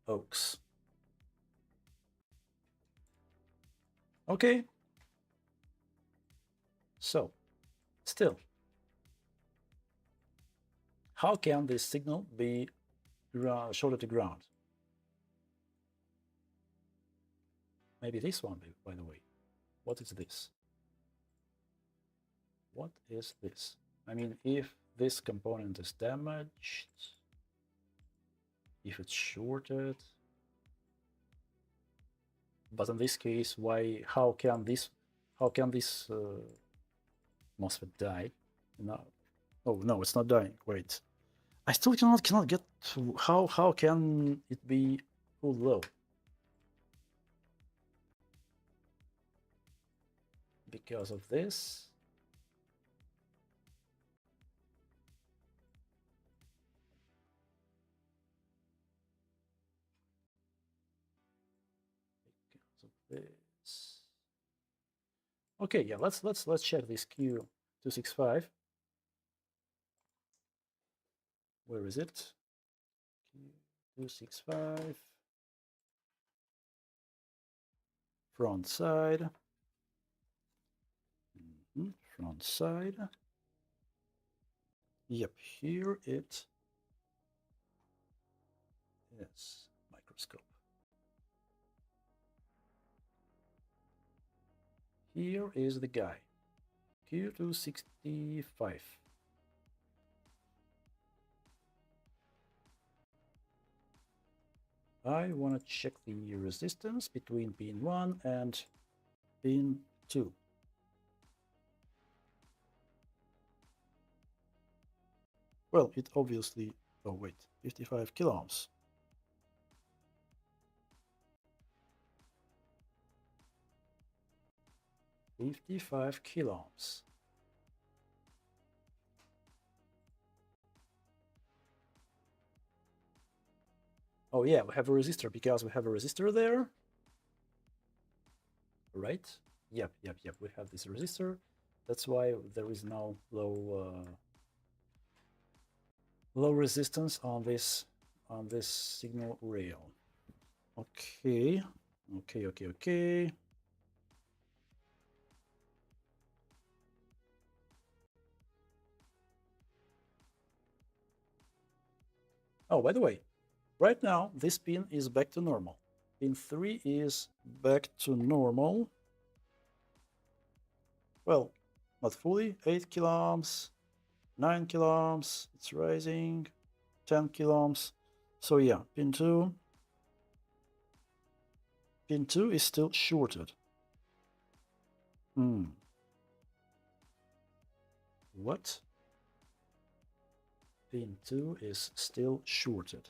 oaks. Okay. So, still, how can this signal be shorted to ground? Maybe this one, by the way. What is this? What is this? I mean, if this component is damaged, if it's shorted, but in this case, how can this MOSFET die? No. Oh no, it's not dying. Wait. I still cannot get to how can it be pulled low? Because of this. Because of this. Okay, yeah, let's check this Q265. Where is it? Q265. Front side. Front side. Yep, here it is. Microscope. Here is the guy. Q265. I want to check the resistance between pin 1 and pin 2. Well, it obviously, oh wait, 55 kilo ohms. $55 kilo ohms. Oh yeah, we have a resistor because we have a resistor there. Right? Yep. We have this resistor. That's why there is no low resistance on this signal rail. Okay. Oh, by the way, right now this pin is back to normal. Pin 3 is back to normal. Well, not fully. 8 kilo ohms, 9 kilo ohms. It's rising. 10 kilo ohms. So yeah, pin 2 is still shorted. What? Pin 2 is still shorted.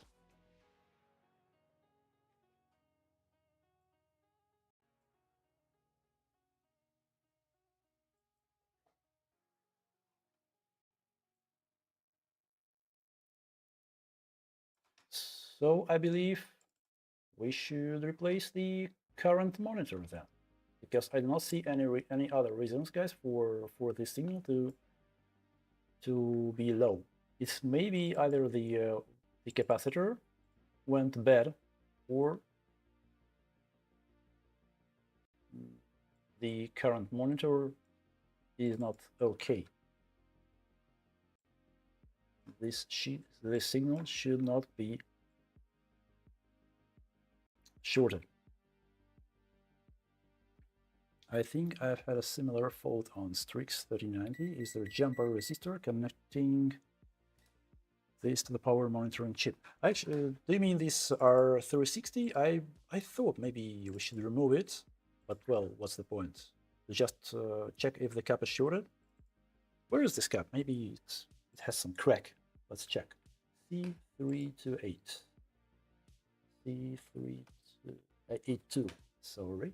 So I believe we should replace the current monitor then, because I do not see any other reasons, guys, for this signal to be low. It's maybe either the capacitor went bad, or the current monitor is not okay. This signal should not be shorted. I think I've had a similar fault on Strix 3090. Is there a jumper resistor connecting this to the power monitoring chip? Actually, do you mean these are 360? I thought maybe we should remove it, but well, what's the point? Just check if the cap is shorted. Where is this cap? Maybe it has some crack. Let's check. C328. C382. Sorry.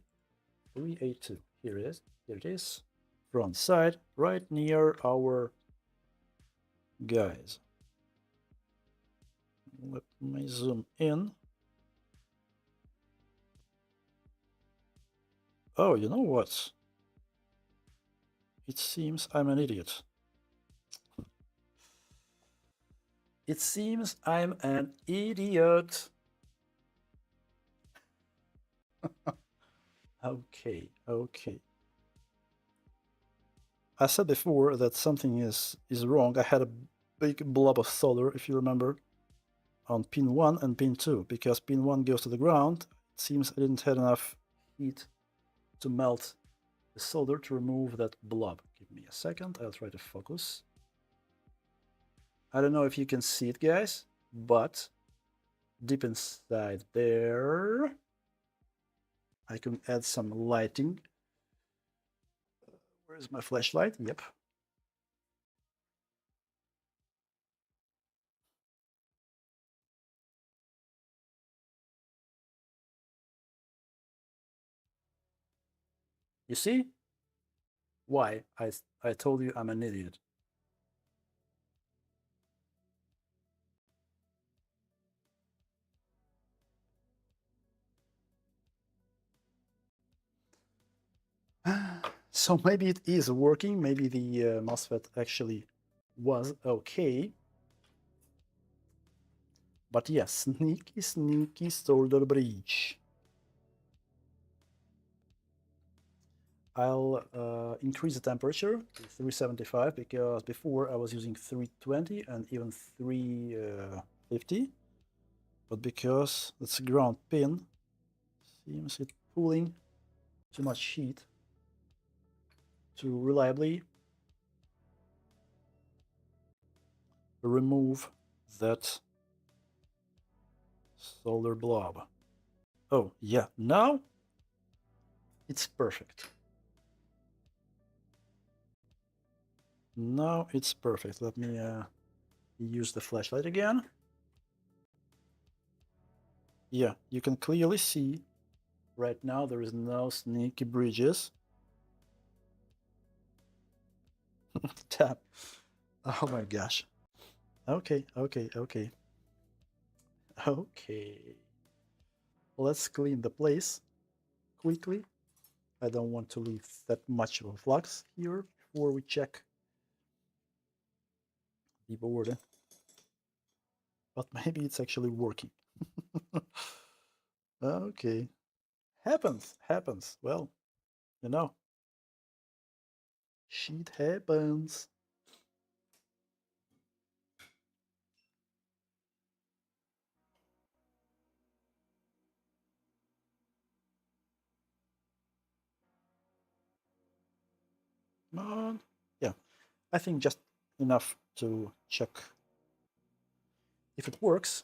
382. Here it is. Here it is. Front side, right near our guys. Let me zoom in. Oh, you know what? It seems I'm an idiot. It seems I'm an idiot. Okay, okay. I said before that something is wrong. I had a big blob of solder, if you remember, on pin 1 and pin 2, because pin 1 goes to the ground. It seems I didn't have enough heat to melt the solder to remove that blob. Give me a second, I'll try to focus. I don't know if you can see it, guys, but deep inside there, I can add some lighting. Where's my flashlight? Yep. You see? Why? I told you I'm an idiot. So maybe it is working. Maybe the MOSFET actually was okay. But yes, sneaky, sneaky solder breach. I'll increase the temperature to 375 because before I was using 320 and even 350. But because it's a ground pin, seems it pulling too much heat to reliably remove that solder blob. Oh, yeah, now it's perfect. Now it's perfect. Let me use the flashlight again. Yeah, you can clearly see right now there is no sneaky bridges. Tap. Oh my gosh. Okay, okay, okay. Okay. Let's clean the place quickly. I don't want to leave that much of a flux here before we check the board. But maybe it's actually working. Okay. Happens. Well, you know, shit happens. Yeah, I think just enough to check if it works.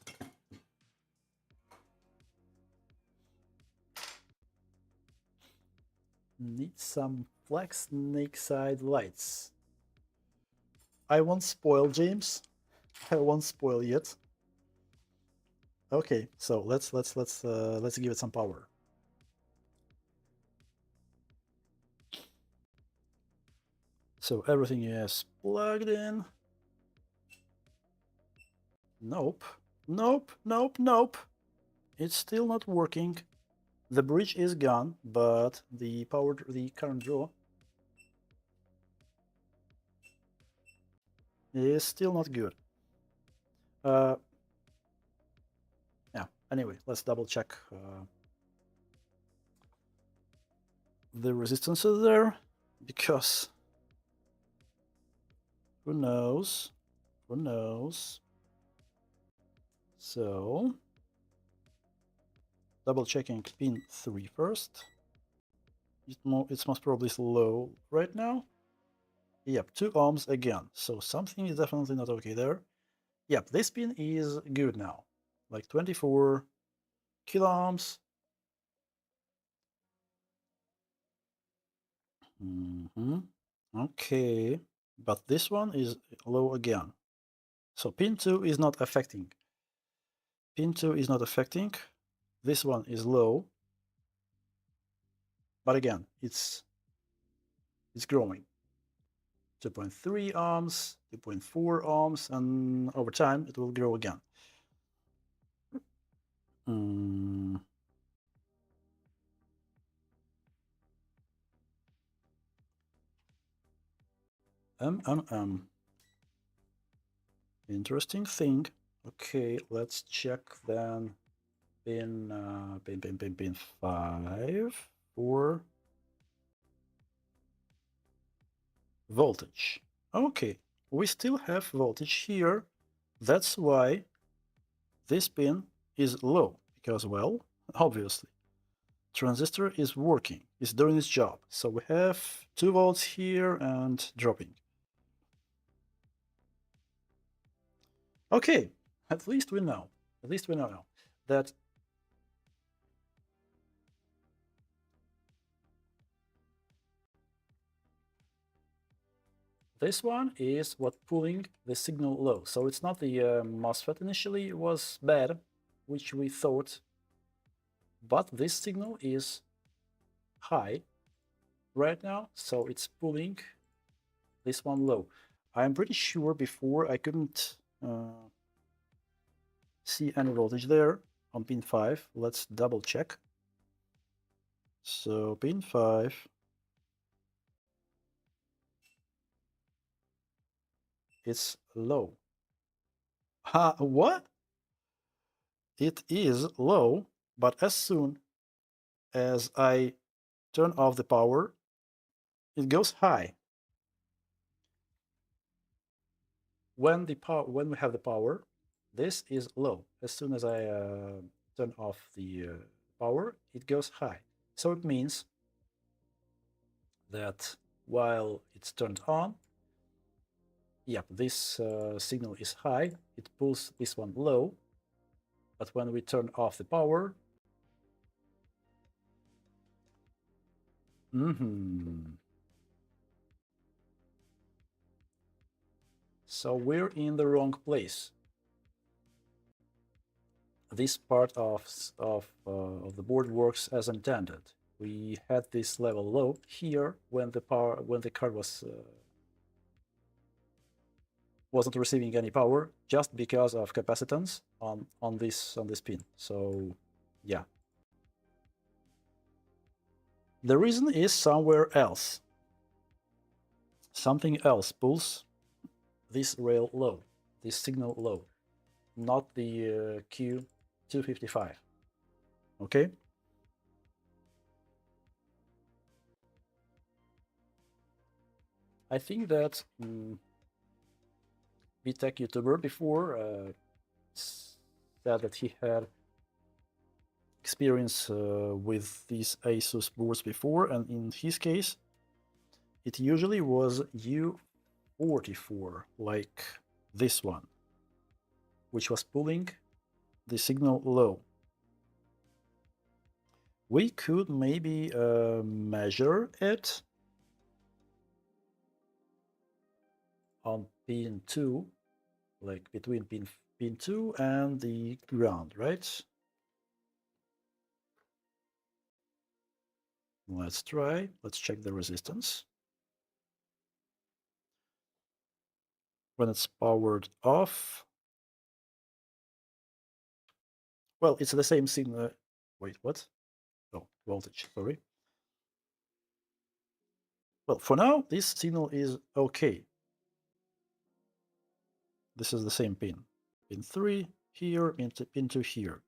Need some flex snake side lights. I won't spoil, James. I won't spoil yet. Okay, so let's give it some power. So everything is plugged in. Nope. Nope, nope, nope. It's still not working. The bridge is gone, but the current draw is still not good. Uh, yeah, anyway, let's double check the resistances there, because who knows? Who knows? So, double checking pin 3 first. It's most probably slow right now. Yep, 2 ohms again. So something is definitely not okay there. Yep, this pin is good now. Like 24 kilo ohms. Okay, but this one is low again. So pin 2 is not affecting. Pin 2 is not affecting. This one is low. But again, it's growing. 2.3 ohms, 2.4 ohms, and over time it will grow again. Mm. Interesting thing. Okay, let's check then pin 5 for voltage. Okay, we still have voltage here. That's why this pin is low, because, well, obviously, transistor is working, is doing its job. So we have 2 volts here and dropping. Okay, at least we know. At least we know now that this one is what pulling the signal low. So it's not the MOSFET initially was bad, which we thought, but this signal is high right now, so it's pulling this one low. I'm pretty sure before I couldn't see any voltage there on pin 5. Let's double check. So pin 5 is low. What? It is low, but as soon as I turn off the power, it goes high. When we have the power, this is low. As soon as I turn off the power, it goes high. So it means that while it's turned on, yep, this signal is high. It pulls this one low. But when we turn off the power, so we're in the wrong place. This part of the board works as intended. We had this level low here when the card wasn't receiving any power, just because of capacitance on this pin. So yeah, the reason is somewhere else. Something else pulls this rail low, this signal low, not the Q255. Okay. I think that BTech YouTuber before said that he had experience with these ASUS boards before, and in his case, it usually was U44, like this one, which was pulling the signal low. We could maybe measure it on pin 2, like between pin 2 and the ground, right? Let's try. Let's check the resistance. When it's powered off, Well, it's the same signal. Wait, what? Oh, voltage, sorry. Well, for now, this signal is okay. This is the same pin. Pin 3 here, into here.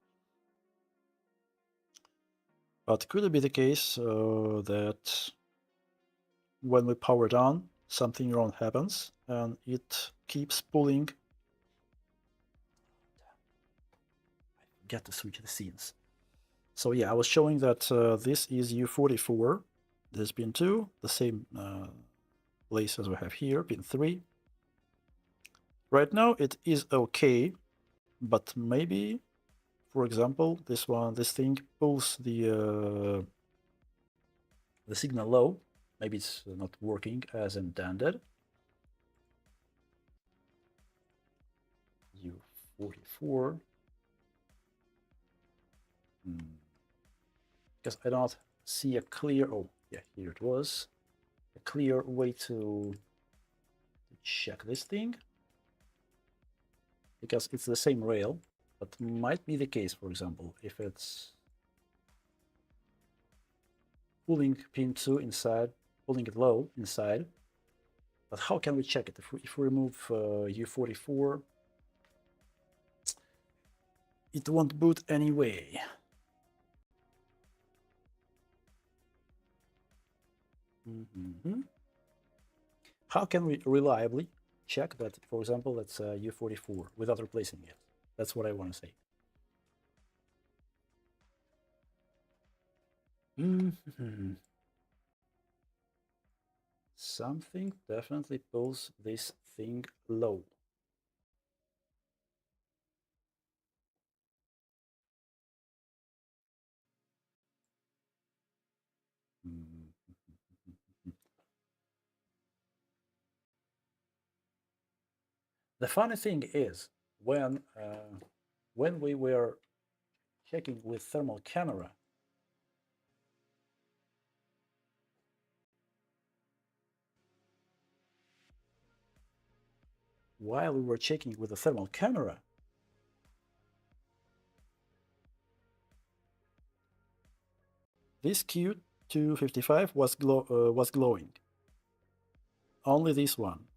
But could it be the case that when we power it on, something wrong happens and it keeps pulling? I forget to switch the scenes. So yeah, I was showing that this is U44. This is pin 2, the same place as we have here, pin 3. Right now it is okay, but maybe, for example, this thing pulls the signal low. Maybe it's not working as intended. U44. Because I don't see a clear, oh yeah, here it was, a clear way to check this thing, because it's the same rail, but might be the case, for example, if it's pulling pin 2 inside, pulling it low inside. But how can we check it? If we remove U44, it won't boot anyway. How can we reliably check that, for example, that's U44 without replacing it? That's what I want to say. Something definitely pulls this thing low. The funny thing is, when we were checking with thermal camera, while we were checking with the thermal camera, this Q255 was glowing. Only this one.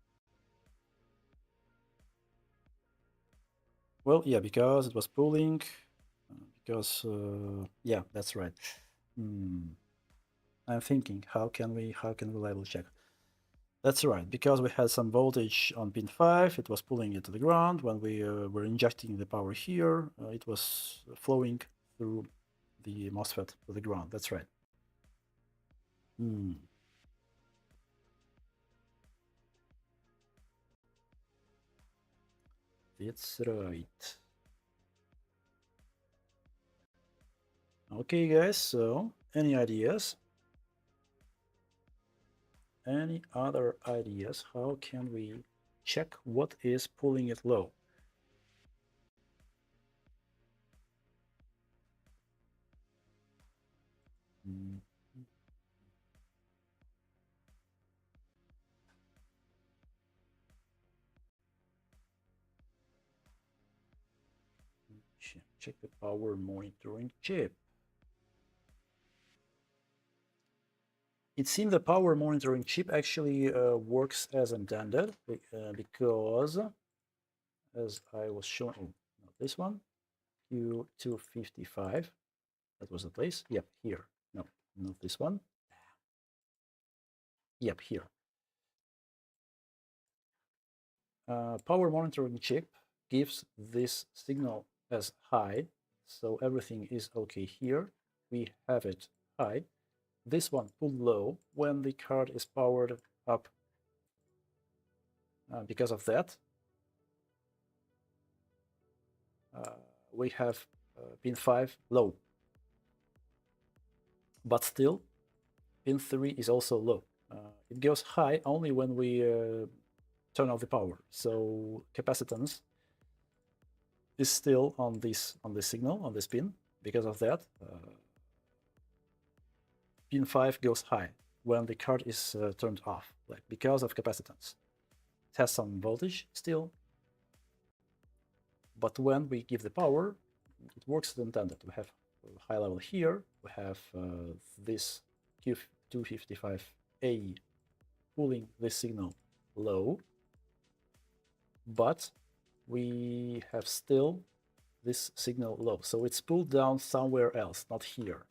Well, yeah, because it was pulling. Because yeah, that's right. I'm thinking, how can we reliably check? That's right, because we had some voltage on pin 5, it was pulling it to the ground. When we were injecting the power here, it was flowing through the MOSFET to the ground. That's right. That's right. Okay, guys, so any ideas? Any other ideas? How can we check what is pulling it low? Check the power monitoring chip. It seems the power monitoring chip actually works as intended, because as I was showing, oh, not this one, Q255, that was the place. Yep, here. No, not this one. Yep, here. Power monitoring chip gives this signal as high, so everything is okay here. We have it high. This one pulled low when the card is powered up. Because of that, we have pin 5 low. But still, pin 3 is also low. It goes high only when we turn off the power. So capacitance is still on this signal, on this pin. Because of that, pin 5 goes high when the card is turned off, like because of capacitance. It has some voltage still, but when we give the power, it works as intended. We have a high level here. We have this Q255A pulling this signal low, but we have still this signal low. So it's pulled down somewhere else, not here,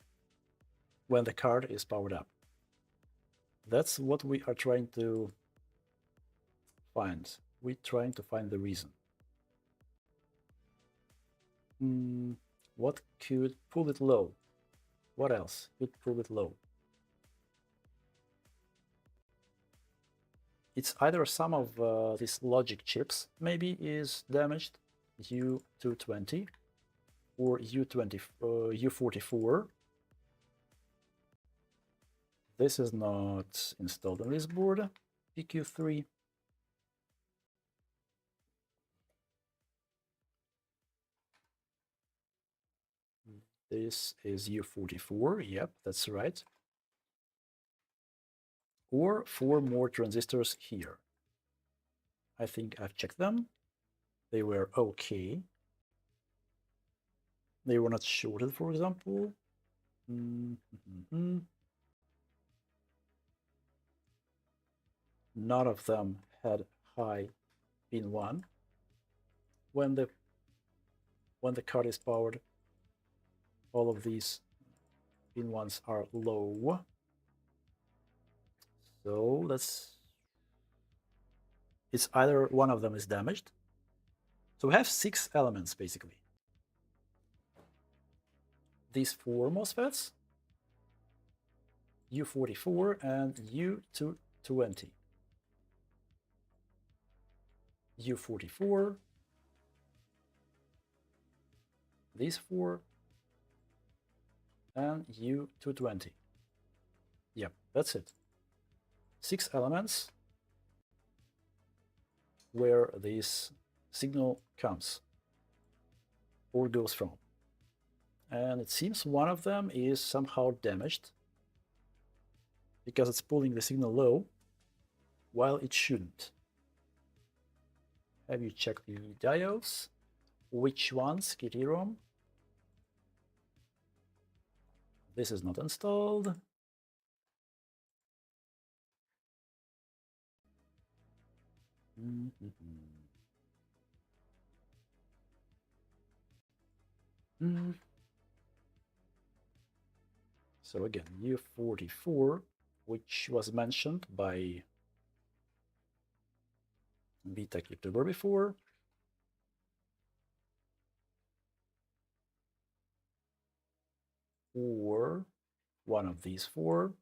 when the card is powered up. That's what we are trying to find. We're trying to find the reason. What could pull it low? What else could pull it low? It's either some of these logic chips maybe is damaged, U220 or U44. This is not installed on this board, PQ3. This is U44, yep, that's right. Or 4 more transistors here. I think I've checked them. They were okay. They were not shorted, for example. None of them had high pin 1 when the card is powered. All of these pin 1s are low. So it's either one of them is damaged. So we have 6 elements basically. These 4 MOSFETs, U44 and U220. U44, these 4, and U220. Yep, that's it. 6 elements where this signal comes or goes from. And it seems one of them is somehow damaged because it's pulling the signal low while it shouldn't. Have you checked the diodes? Which ones? KT-ROM. This is not installed. So again, U44, which was mentioned by VTech YouTuber before. Or one of these 4.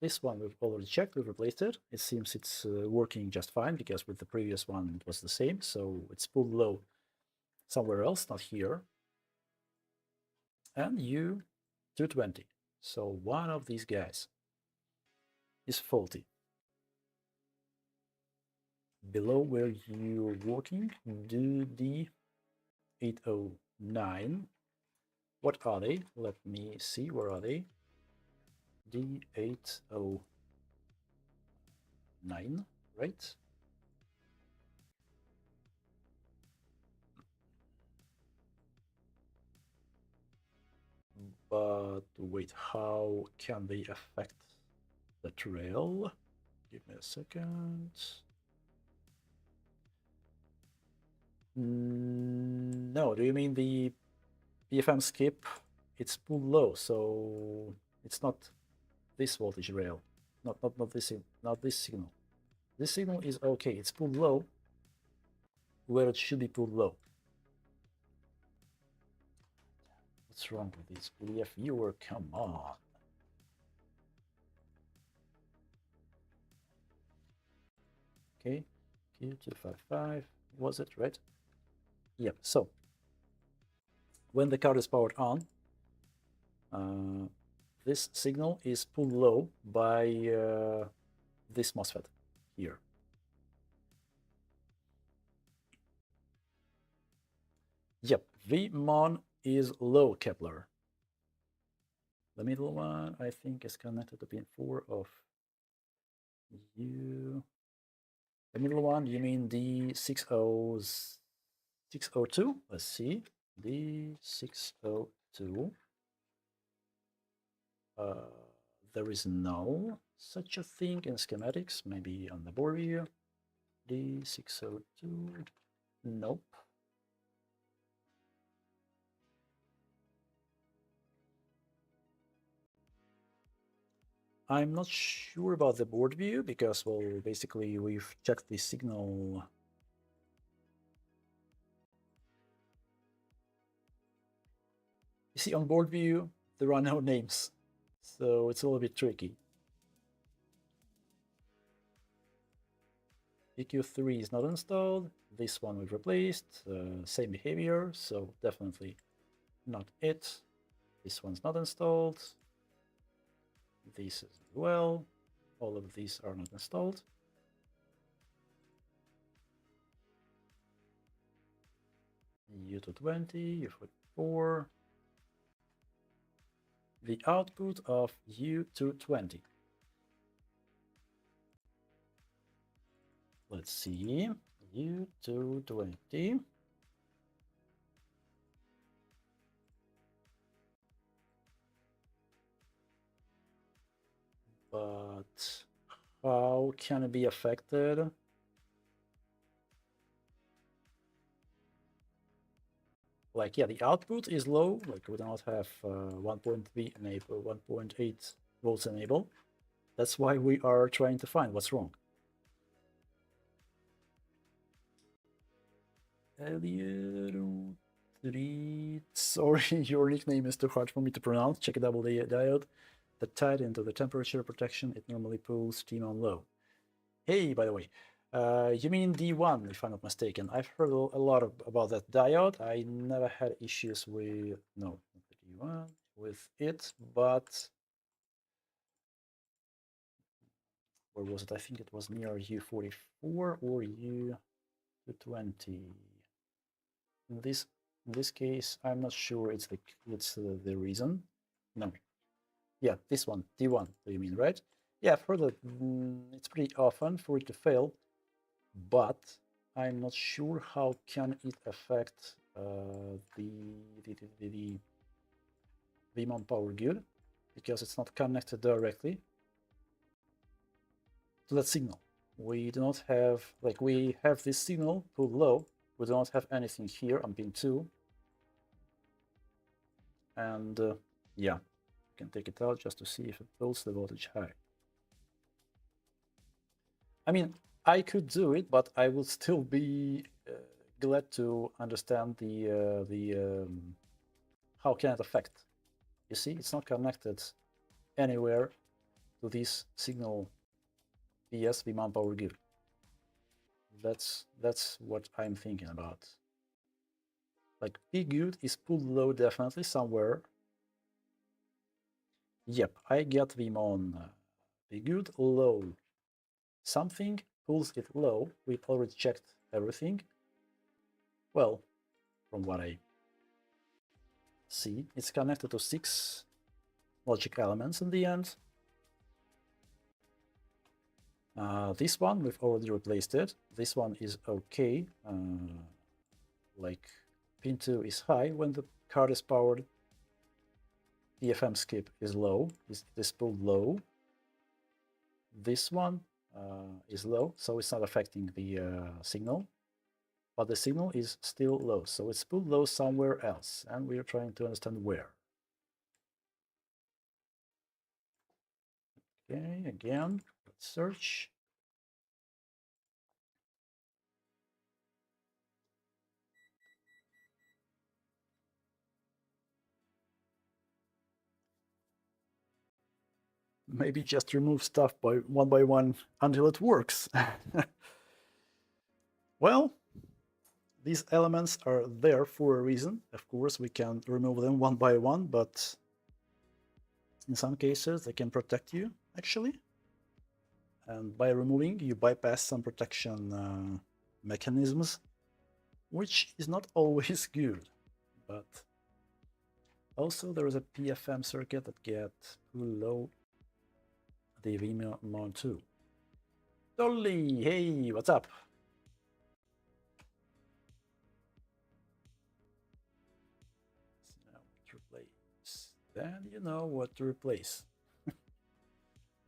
This one we've already checked, we've replaced it. It seems it's working just fine because with the previous one it was the same, so it's pulled low somewhere else, not here. And U220. So one of these guys is faulty. Below where you're working, do the 809. What are they? Let me see, where are they? D809, right? But wait, how can they affect the trail? Give me a second. No, do you mean the PFM skip? It's pulled low, so it's not this voltage rail, not this signal. This signal is okay. It's pulled low where it should be pulled low. What's wrong with this PDF viewer? Come on. Okay, Q255, was it right? Yep. So when the card is powered on, this signal is pulled low by this MOSFET here. Yep, VMON is low, Kepler. The middle one, I think, is connected to pin 4 of U. The middle one, you mean D602? Let's see. D602. There is no such a thing in schematics. Maybe on the board view. D602. Nope. I'm not sure about the board view because, well, basically we've checked the signal. You see, on board view, there are no names, so it's a little bit tricky. EQ3 is not installed. This one we've replaced. Same behavior, so definitely not it. This one's not installed. This as well. All of these are not installed. U220, U44. The output of U220. Let's see. U220. But how can it be affected? Like, yeah, the output is low. Like, we do not have 1.3 enable, 1.8 volts enable. That's why we are trying to find what's wrong. Elliot, sorry, your nickname is too hard for me to pronounce. Check a double diode that tied into the temperature protection. It normally pulls steam on low. Hey, by the way, you mean D1, if I'm not mistaken. I've heard a lot about that diode. I never had issues with, no, not the D1, with it, but where was it? I think it was near U44 or U220. In this case, I'm not sure it's the reason. No, yeah, this one, D1. Do you mean, right? Yeah, I've heard that it's pretty often for it to fail, but I'm not sure how can it affect the mount power grid because it's not connected directly to that signal. We do not have, like, we have this signal pulled low. We do not have anything here on pin 2. And yeah, you can take it out just to see if it pulls the voltage high. I mean, I could do it, but I would still be glad to understand how can it affect. You see, it's not connected anywhere to this signal PS mount power grid. That's what I'm thinking about. Like P good is pulled low definitely somewhere. Yep, I get them on P good low. Something pulls it low. We've already checked everything. Well, from what I see, it's connected to 6 logic elements in the end. This one, we've already replaced it. This one is okay. Like pin 2 is high when the card is powered. PFM skip is low, it is pulled low. This one is low, so it's not affecting the signal. But the signal is still low, so it's pulled low somewhere else, and we are trying to understand where. Okay, again, let's search. Maybe just remove stuff by one until it works. Well, these elements are there for a reason. Of course, we can remove them one by one, but in some cases, they can protect you, actually. And by removing, you bypass some protection mechanisms, which is not always good. But also, there is a PFM circuit that gets below the V mount too. Dolly, hey, what's up? Now to replace. Then you know what to replace.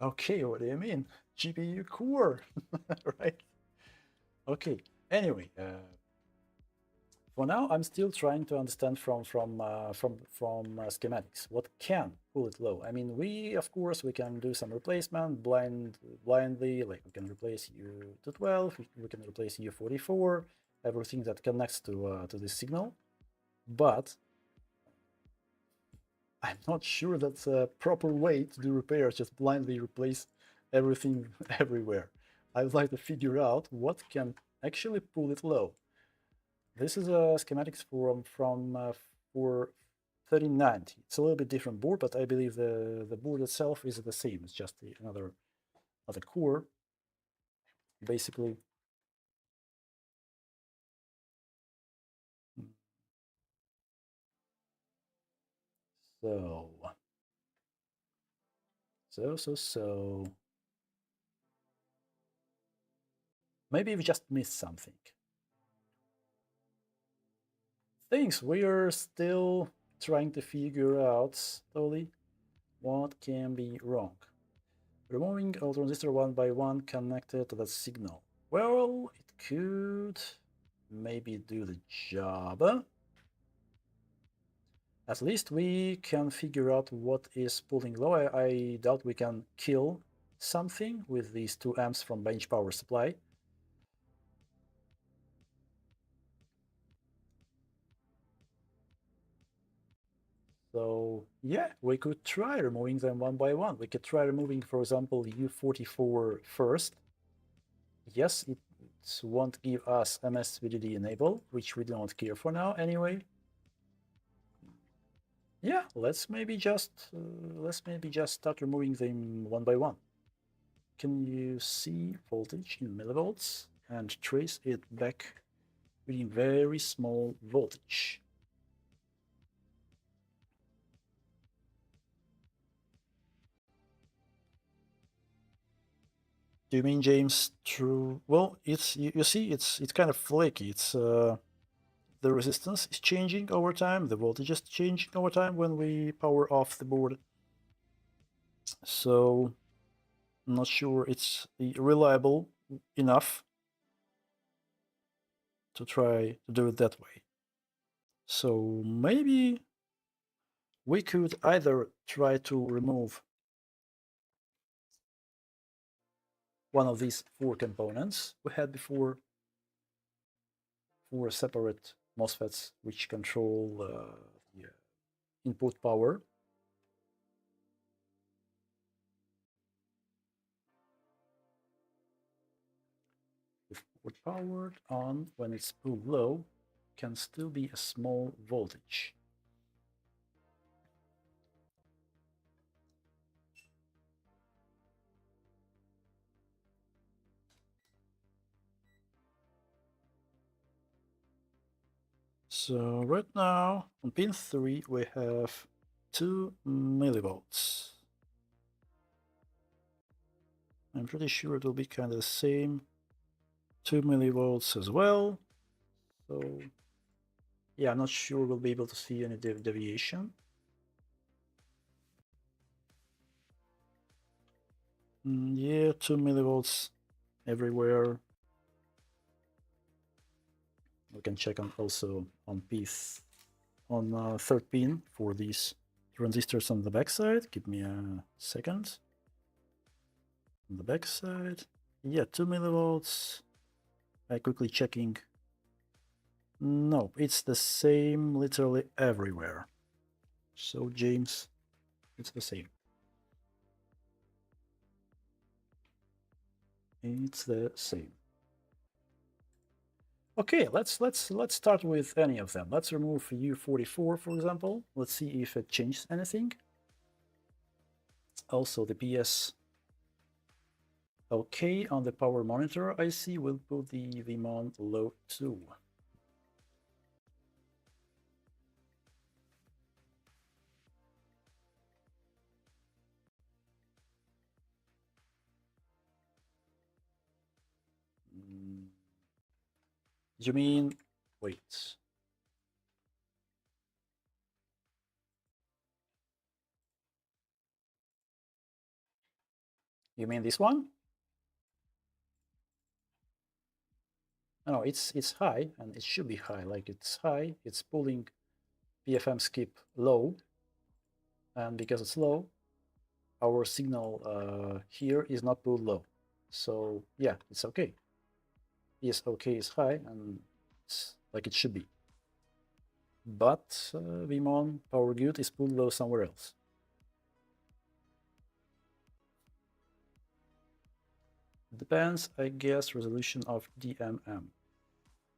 Okay, what do you mean? GPU core, right? Okay. Anyway, for now, I'm still trying to understand from schematics what can pull it low. I mean, we of course we can do some replacement blindly, like we can replace U to 12, we can replace U44, everything that connects to this signal, but I'm not sure that's a proper way to do repairs. Just blindly replace everything everywhere. I would like to figure out what can actually pull it low. This is a schematics for 3090. It's a little bit different board, but I believe the board itself is the same. It's just another core, basically. So, so. Maybe we just missed something. Things we are still trying to figure out slowly what can be wrong. Removing all transistor one by one connected to that signal. Well, it could maybe do the job. At least we can figure out what is pulling low. I doubt we can kill something with these 2 amps from bench power supply. So yeah, we could try removing them one by one. We could try removing, for example, U44 first. Yes, it won't give us MSVDD enable, which we don't care for now anyway. Yeah, let's maybe just start removing them one by one. Can you see voltage in millivolts and trace it back with very small voltage? Do you mean, James, true? Well, it's you see, it's kind of flaky. It's the resistance is changing over time, the voltage is changing over time when we power off the board. So I'm not sure it's reliable enough to try to do it that way. So maybe we could either try to remove one of these 4 components we had before, 4 separate MOSFETs which control the input power. If input powered on, when it's pulled low, can still be a small voltage. So right now on pin 3 we have 2 millivolts. I'm pretty sure it will be kind of the same 2 millivolts as well. So yeah, I'm not sure we'll be able to see any deviation. Yeah, 2 millivolts everywhere. We can check on also on piece on third pin for these transistors on the backside. Give me a second. On the backside, yeah, 2 millivolts. I quickly checking. No, it's the same literally everywhere. So James, it's the same. It's the same. Okay, let's start with any of them. Let's remove U44, for example. Let's see if it changes anything. Also, the PS. Okay, on the power monitor, I see we'll put the VMON low too. You mean, wait. You mean this one? No, it's high, and it should be high. Like it's high, it's pulling PFM skip low, and because it's low, our signal here is not pulled low. So yeah, it's okay. Yes, okay is high, and it's like it should be. But Vimon power good is pulled low somewhere else. Depends, I guess, resolution of DMM.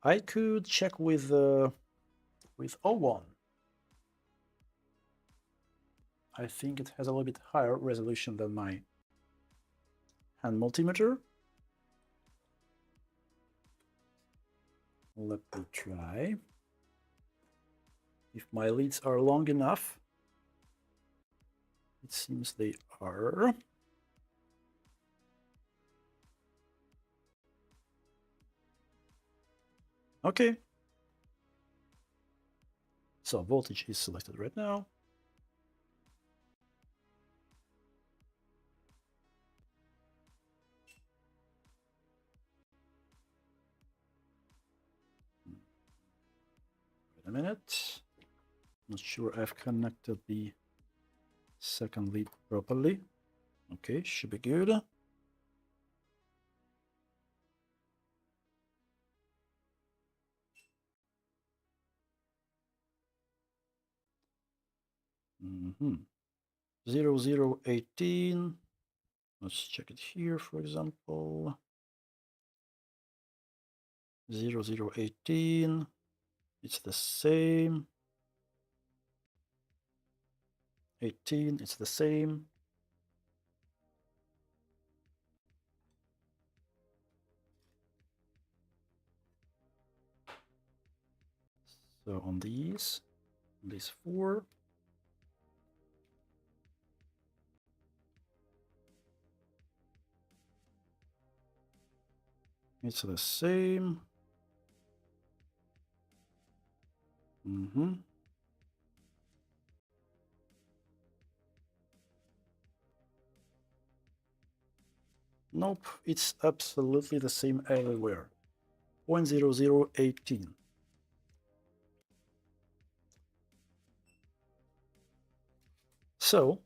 I could check with O1. I think it has a little bit higher resolution than my hand multimeter. Let me try. If my leads are long enough, it seems they are. Okay. So voltage is selected right now. Wait a minute. Not sure I've connected the second lead properly. Okay, should be good. Mm-hmm. 0018. Let's check it here, for example. 0018. It's the same. 18, it's the same. So on these four, it's the same. Nope, it's absolutely the same everywhere. 0.0018. So,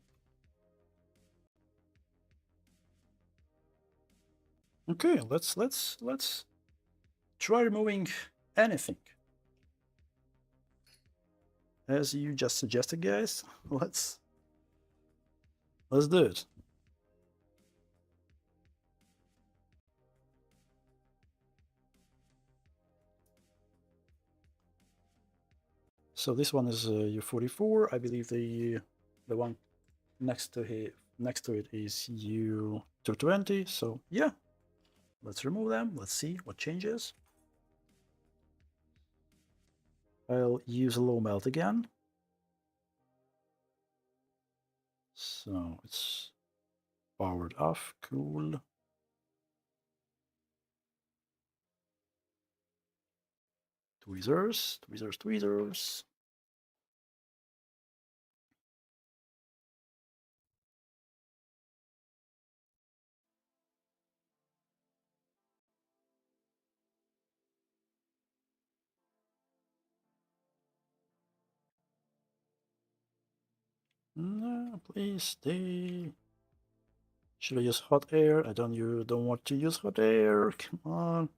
okay, let's try removing anything. As you just suggested, guys, let's do it. So this one is U44. I believe the one next to it is U220. So yeah, let's remove them. Let's see what changes. I'll use low melt again. So it's powered off. Cool. Tweezers, tweezers, tweezers. No, please stay. Should I use hot air? I don't. You don't want to use hot air. Come on,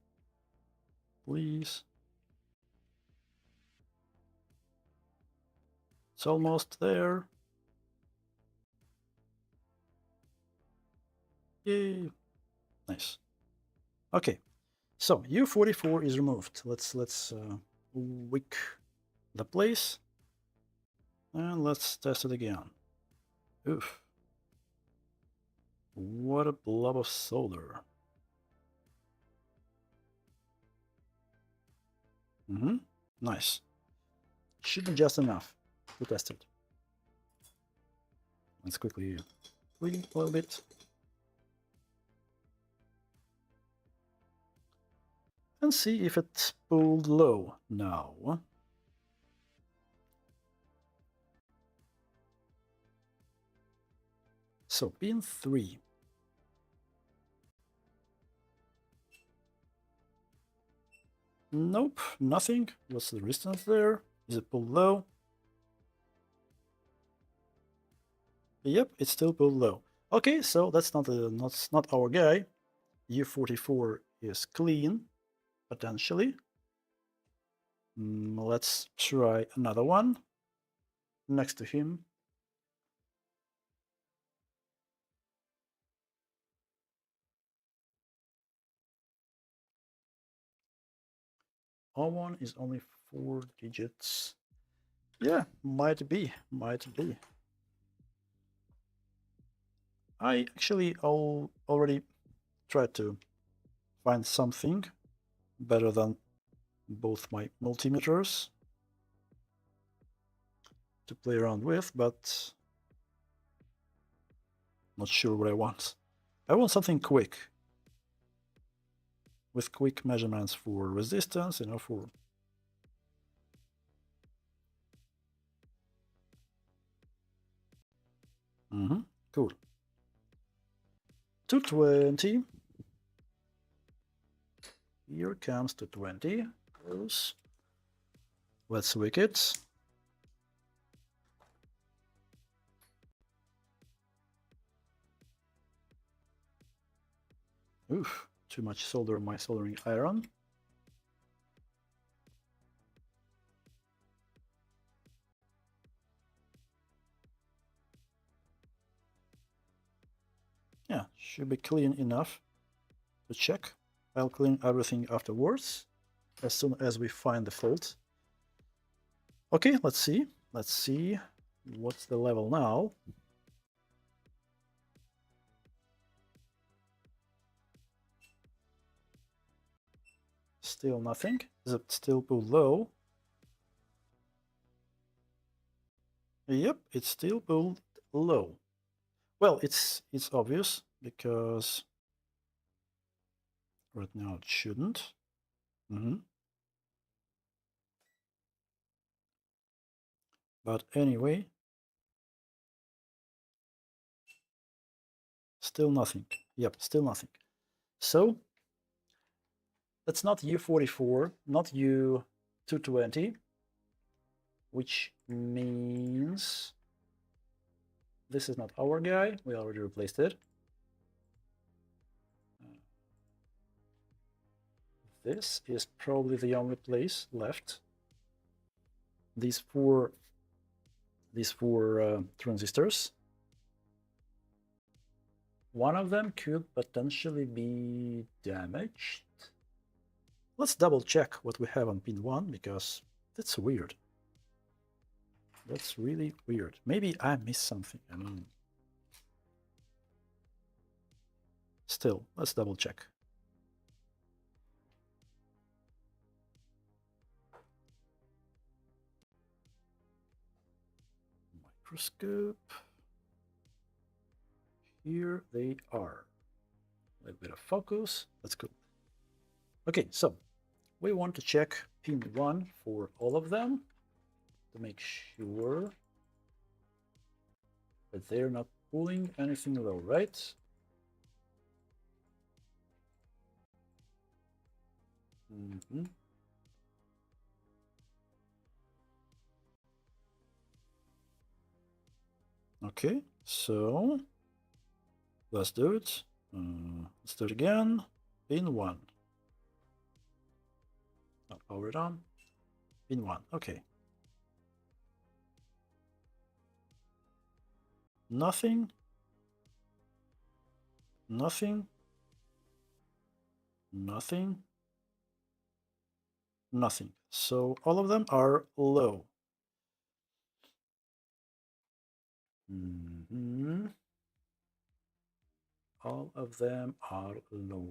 please. It's almost there. Yay! Nice. Okay, so U44 is removed. Let's wick the place and let's test it again. Oof! What a blob of solder. Nice. Should be just enough to test it. Let's quickly clean a little bit. and see if it's pulled low now. So pin 3. Nope, nothing. What's the resistance there? Is it pulled low? Yep, it's still pulled low. Okay, so that's not our guy. U44 is clean, potentially. Let's try another one next to him. R1 is only 4 digits. Yeah, might be. I actually already tried to find something better than both my multimeters to play around with, but not sure what I want. I want something quick, with quick measurements for resistance, for... Cool. 220. Here comes 220. Close. Let's wick it. Oof, too much solder on my soldering iron. Yeah, should be clean enough to check. I'll clean everything afterwards, as soon as we find the fault. Okay, let's see. Let's see. What's the level now? Still nothing. Is it still pulled low? Yep, it's still pulled low. Well, it's obvious because right now it shouldn't. But anyway, still nothing. Yep, still nothing. So that's not U44, not U220, which means this is not our guy. We already replaced it. This is probably the only place left. These four transistors. One of them could potentially be damaged. Let's double check what we have on pin 1, because that's weird. That's really weird. Maybe I missed something. I mean, still, let's double check. Microscope. Here they are. A little bit of focus. That's good. Okay, so we want to check pin 1 for all of them to make sure that they're not pulling anything low, right? Okay, so let's do it. Let's do it again. Pin 1. Not power it on. Pin 1. Okay. Nothing. Nothing. Nothing. Nothing. So all of them are low. All of them are low.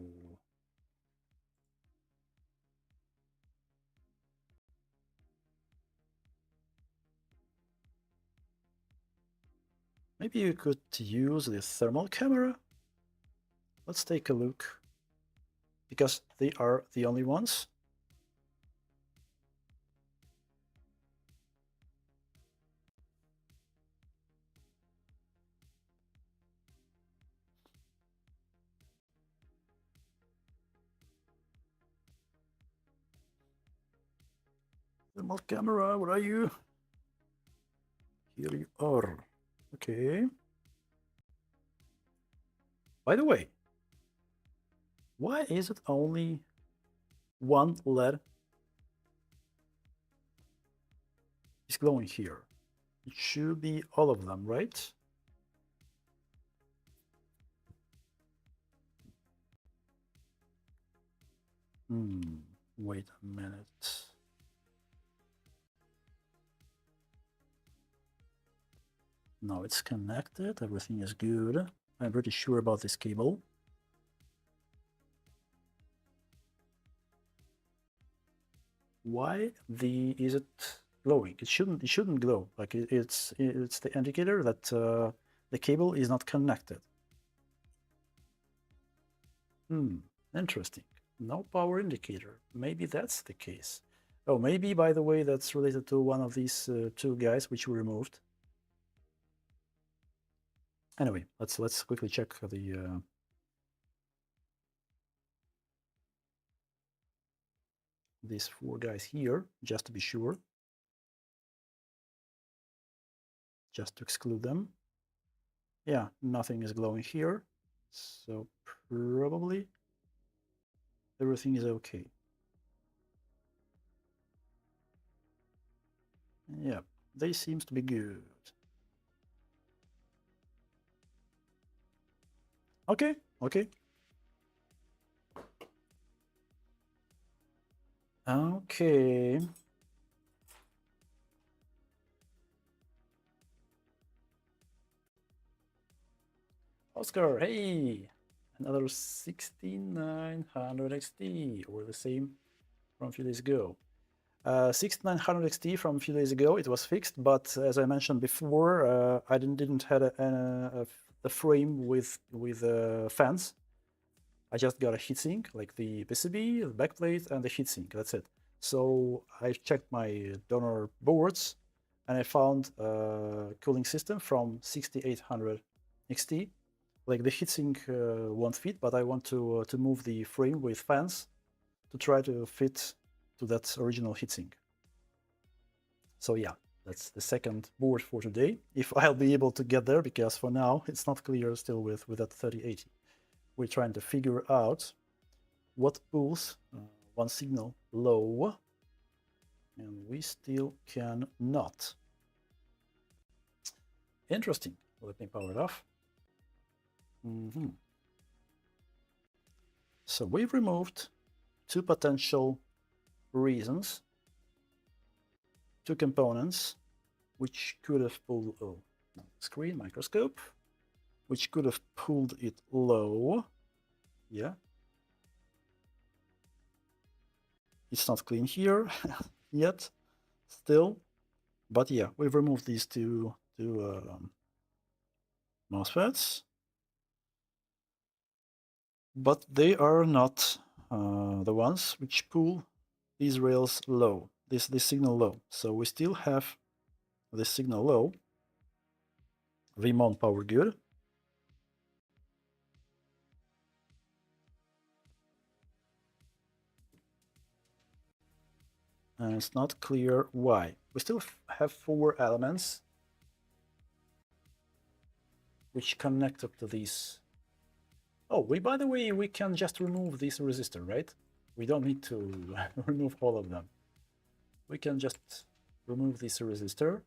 Maybe you could use the thermal camera. Let's take a look. because they are the only ones. Thermal camera, where are you? Here you are. Okay. By the way, why is it only one LED is glowing here? It should be all of them, right? Wait a minute. Now it's connected, everything is good. I'm pretty sure about this cable. Why is it glowing? It shouldn't glow. Like it's the indicator that the cable is not connected. Interesting. No power indicator. Maybe that's the case. Oh, maybe, by the way, that's related to one of these two guys which we removed. Anyway, let's quickly check the these four guys here, just to be sure, just to exclude them. Yeah, nothing is glowing here, so probably everything is okay. Yeah, they seems to be good. Okay, okay. Okay. Oscar, hey! Another 6900 XT, or the same from a few days ago. 6900 XT from a few days ago, it was fixed, but as I mentioned before, I didn't have a frame with fans. I just got a heatsink, like the PCB, the backplate, and the heatsink. That's it. So I checked my donor boards, and I found a cooling system from 6800 XT. Like the heatsink won't fit, but I want to move the frame with fans to try to fit to that original heatsink. So yeah, that's the second board for today. If I'll be able to get there, because for now it's not clear still with that 3080. We're trying to figure out what pulls one signal low, and we still cannot. Interesting. Let me power it off. So we've removed two potential reasons, two components, which could have pulled, screen microscope, which could have pulled it low. Yeah. It's not clean here yet, still. But yeah, we've removed these two MOSFETs. But they are not the ones which pull these rails low, this signal low. So we still have this signal low, VMON power good. And it's not clear why. We still have four elements which connect up to these. Oh, by the way, we can just remove this resistor, right? We don't need to remove all of them. We can just remove this resistor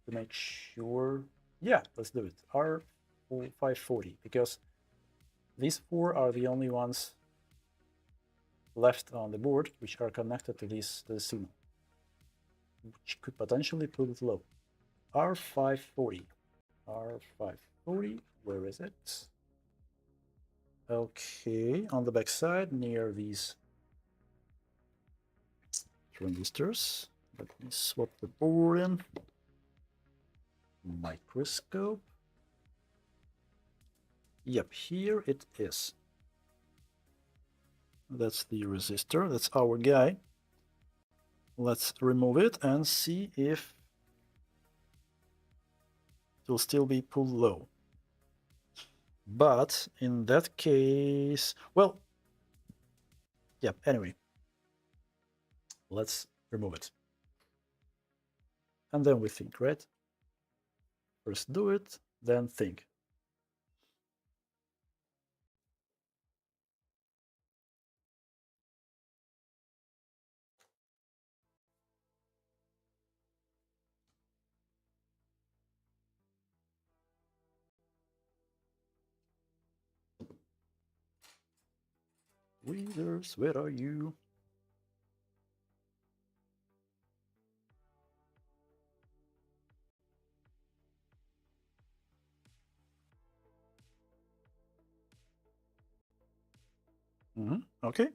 to make sure. Yeah, let's do it. R540, because these four are the only ones left on the board which are connected to this signal, which could potentially pull it low. R540. R540, where is it? Okay, on the back side near these transistors. Let me swap the board in. Microscope. Yep, here it is. That's the resistor. That's our guy. Let's remove it and see if it will still be pulled low. But in that case, well, yeah, anyway, let's remove it. And then we think, right? First do it, then think. Readers, where are you? Okay.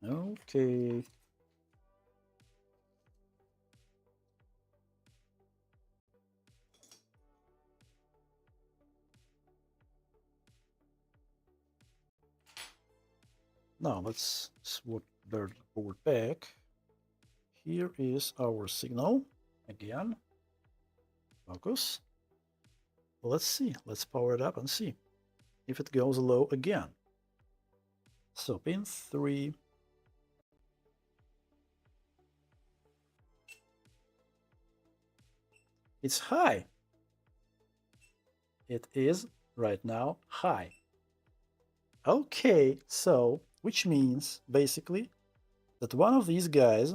Okay. Now let's swap the board back. Here is our signal again. Focus. Let's see. Let's power it up and see if it goes low again. So pin 3. It's high. It is right now high. Okay, so which means basically that one of these guys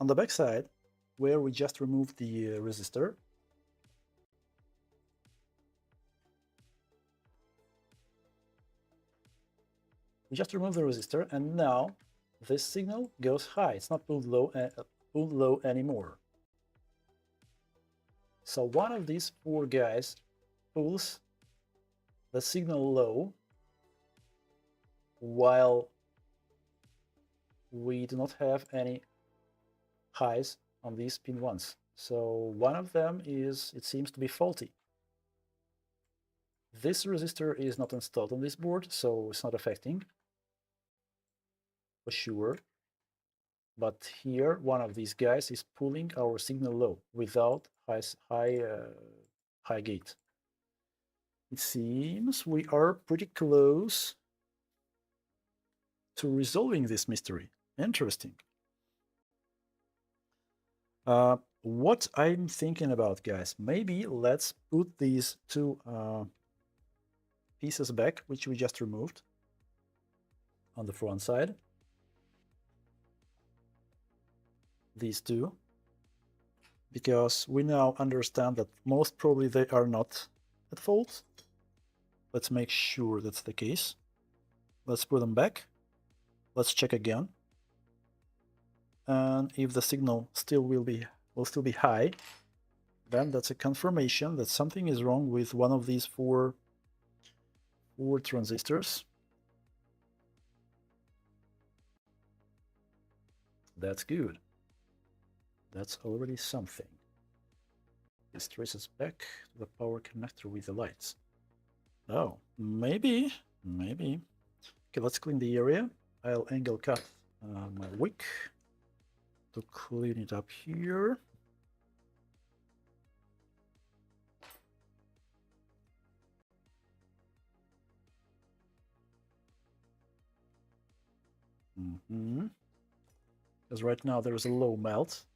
on the back side, where we just removed the resistor, we just removed the resistor, and now this signal goes high. It's not pulled low anymore. So one of these 4 guys pulls the signal low while we do not have any highs on these pin 1s. So one of them is, it seems to be faulty. This resistor is not installed on this board, so it's not affecting for sure. But here, one of these guys is pulling our signal low without high gate. It seems we are pretty close to resolving this mystery. Interesting. What I'm thinking about, guys, maybe let's put these 2 pieces back, which we just removed on the front side. These 2, because we now understand that most probably they are not at fault. Let's make sure that's the case. Let's put them back. Let's check again. And if the signal will still be high, then that's a confirmation that something is wrong with one of these 4 transistors. That's good. That's already something. This traces back to the power connector with the lights. Oh, maybe. Okay, let's clean the area. I'll angle cut my wick to clean it up here. Because right now there is a low melt,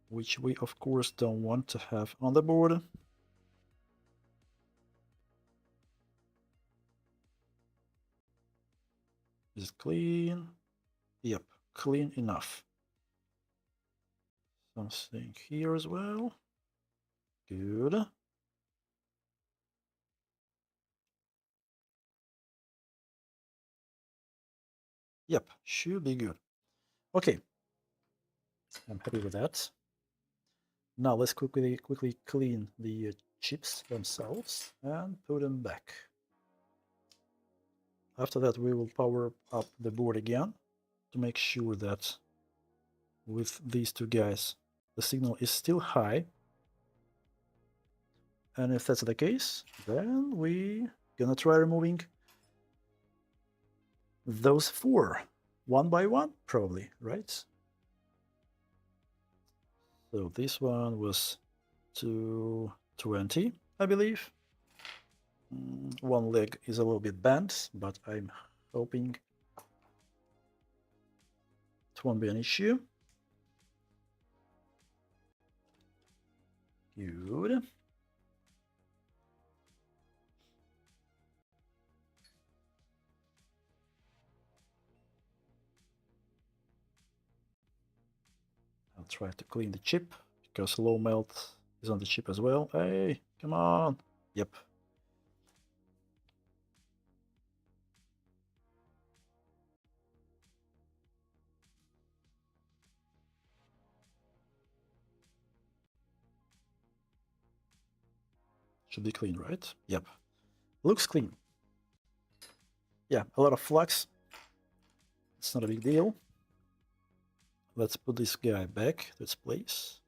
which we of course don't want to have on the board. Is it clean? Yep, clean enough. Something here as well. Good. Yep, should be good. Okay, I'm happy with that. Now let's quickly clean the chips themselves and put them back. After that, we will power up the board again to make sure that with these 2 guys, the signal is still high. And if that's the case, then we Gonna try removing those 4 one by one, probably, right? So this one was 220, I believe. One leg is a little bit bent, but I'm hoping it won't be an issue. Good. I'll try to clean the chip because low melt is on the chip as well. Hey, come on. Yep. Should be clean, right? Yep. Looks clean. Yeah, a lot of flux. It's not a big deal. Let's put this guy back to its place.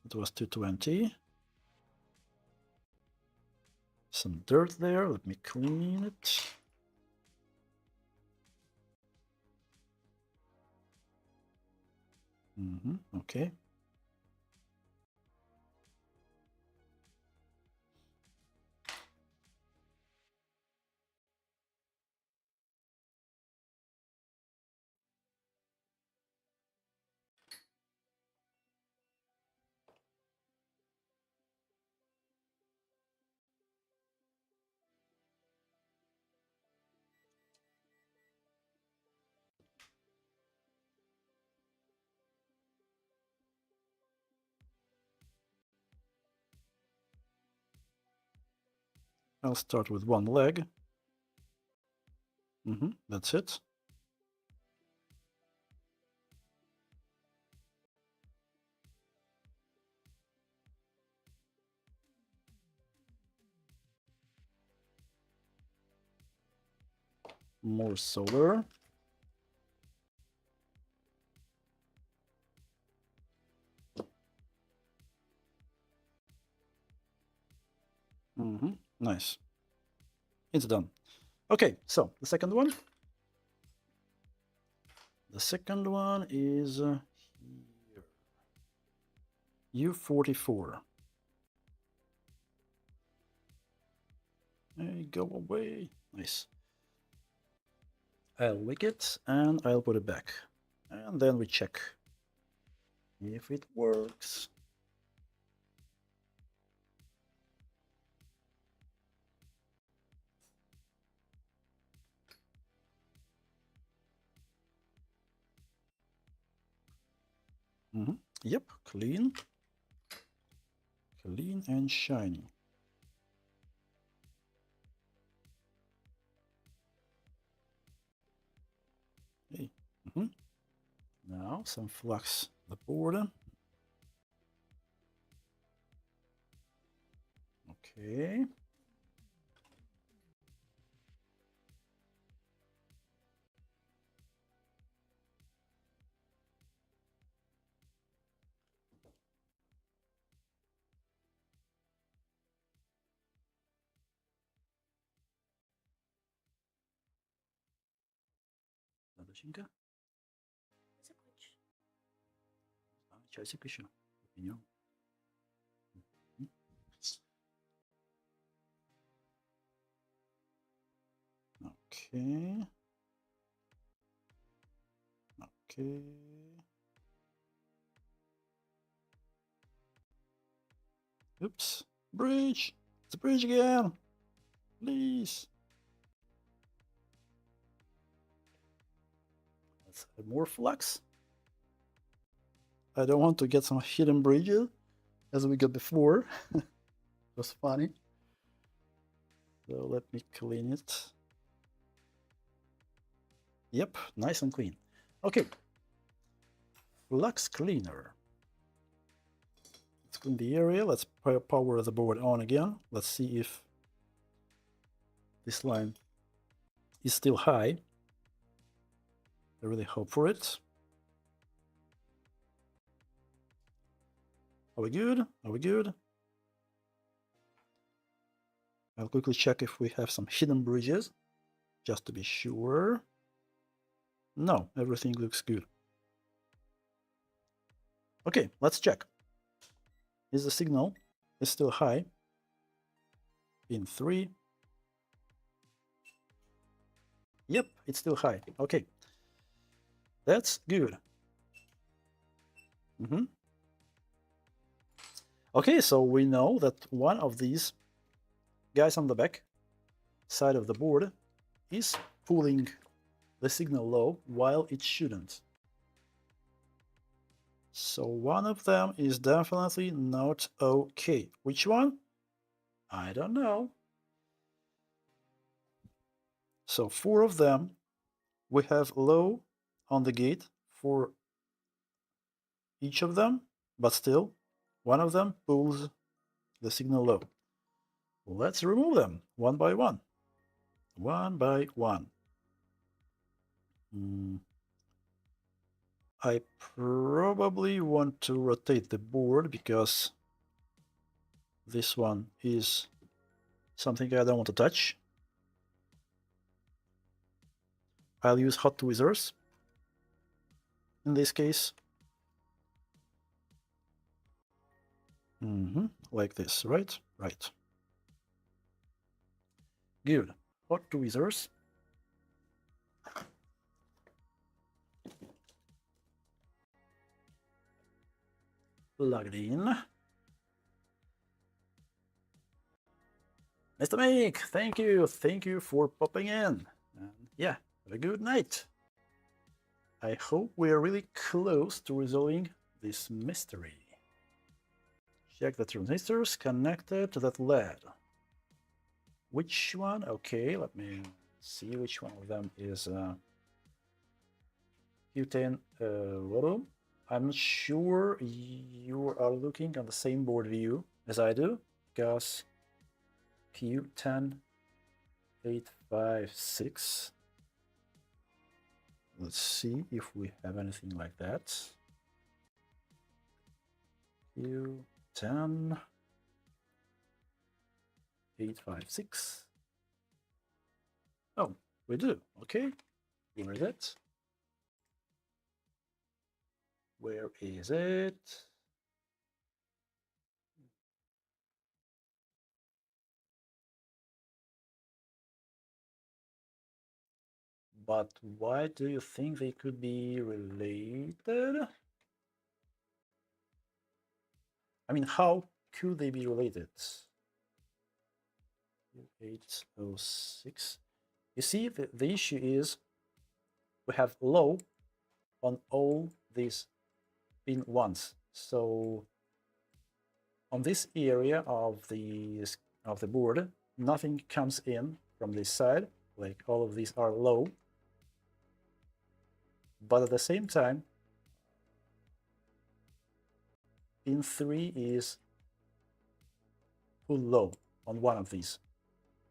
It was 220. Some dirt there. Let me clean it. Okay. I'll start with one leg. That's it. More solder. Nice. It's done. Okay, so the second one. The second one is here. U44. Hey, go away. Nice. I'll wick it and I'll put it back. And then we check if it works. Yep, clean. Clean and shiny. Hey. Now some flux on the border. Okay. Ладошенька. Закончишь. Часик еще. Пенем. Okay. Okay. Oops. Bridge. It's a bridge again. Please. Let's add more flux. I don't want to get some hidden bridges as we got before. It was funny. So let me clean it. Yep, nice and clean. Okay. Flux cleaner. Let's clean the area. Let's power the board on again. Let's see if this line is still high. I really hope for it. Are we good? Are we good? I'll quickly check if we have some hidden bridges, just to be sure. No, everything looks good. Okay, let's check. Is the signal still high? In 3. Yep, it's still high. Okay, that's good. Okay, so we know that one of these guys on the back side of the board is pulling the signal low while it shouldn't. So one of them is definitely not okay. Which one? I don't know. So 4 of them, we have low on the gate for each of them, but still, one of them pulls the signal low. Let's remove them one by one. One by one. I probably want to rotate the board because this one is something I don't want to touch. I'll use hot tweezers in this case. Like this, right? Right. Good. Hot tweezers. Plugged in. Mr. Meek, thank you. Thank you for popping in. And yeah, have a good night. I hope we are really close to resolving this mystery. Check the transistors connected to that LED. Which one? Okay, let me see which one of them is Q10. I'm not sure you are looking at the same board view as I do, because Q10856. Let's see if we have anything like that. Q10856. Oh, we do. Okay. Where is it? Where is it? But why do you think they could be related? I mean, how could they be related? 806. You see, the issue is we have low on all these pin ones. So on this area of the board, nothing comes in from this side. Like all of these are low. But at the same time, pin 3 is full low on one of these.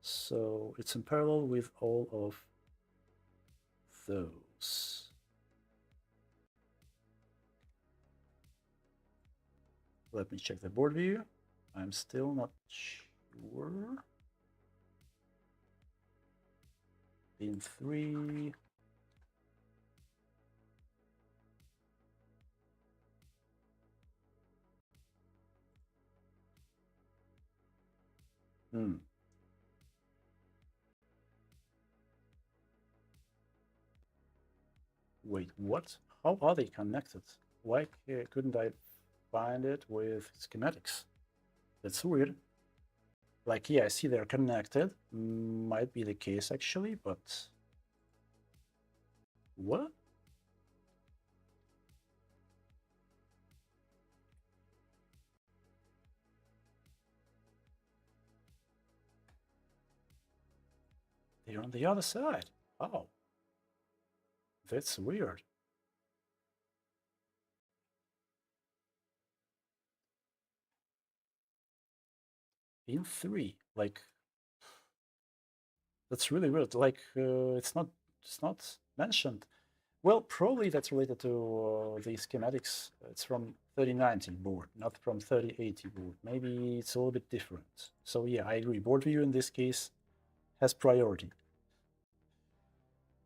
So it's in parallel with all of those. Let me check the board view. I'm still not sure. Pin 3. Wait, what? How are they connected? Why couldn't I find it with schematics? That's weird. Like, yeah, I see they're connected. Might be the case, actually, but... What? They're on the other side. Oh. That's weird. In 3, like... That's really weird. Like, it's not mentioned. Well, probably that's related to the schematics. It's from 3090 board, not from 3080 board. Maybe it's a little bit different. So yeah, I agree. Board view in this case has priority.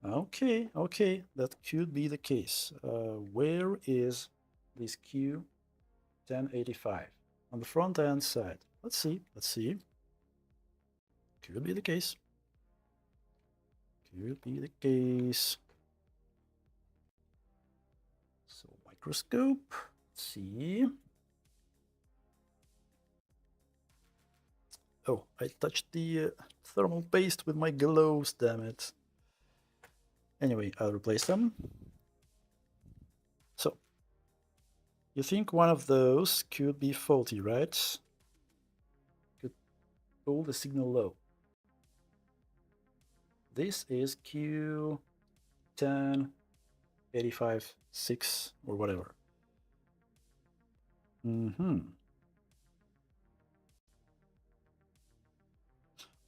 Okay, okay, that could be the case. Where is this Q1085? On the front end side. Let's see, let's see. Could be the case. Could be the case. So microscope, let's see. Oh, I touched the thermal paste with my gloves, damn it. Anyway, I'll replace them. So, you think one of those could be faulty, right? Could pull the signal low. This is Q1085-6 or whatever.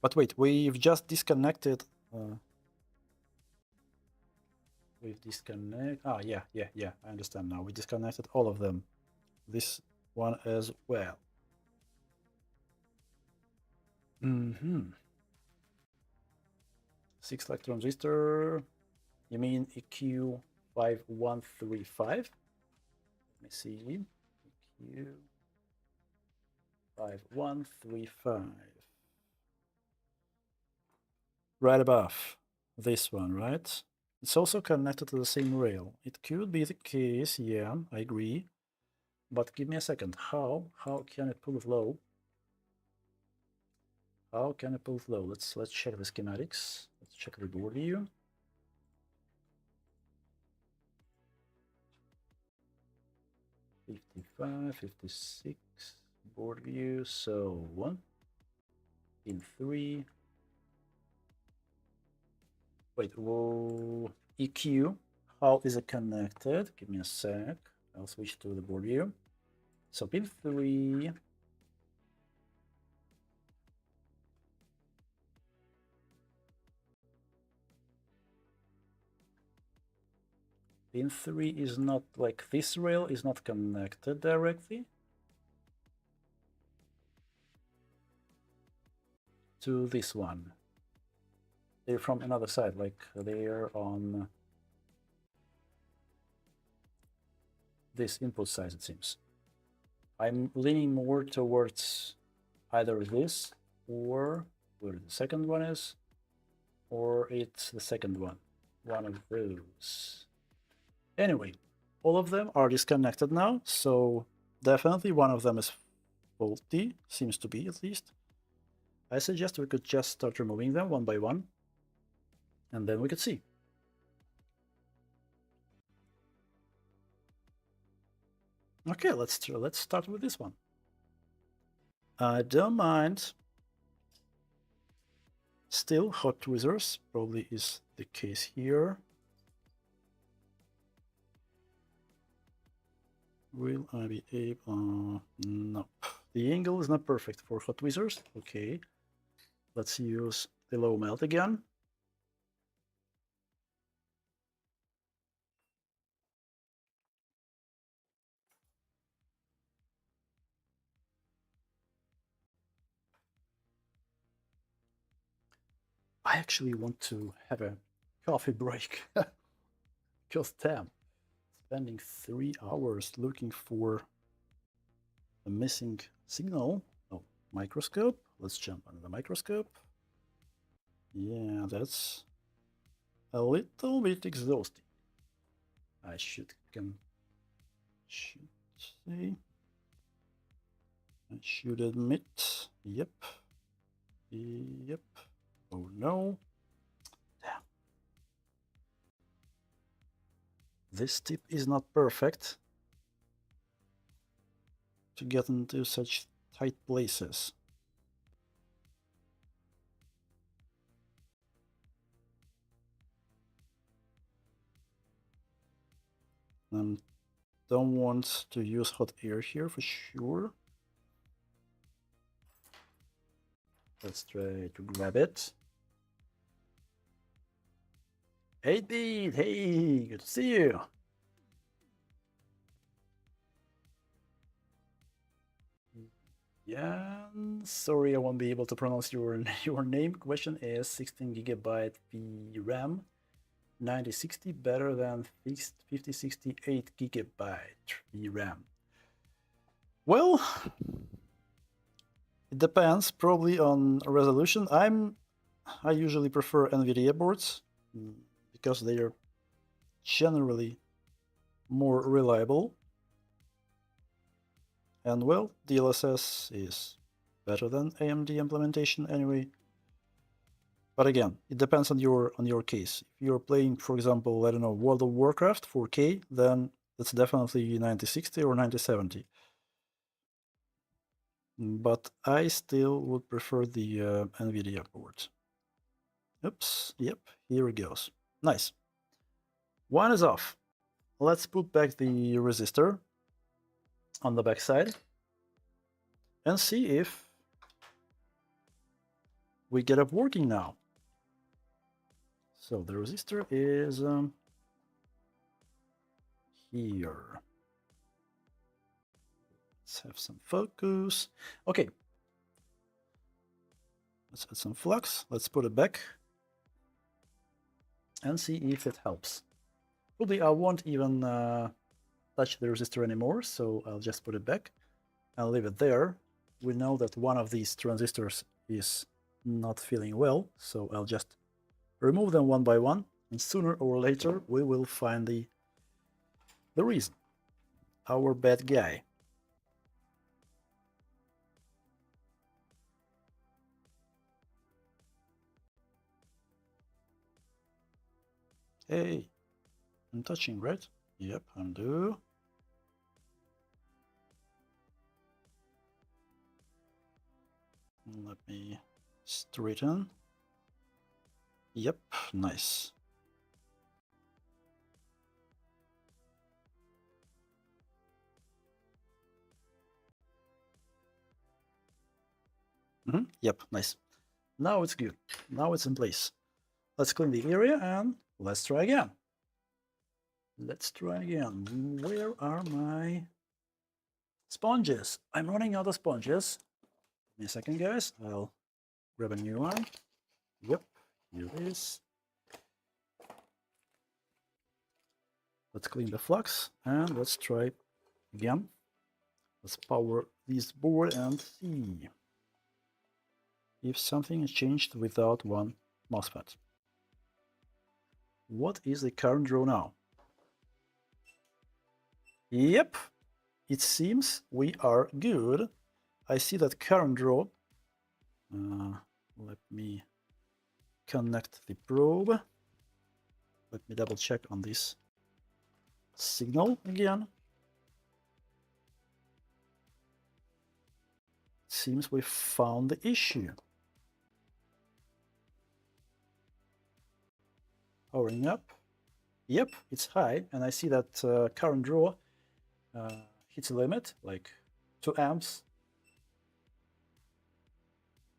But wait, we've just disconnected. Yeah, I understand now. We disconnected all of them. This one as well. 6 electron resistor. You mean EQ5135? Let me see. EQ5135. Right above this one, right? It's also connected to the same rail. It could be the case, yeah, I agree. But give me a second. How can it pull it low? How can it pull it low? Let's check the schematics. Let's check the board view. '55, '56 board view. So 1 in 3. Wait, whoa. EQ. How is it connected? Give me a sec. I'll switch to the board view. So pin 3. Pin 3 is not like this rail is not connected directly to this one. They're from another side, like they're on this input side, it seems. I'm leaning more towards either this or where the second one is, or it's the second one. One of those. Anyway, all of them are disconnected now, so definitely one of them is faulty, seems to be at least. I suggest we could just start removing them one by one, and then we could see. Okay, let's start with this one. I don't mind. Still, hot tweezers probably is the case here. Will I be able? No. The angle is not perfect for hot tweezers. Okay. Let's use the low melt again. I actually want to have a coffee break. Because damn, spending 3 hours looking for a missing signal. Oh, microscope. Let's jump on the microscope. Yeah, that's a little bit exhausting. I should say. I should admit. Yep. Oh no. Damn. This tip is not perfect to get into such tight places. Don't want to use hot air here for sure. Let's try to grab it. Hey, Pete! Hey, good to see you! Yeah, sorry, I won't be able to pronounce your your name. Question is 16 gigabyte VRAM, 9060 better than 5068 gigabyte VRAM. Well, it depends probably on resolution. I usually prefer NVIDIA boards because they are generally more reliable. And well, DLSS is better than AMD implementation anyway. But again, it depends on your case. If you're playing, for example, I don't know, World of Warcraft 4K, then it's definitely 9060 or 9070. But I still would prefer the NVIDIA board. Oops, yep, here it goes. Nice. One is off. Let's put back the resistor on the back side and see if we get it working now. So the resistor is here. Let's have some focus. Okay. Let's add some flux. Let's put it back and see if it helps. Probably I won't even touch the resistor anymore, so I'll just put it back. I'll leave it there. We know that one of these transistors is not feeling well, so I'll just remove them one by one, and sooner or later we will find the reason. Our bad guy. Hey, I'm touching, right? Yep, undo. Let me straighten. Yep, nice. Yep, nice. Now it's good. Now it's in place. Let's clean the area and let's try again. Let's try again. Where are my sponges? I'm running out of sponges. Give me a second, guys. I'll grab a new one. Yep, here it is. Let's clean the flux and let's try again. Let's power this board and see if something is changed without one MOSFET. What is the current draw now? Yep, it seems we are good. I see that current draw. Let me connect the probe. Let me double check on this signal again. Seems we found the issue. Powering up. Yep, it's high, and I see that current draw hits a limit, like 2 amps.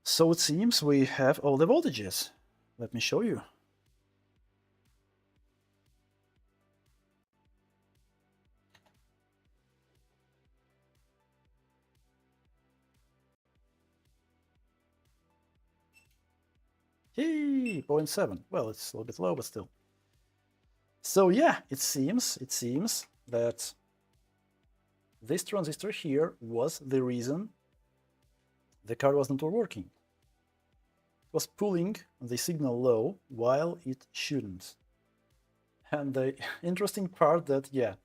So it seems we have all the voltages. Let me show you. Hey, 0.7. Well, it's a little bit low, but still. So yeah, it seems that this transistor here was the reason the card was not working. It was pulling the signal low while it shouldn't. And the interesting part that, yeah,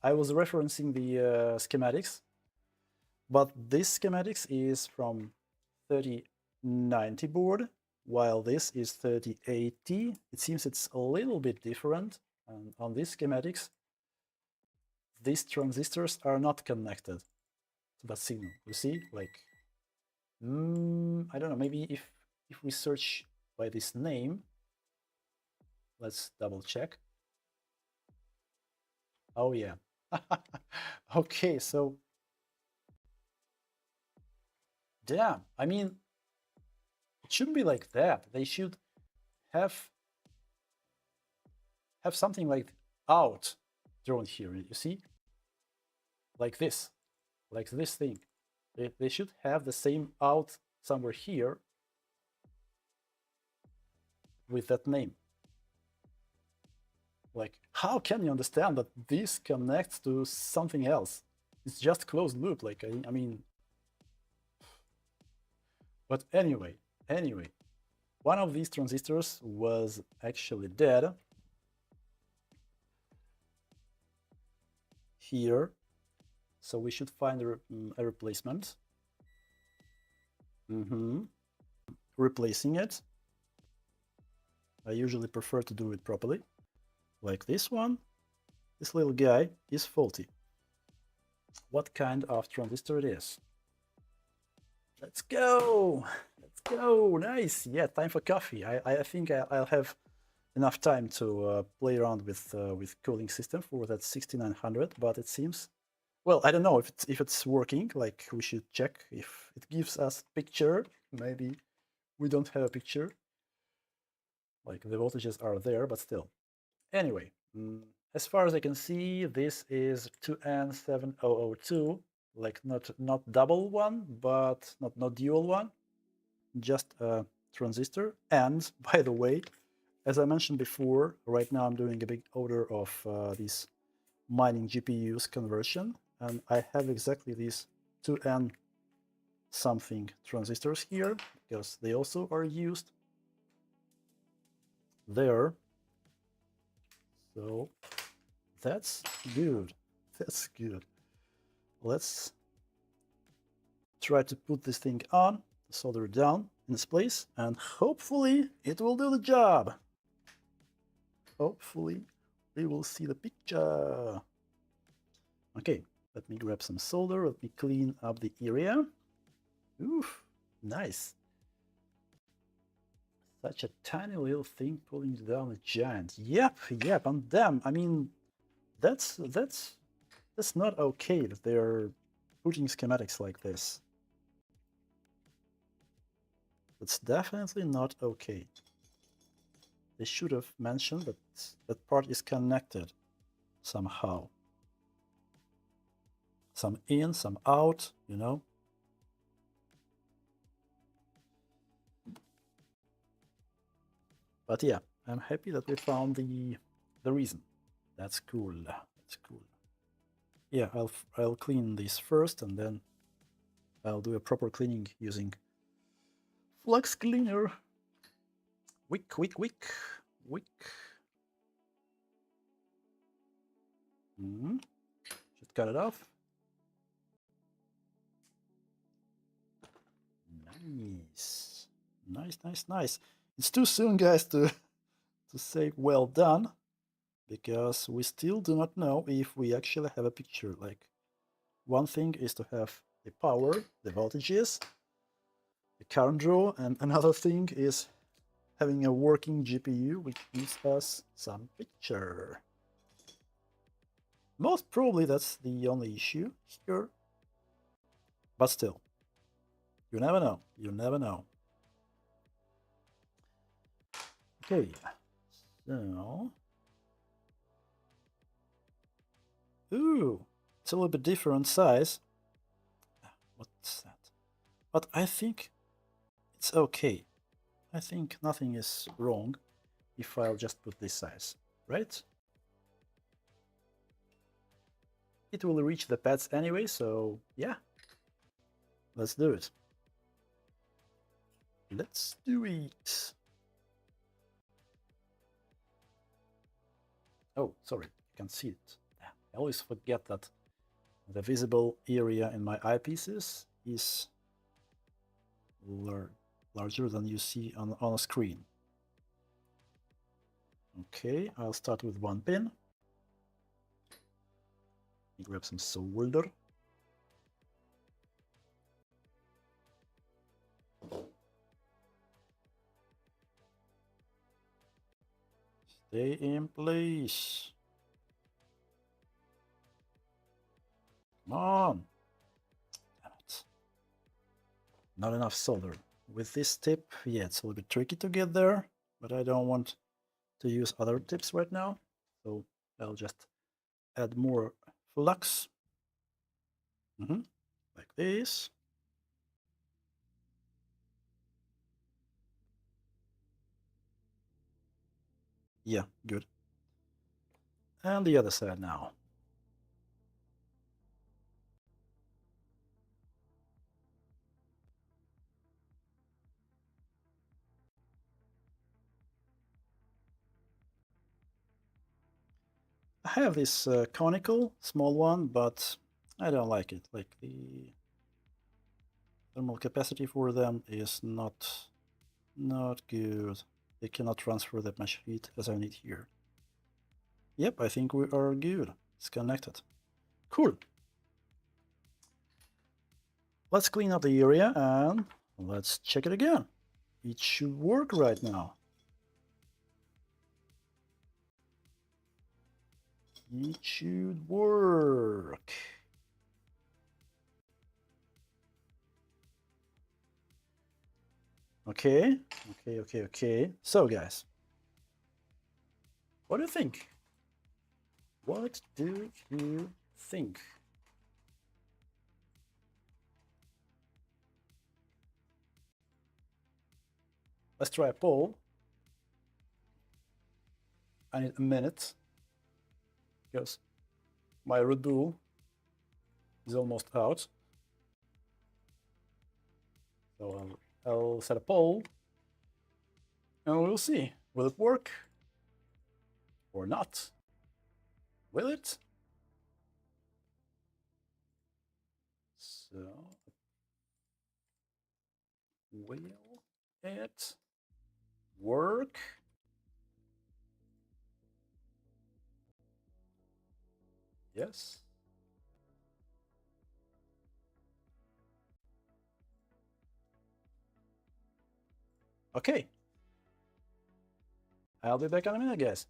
I was referencing the schematics, but this schematics is from 3090 board, while this is 3080. It seems it's a little bit different. And on these schematics, these transistors are not connected to that signal. You see, like, I don't know, maybe if we search by this name, let's double check. Oh yeah. Okay, so damn, I mean, it shouldn't be like that. They should have something like out drawn here, you see? Like this thing. They should have the same out somewhere here with that name. Like, how can you understand that this connects to something else? It's just closed loop. Like, I mean, but anyway, one of these transistors was actually dead here. So we should find a replacement. Replacing it. I usually prefer to do it properly. Like this one. This little guy is faulty. What kind of transistor it is? Let's go! Let's go! Nice! Yeah, time for coffee. I think I'll have enough time to play around with cooling system for that 6900, but it seems, well, I don't know if it's working. Like, we should check if it gives us picture. Maybe we don't have a picture. Like, the voltages are there, but still. Anyway, as far as I can see, this is 2N7002, like not double one, but not dual one, just a transistor. And by the way, as I mentioned before, right now I'm doing a big order of these mining GPUs conversion, and I have exactly these 2N something transistors here because they also are used there. So that's good. That's good. Let's try to put this thing on, solder it down in its place, and hopefully it will do the job. Hopefully we will see the picture. Okay, let me grab some solder. Let me clean up the area. Oof, nice. Such a tiny little thing pulling down a giant. Yep, and damn, I mean, that's not okay that they're putting schematics like this. That's definitely not okay. They should have mentioned that that part is connected somehow. Some in, some out, you know. But yeah, I'm happy that we found the reason. That's cool. That's cool. Yeah, I'll clean this first, and then I'll do a proper cleaning using flux cleaner. Wick. Should cut it off. Nice. It's too soon, guys, to say well done, because we still do not know if we actually have a picture. Like, one thing is to have the power, the voltages, the current draw, and another thing is having a working GPU which gives us some picture. Most probably that's the only issue here, but still, you never know. Okay, so, ooh, it's a little bit different size. What's that? But I think it's okay. I think nothing is wrong if I'll just put this size, right? It will reach the pads anyway, so yeah. Let's do it. Let's do it. Oh, sorry, you can see it. I always forget that the visible area in my eyepieces is larger than you see on a screen. Okay, I'll start with one pin. Let me grab some solder. Stay in place. Come on. Damn it. Not enough solder. With this tip, yeah, it's a little bit tricky to get there, but I don't want to use other tips right now. So I'll just add more flux. Like this. Yeah, good. And the other side now. I have this conical small one, but I don't like it. Like the thermal capacity for them is not good. They cannot transfer that much heat as I need here. Yep, I think we are good. It's connected. Cool. Let's clean up the area and let's check it again. It should work right now. It should work. Okay, okay. So guys, what do you think? What do you think? Let's try a poll. I need a minute because my Red Bull is almost out. So I'll set a poll and we'll see. Will it work or not? Will it? So, will it work? Yes. Okay. I'll be back in a minute, guys.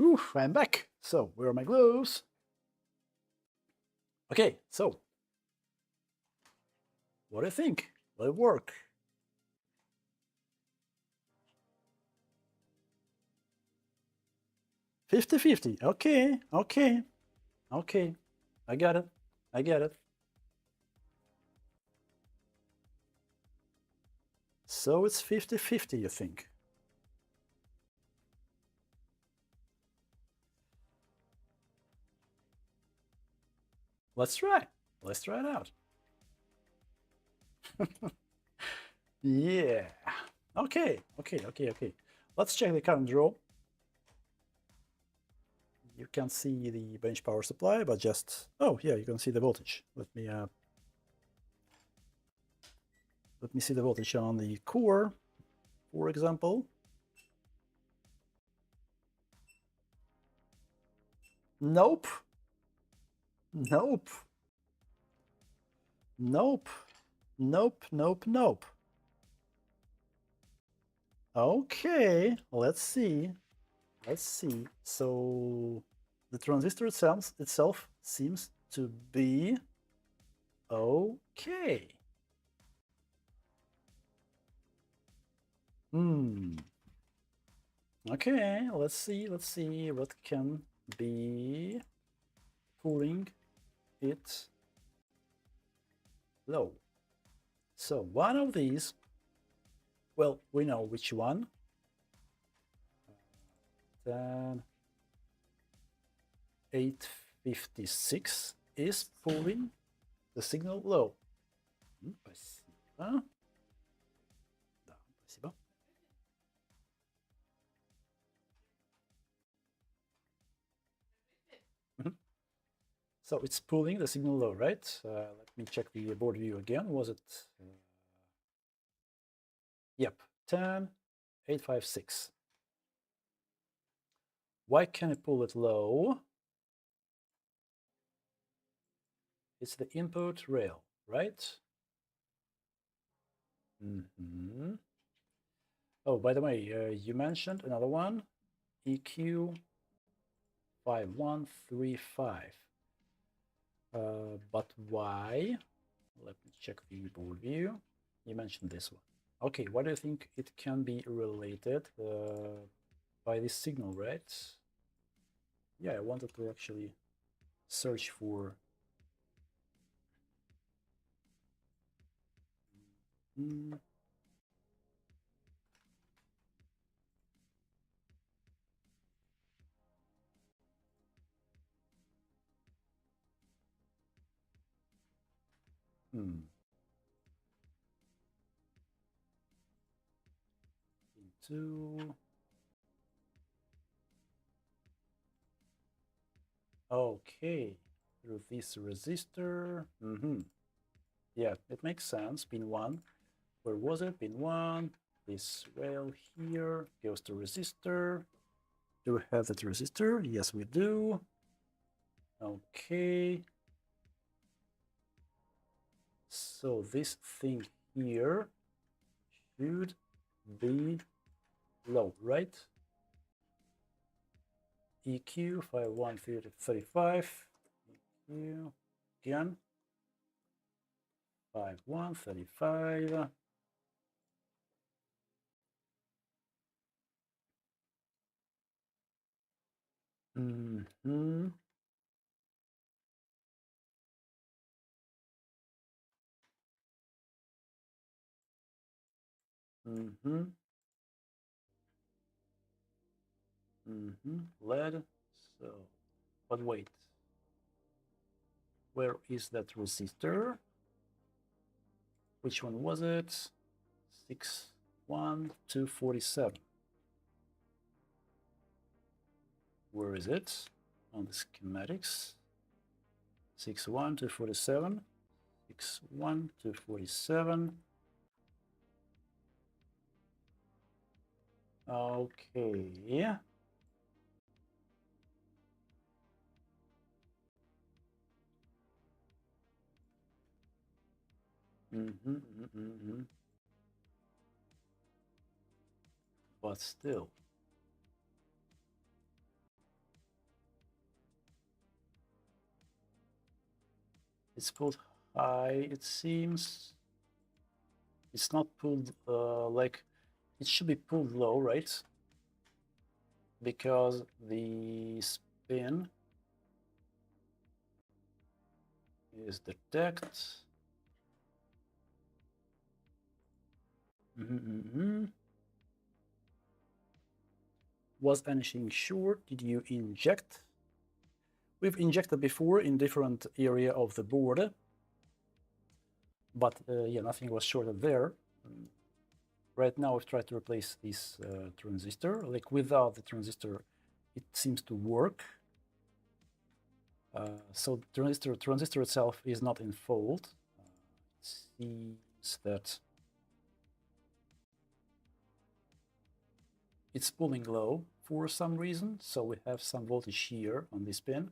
Oof, I'm back. So, where are my gloves? Okay, so what do you think? Will it work? 50-50. Okay. I got it. So it's 50-50, you think? Let's try. Let's try it out. Yeah. Okay. Let's check the current draw. You can see the bench power supply, but just, oh yeah, you can see the voltage. Let me see the voltage on the core, for example. Nope. Nope. Nope. Nope, nope, nope. Okay, let's see. Let's see. So the transistor itself seems to be okay. Okay, let's see what can be pulling it low. So one of these, well, we know which one. Then 856 is pulling the signal low. Спасибо. Да, спасибо. So it's pulling the signal low, right? Let me check the board view again. Was it? Yep, 10, 856. Why can I pull it low? It's the input rail, right? Oh, by the way, you mentioned another one, EQ 5135. But why? Let me check the board view. You mentioned this one. Okay, why do you think it can be related by this signal, right? Yeah, I wanted to actually search for into. Okay, through this resistor. Yeah, it makes sense. Pin 1. Where was it? Pin 1. This rail here goes to resistor. Do we have that resistor? Yes, we do. Okay. So this thing here should be low, right? EQ 5135. EQ again. 5135. Lead. So, but wait. Where is that resistor? Which one was it? 61247. Where is it? On the schematics. 61247. 61247. Okay. But still. It's pulled high, it seems. It's not pulled like it should be pulled low, right? Because the spin is detect. Was anything short? Did you inject? We've injected before in different area of the board, but yeah, nothing was shorted there. Right now, we've tried to replace this transistor. Like without the transistor, it seems to work. So transistor itself is not in fault. It seems that it's pulling low for some reason. So we have some voltage here on this pin,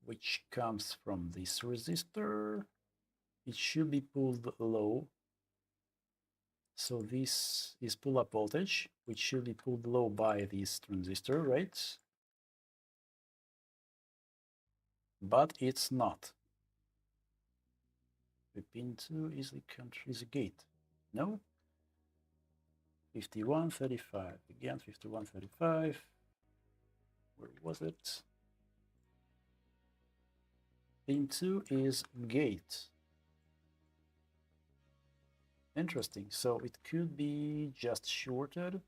which comes from this resistor. It should be pulled low. So this is pull-up voltage, which should be pulled low by this transistor, right? But it's not. The pin 2 is the gate. No? 5135. Again, 5135. Where was it? Pin 2 is gate. Interesting. So it could be just shorted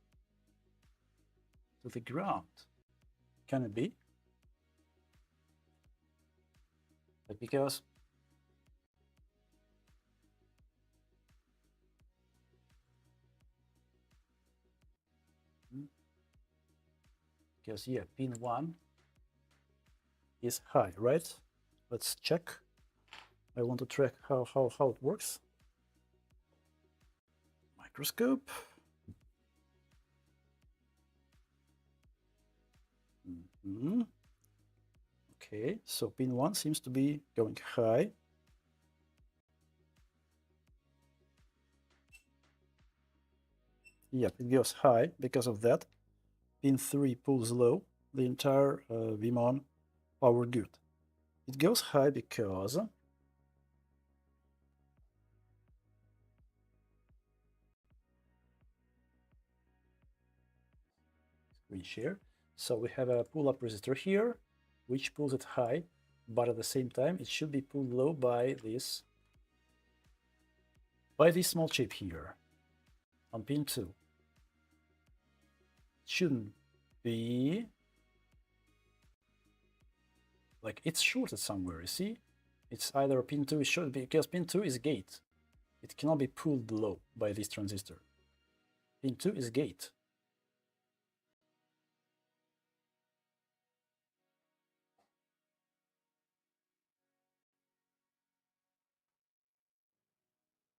to the ground. Can it be? But because yeah, pin 1 is high, right? Let's check. I want to track how it works. Microscope. Okay, so pin 1 seems to be going high. Yep, it goes high because of that. Pin 3 pulls low, the entire VMON power good. It goes high because screen share. So we have a pull-up resistor here, which pulls it high, but at the same time, it should be pulled low by this small chip here on pin 2. It shouldn't be like it's shorted somewhere, you see? It's either pin 2 is short because pin 2 is gate. It cannot be pulled low by this transistor. Pin 2 is gate.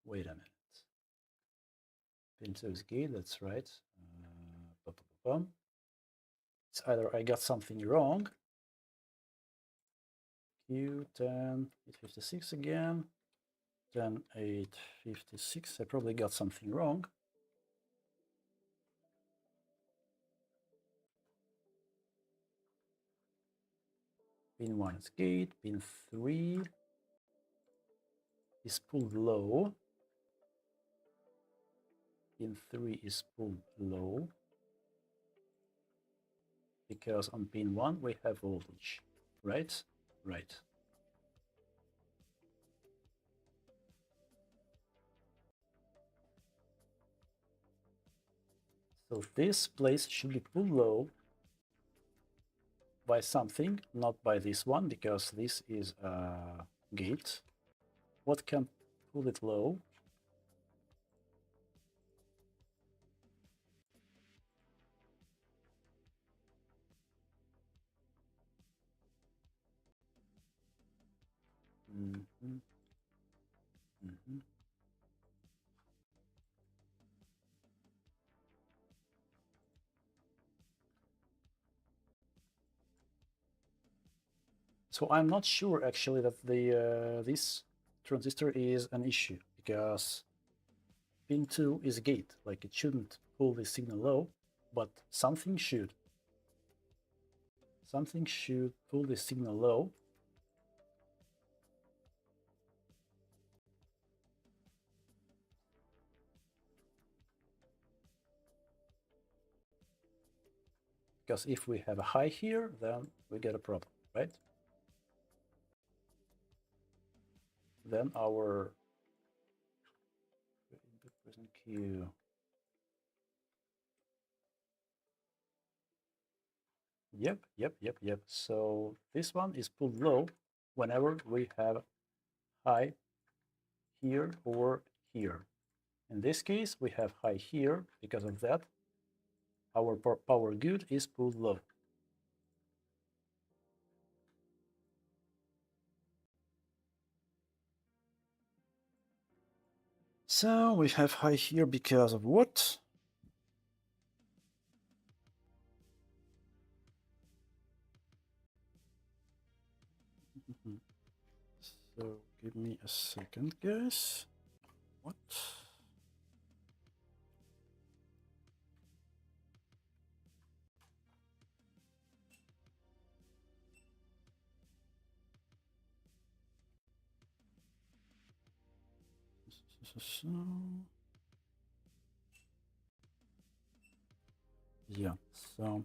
Wait a minute. Pin 2 is gate, that's right. It's either I got something wrong. Q10, 856 again. Then 856, I probably got something wrong. Pin 1 is gate, pin 3 is pulled low. Pin 3 is pulled low because on pin 1 we have voltage, right? Right. So this place should be pulled low by something, not by this one, because this is a gate. What can pull it low? So I'm not sure actually that this transistor is an issue because pin 2 is a gate, like it shouldn't pull the signal low, but something should. Something should pull the signal low. Because if we have a high here, then we get a problem, right? Then our input present Q. Yep. So this one is pulled low whenever we have high here or here. In this case, we have high here. Because of that, our power good is pulled low. So we have high here because of what? Give me a second, guys. What? So, yeah, so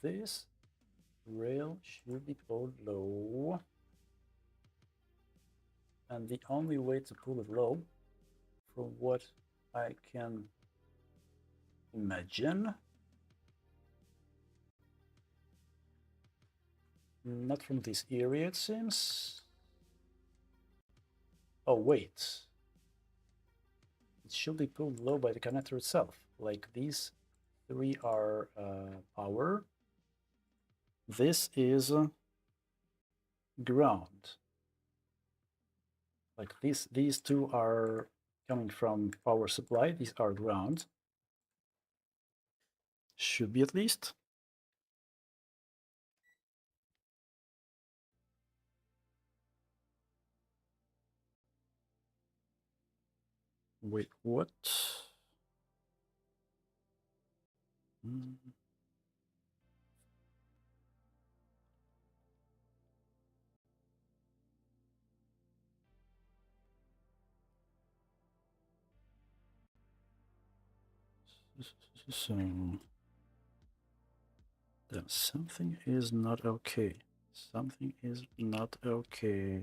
this rail should be pulled low, and the only way to pull it low, from what I can imagine, not from this area, it seems. Oh, wait. It should be pulled low by the connector itself. Like these three are power. This is ground. Like these two are coming from power supply. These are ground. Should be at least. Wait, what? So then something is not okay. Something is not okay.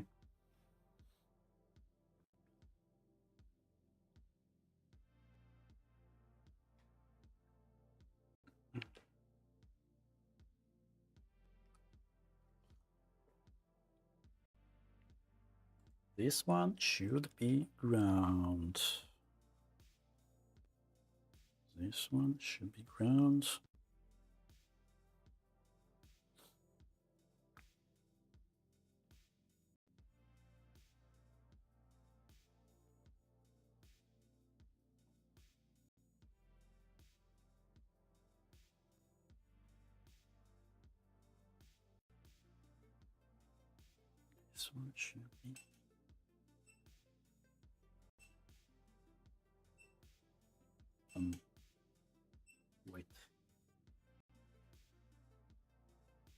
This one should be ground. This one should be ground. This one should be. Wait.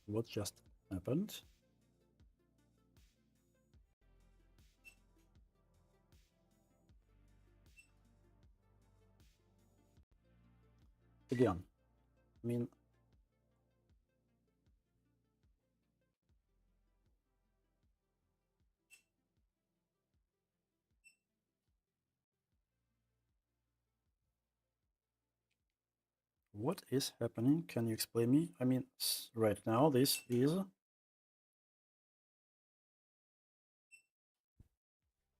What just happened? Again, I mean, what is happening? Can you explain me? I mean, right now this is.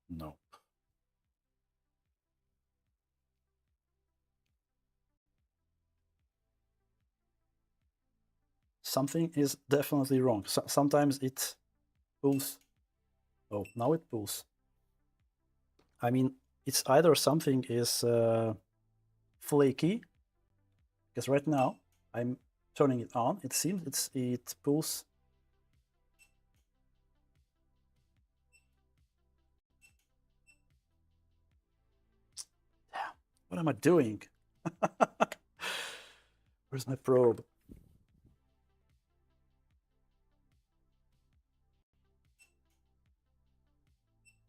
Nope. Something is definitely wrong. Sometimes it pulls. Oh, now it pulls. I mean, it's either something is flaky, because right now I'm turning it on. It seems it pulls. Damn, what am I doing? Where's my probe?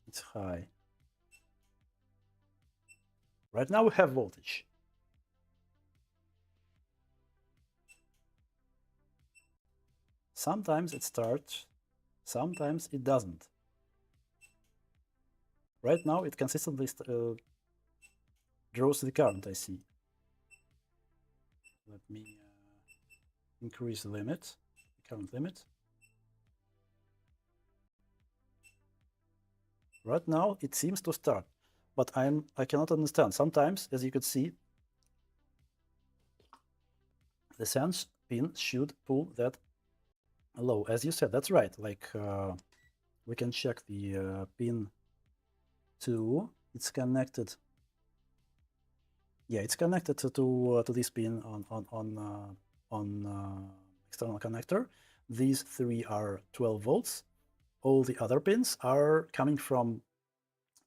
It's high. Right now we have voltage. Sometimes it starts, sometimes it doesn't. Right now it consistently draws the current, I see. Let me increase the limit, the current limit. Right now it seems to start, but I cannot understand. Sometimes, as you could see, the sense pin should pull that low. As you said, that's right. Like we can check the pin 2. It's connected Yeah, it's connected to this pin on external connector. These three are 12 volts. All the other pins are coming from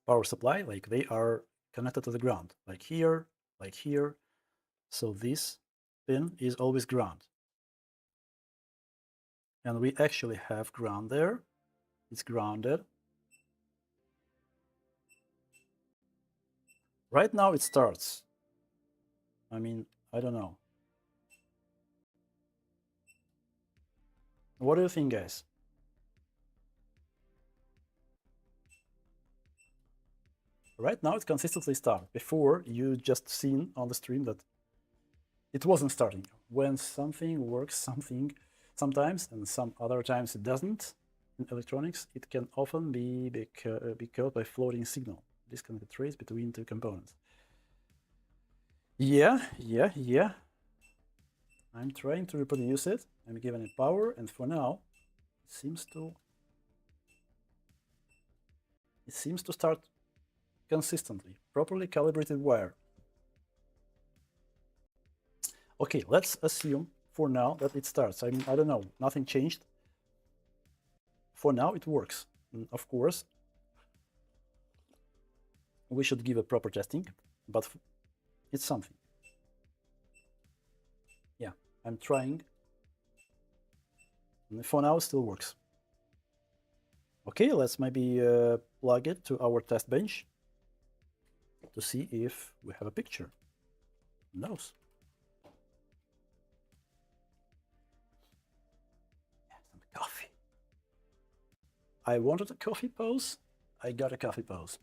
power supply, like they are connected to the ground, like here, like here. So this pin is always ground. And we actually have ground there. It's grounded. Right now it starts. I mean, I don't know. What do you think, guys? Right now it consistently starts. Before, you just seen on the stream that it wasn't starting. When something works, sometimes, and some other times it doesn't. In electronics, it can often be caused by floating signal, disconnected trace between two components. Yeah. I'm trying to reproduce it. I'm giving it power, and for now, it seems to start consistently. Properly calibrated wire. Okay, let's assume for now that it starts. I mean, I don't know, nothing changed. For now, it works. And of course, we should give a proper testing, but it's something. Yeah, I'm trying. And for now, it still works. Okay, let's maybe plug it to our test bench to see if we have a picture. Who knows? Yeah, some coffee. I wanted a coffee pose. I got a coffee pose.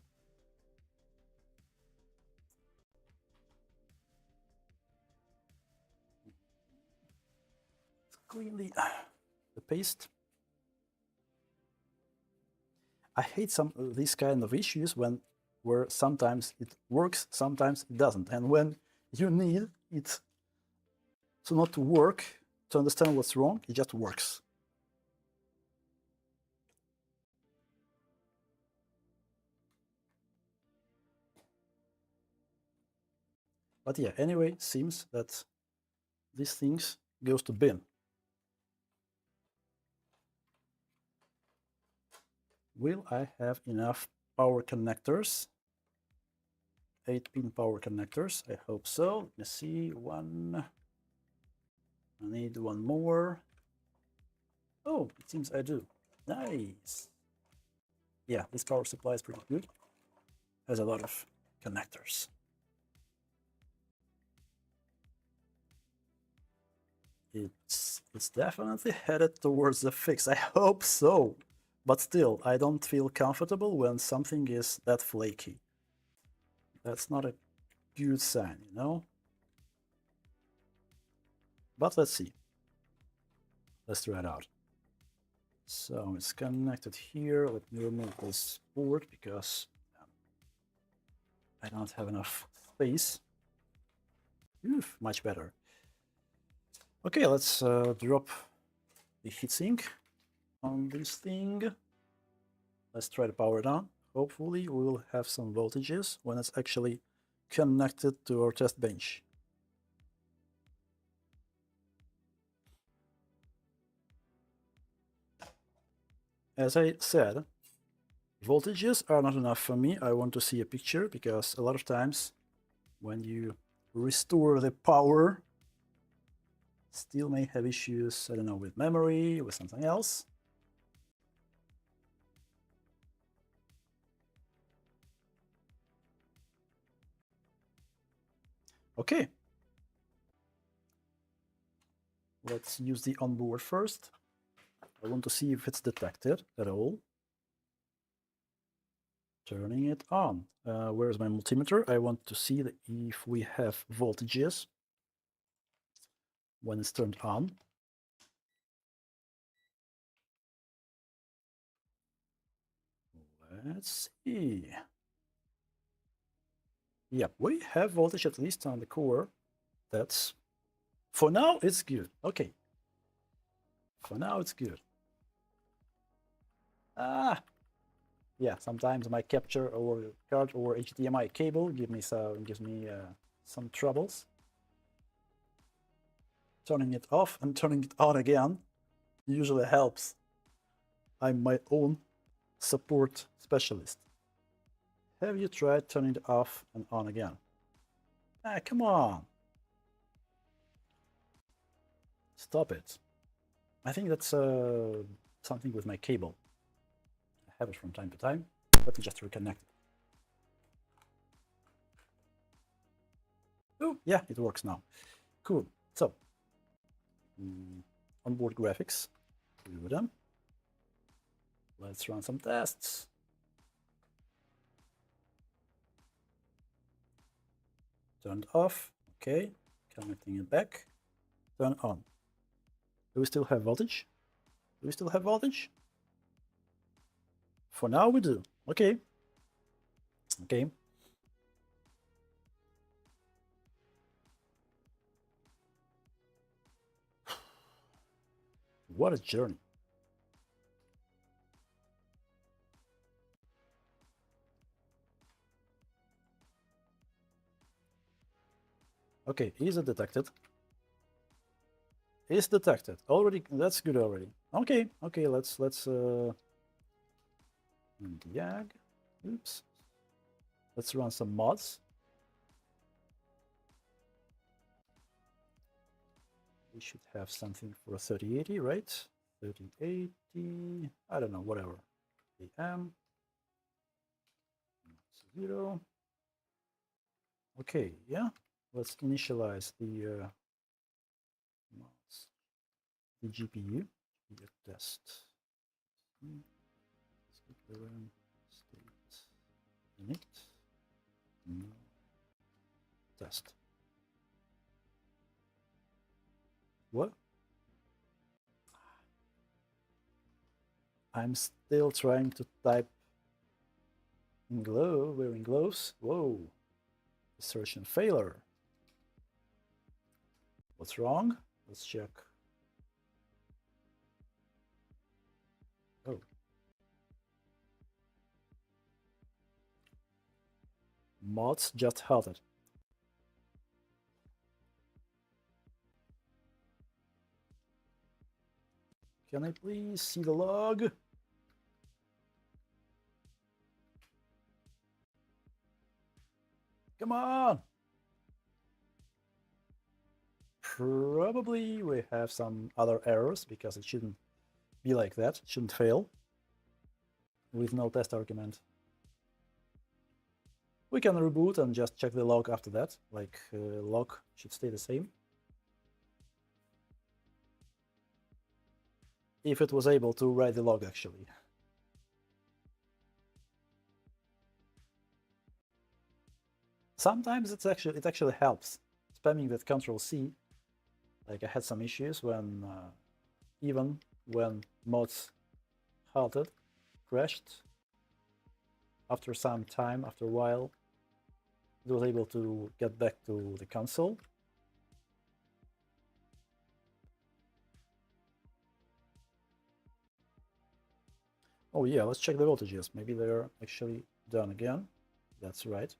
Clean the paste. I hate some these kind of issues where sometimes it works, sometimes it doesn't, and when you need it to not to work to understand what's wrong, it just works. But yeah, anyway, seems that these things goes to bin. Will I have enough power connectors? 8-pin power connectors. I hope so. Let me see. One. I need one more. Oh, it seems I do. Nice. Yeah, this power supply is pretty good. Has a lot of connectors. It's definitely headed towards the fix. I hope so. But still, I don't feel comfortable when something is that flaky. That's not a good sign, you know? But let's see. Let's try it out. So it's connected here. Let me remove this board because I don't have enough space. Oof, much better. Okay, let's drop the heatsink on this thing. Let's try to power it on. Hopefully we will have some voltages when it's actually connected to our test bench. As I said, voltages are not enough for me. I want to see a picture because a lot of times when you restore the power, still may have issues, I don't know, with memory, with something else. Okay. Let's use the onboard first. I want to see if it's detected at all. Turning it on. Where's my multimeter? I want to see if we have voltages when it's turned on. Let's see. Yep, we have voltage at least on the core. That's, for now, it's good. Okay. For now, it's good. Yeah, sometimes my capture or card or HDMI cable gives me some troubles. Turning it off and turning it on again usually helps. I'm my own support specialist. Have you tried turning it off and on again? Ah, come on. Stop it. I think that's something with my cable. I have it from time to time. Let me just reconnect it. Oh, yeah, it works now. Cool. So, onboard graphics. Do them. Let's run some tests. Turned off. Okay. Connecting it back. Turn on. Do we still have voltage? Do we still have voltage? For now we do. Okay. Okay. What a journey. Okay, is it detected? Is detected. Already, that's good already. Okay, okay, let's YAG. Oops. Let's run some mods. We should have something for 3080, right? 3080, I don't know, whatever. AM 0. Okay, yeah. Let's initialize the mods. The GPU. Test. State init. No. Test. What? I'm still trying to type in wearing gloves. Whoa. Assertion failure. What's wrong? Let's check. Oh. Mods just halted. Can I please see the log? Come on! Probably we have some other errors because it shouldn't be like that. It shouldn't fail with no test argument. We can reboot and just check the log after that. Like log should stay the same. If it was able to write the log actually. Sometimes it actually helps. Spamming that Control-C. Like I had some issues when even when mods halted, crashed. After some time, after a while, it was able to get back to the console. Oh yeah, let's check the voltages. Maybe they're actually done again. That's right.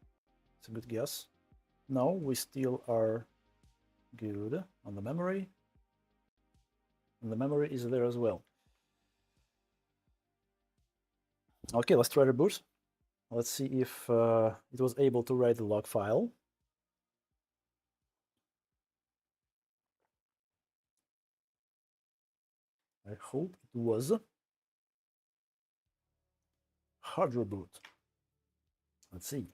It's a good guess. No, we still are good on the memory. And the memory is there as well. Okay, let's try reboot. Let's see if it was able to write the log file. I hope it was. Hard reboot. Let's see.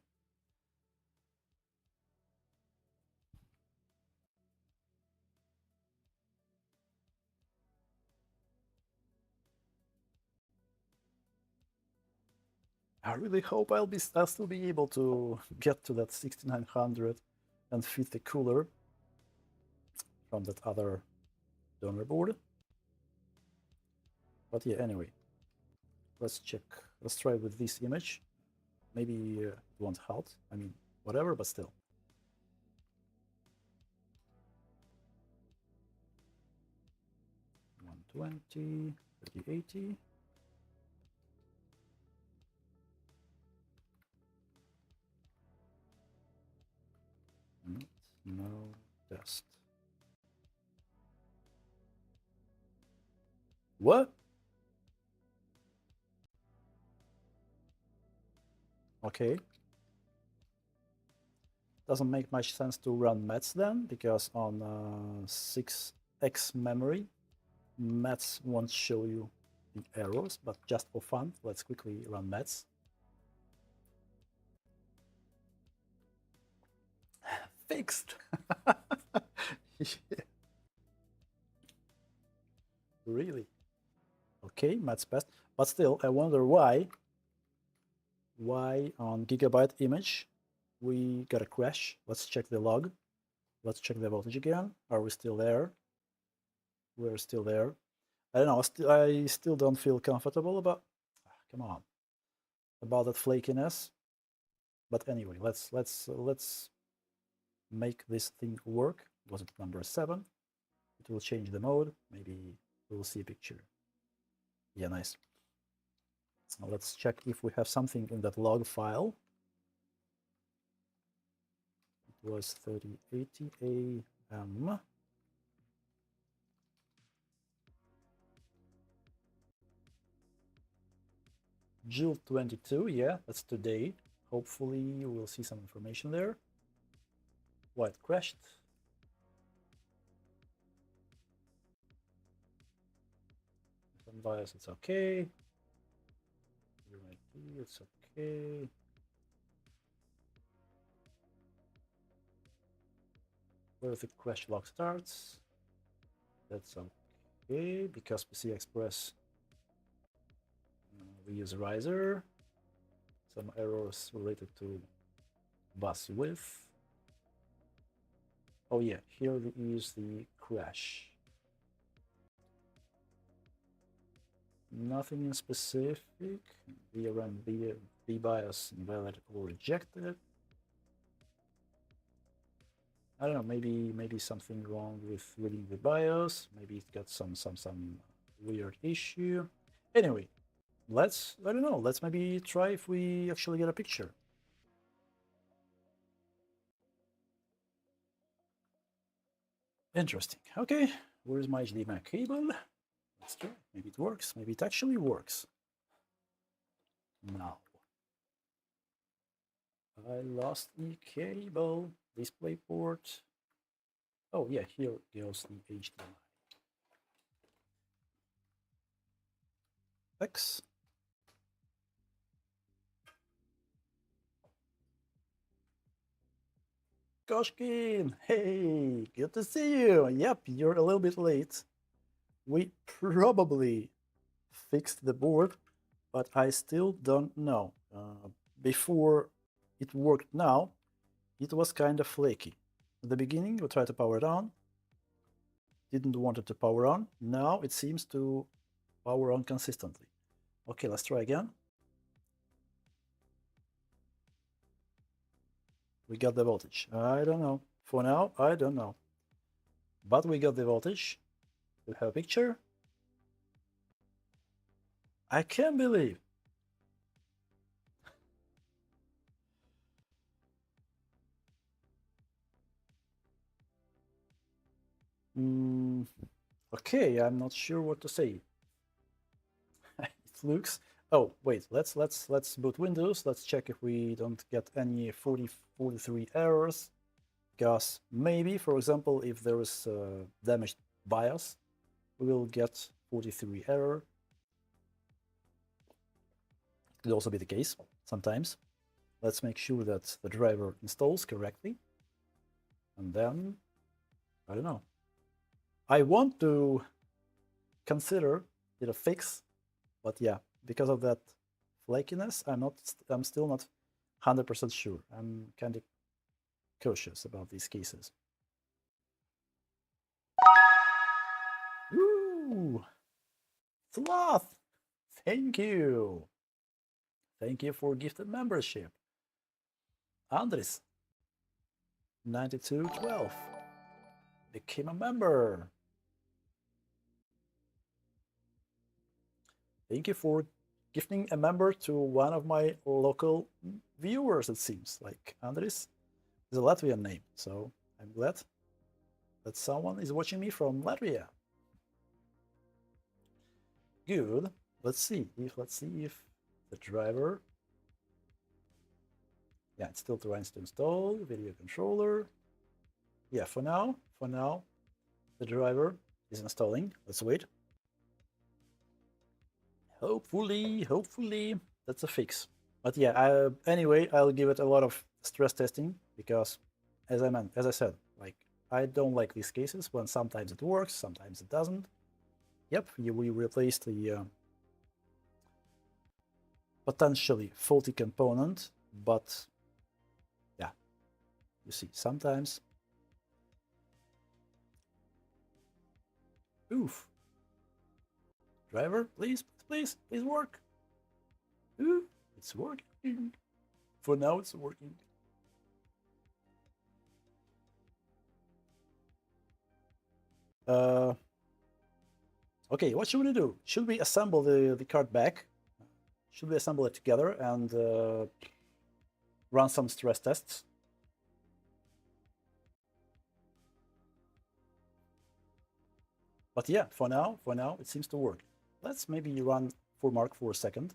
I really hope I'll still be able to get to that 6900 and fit the cooler from that other donor board. But yeah, anyway, let's check. Let's try with this image. Maybe it won't halt. I mean, whatever, but still. $120, 3080. No test. What? Okay. Doesn't make much sense to run mets then, because on 6x memory, mets won't show you the errors, but just for fun, let's quickly run mets. Fixed. Yeah. Really? Okay, mets best. But still, I wonder why on gigabyte image we got a crash. Let's check the log. Let's check the voltage again. Are we still there? We're still there. I don't know. I still don't feel comfortable about. Come on, about that flakiness. But anyway, let's make this thing work. Was it number 7? It will change the mode. Maybe we'll see a picture. Yeah, nice. Now let's check if we have something in that log file. It was 3080 AM. June 22, yeah, that's today. Hopefully we'll see some information there. Why it crashed. Bias, it's okay. It's okay. Where the crash log starts. That's okay, because PC Express we use riser. Some errors related to bus width. Oh yeah, here is the crash. Nothing in specific. VRM BIOS invalid or rejected. I don't know. Maybe something wrong with reading the BIOS. Maybe it got some weird issue. Anyway, I don't know. Let's maybe try if we actually get a picture. Interesting. Okay, where's my HDMI cable? Let's try. Maybe it works. Maybe it actually works. Now. I lost the cable. Display port. Oh yeah, here goes the HDMI. X. Koshkin, hey, good to see you. Yep, you're a little bit late. We probably fixed the board, but I still don't know. Before it worked now, it was kind of flaky. At the beginning, we tried to power it on, didn't want it to power on. Now it seems to power on consistently. Okay, let's try again. We got the voltage. I don't know. For now, I don't know. But we got the voltage. We have a picture. I can't believe. Okay, I'm not sure what to say. It looks. Oh wait, let's boot Windows. Let's check if we don't get any 43 errors. Because maybe, for example, if there is a damaged BIOS, we will get 43 error. It could also be the case sometimes. Let's make sure that the driver installs correctly. And then, I don't know. I want to consider it a fix, but yeah, because of that flakiness, I'm still not 100% sure. I'm kind of cautious about these cases. Ooh, Sloth, thank you. Thank you for gifted membership. Andres, 9212, became a member. Thank you for gifting a member to one of my local viewers, it seems. Like Andres is a Latvian name, so I'm glad that someone is watching me from Latvia. Good. Let's see if the driver. Yeah, it still tries to install video controller. Yeah, for now, the driver is installing. Let's wait. Hopefully, that's a fix. But yeah, anyway, I'll give it a lot of stress testing because, as I said, like I don't like these cases when sometimes it works, sometimes it doesn't. Yep, we replaced the potentially faulty component, but yeah, you see, sometimes. Oof. Driver, please work. Ooh, it's working. For now, it's working. Okay, what should we do? Should we assemble the card back? Should we assemble it together and run some stress tests? But yeah, for now, it seems to work. Let's maybe run for Mark for a second.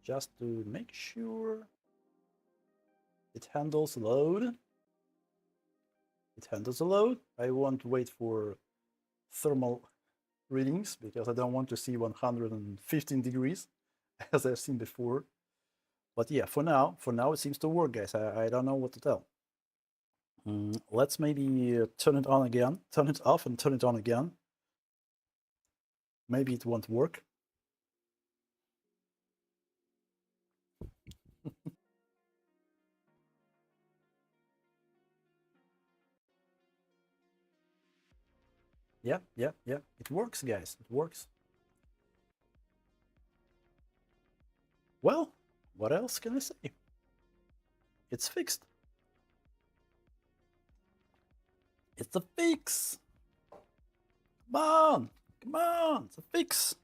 Just to make sure it handles load. It handles the load. I won't wait for thermal readings because I don't want to see 115 degrees as I've seen before. But yeah, for now it seems to work, guys. I don't know what to tell. Let's maybe turn it on again, turn it off and turn it on again. Maybe it won't work. Yeah. It works, guys. It works. Well, what else can I say? It's fixed. It's a fix. Come on, it's a fix.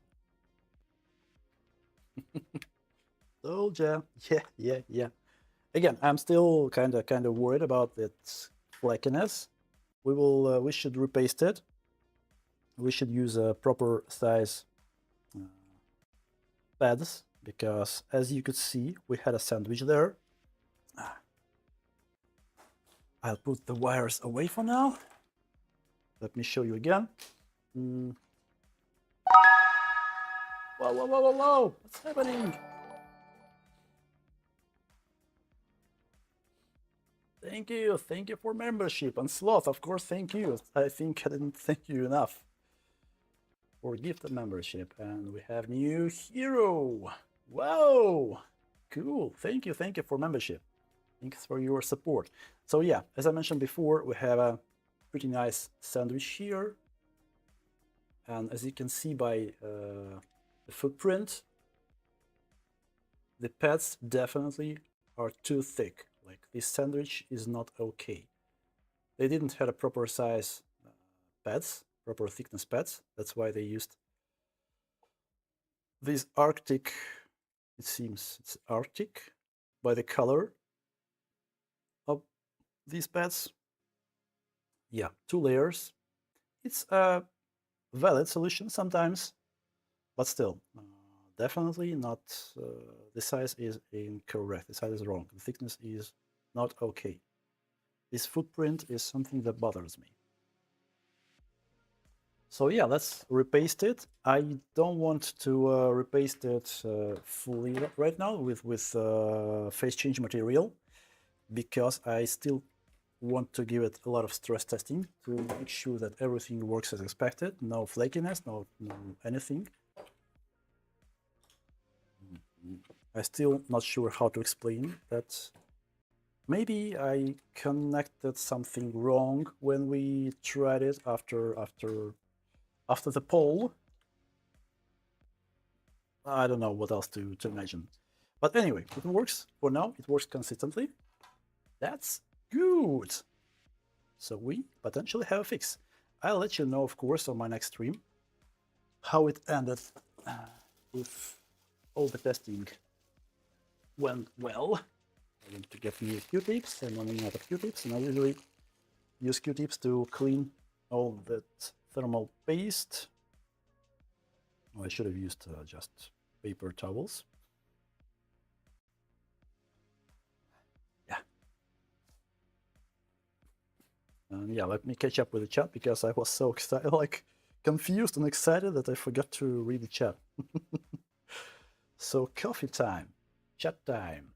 Told ya. Yeah. Again, I'm still kind of worried about its flakiness. We should repaste it. We should use a proper size pads because, as you could see, we had a sandwich there. I'll put the wires away for now. Let me show you again. Whoa! What's happening? Thank you for membership. And Sloth, of course, thank you. I think I didn't thank you enough for gifted membership. And we have new hero. Wow, cool. Thank you for membership. Thanks for your support. So yeah, as I mentioned before, we have a pretty nice sandwich here. And as you can see by the footprint, the pads definitely are too thick. Like this sandwich is not okay. They didn't have a proper size pads, proper thickness pads. That's why they used these Arctic, it seems it's Arctic by the color of these pads. Yeah, 2 layers. It's a valid solution sometimes, but still, definitely not. The size is incorrect. The size is wrong. The thickness is not okay. This footprint is something that bothers me. So yeah, let's repaste it. I don't want to repaste it fully right now with phase change material because I still want to give it a lot of stress testing to make sure that everything works as expected. No flakiness, no anything. I'm still not sure how to explain that. Maybe I connected something wrong when we tried it after the poll. I don't know what else to imagine. But anyway, it works for now. It works consistently. That's good. So we potentially have a fix. I'll let you know, of course, on my next stream how it ended if all the testing went well. I want to get new Q-tips. I'm running out of Q-tips, and I usually use Q-tips to clean all that thermal paste. Oh, I should have used just paper towels. Yeah. And yeah, let me catch up with the chat because I was so excited, like confused and excited that I forgot to read the chat. So coffee time, chat time.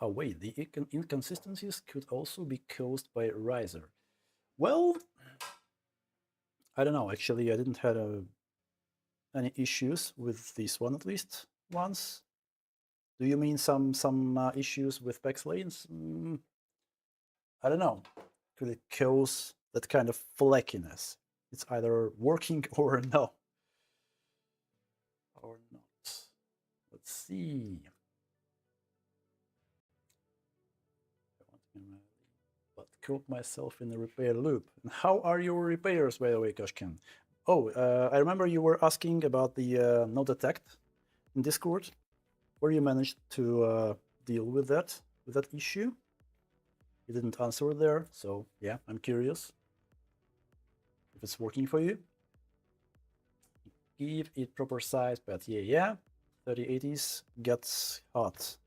Oh wait, the inconsistencies could also be caused by riser. Well, I don't know. Actually, I didn't have any issues with this one at least once. Do you mean some issues with backslanes? I don't know. Could it cause that kind of flakiness? It's either working or no. Or not. Let's see. But caught myself in the repair loop. And how are your repairs, by the way, Koshkin? Oh, I remember you were asking about the no detect in Discord, where you managed to deal with that issue. You didn't answer there, so yeah, I'm curious if it's working for you. Give it proper size, but yeah, 3080s gets hot.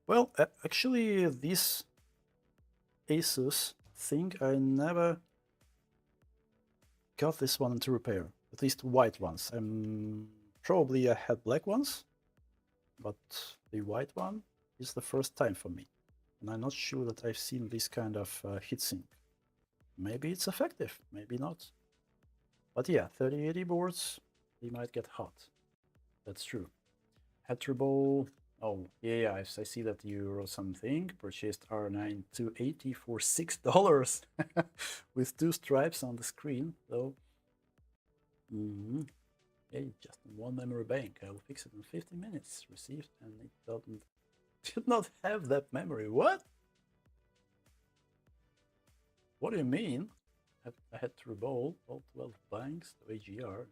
Well, actually, this Asus thing, I never got this one into repair. At least white ones. Probably I had black ones, but the white one is the first time for me. And I'm not sure that I've seen this kind of heatsink. Maybe it's effective, maybe not. But yeah, 3080 boards, they might get hot. That's true. Head turbo. Oh, yeah, I see that you wrote something. Purchased R9 280 for $6 with 2 stripes on the screen, though. Hey, just one memory bank. I will fix it in 15 minutes. Received, and it did not have that memory. What? What do you mean? I had to roll all 12 banks to AGR.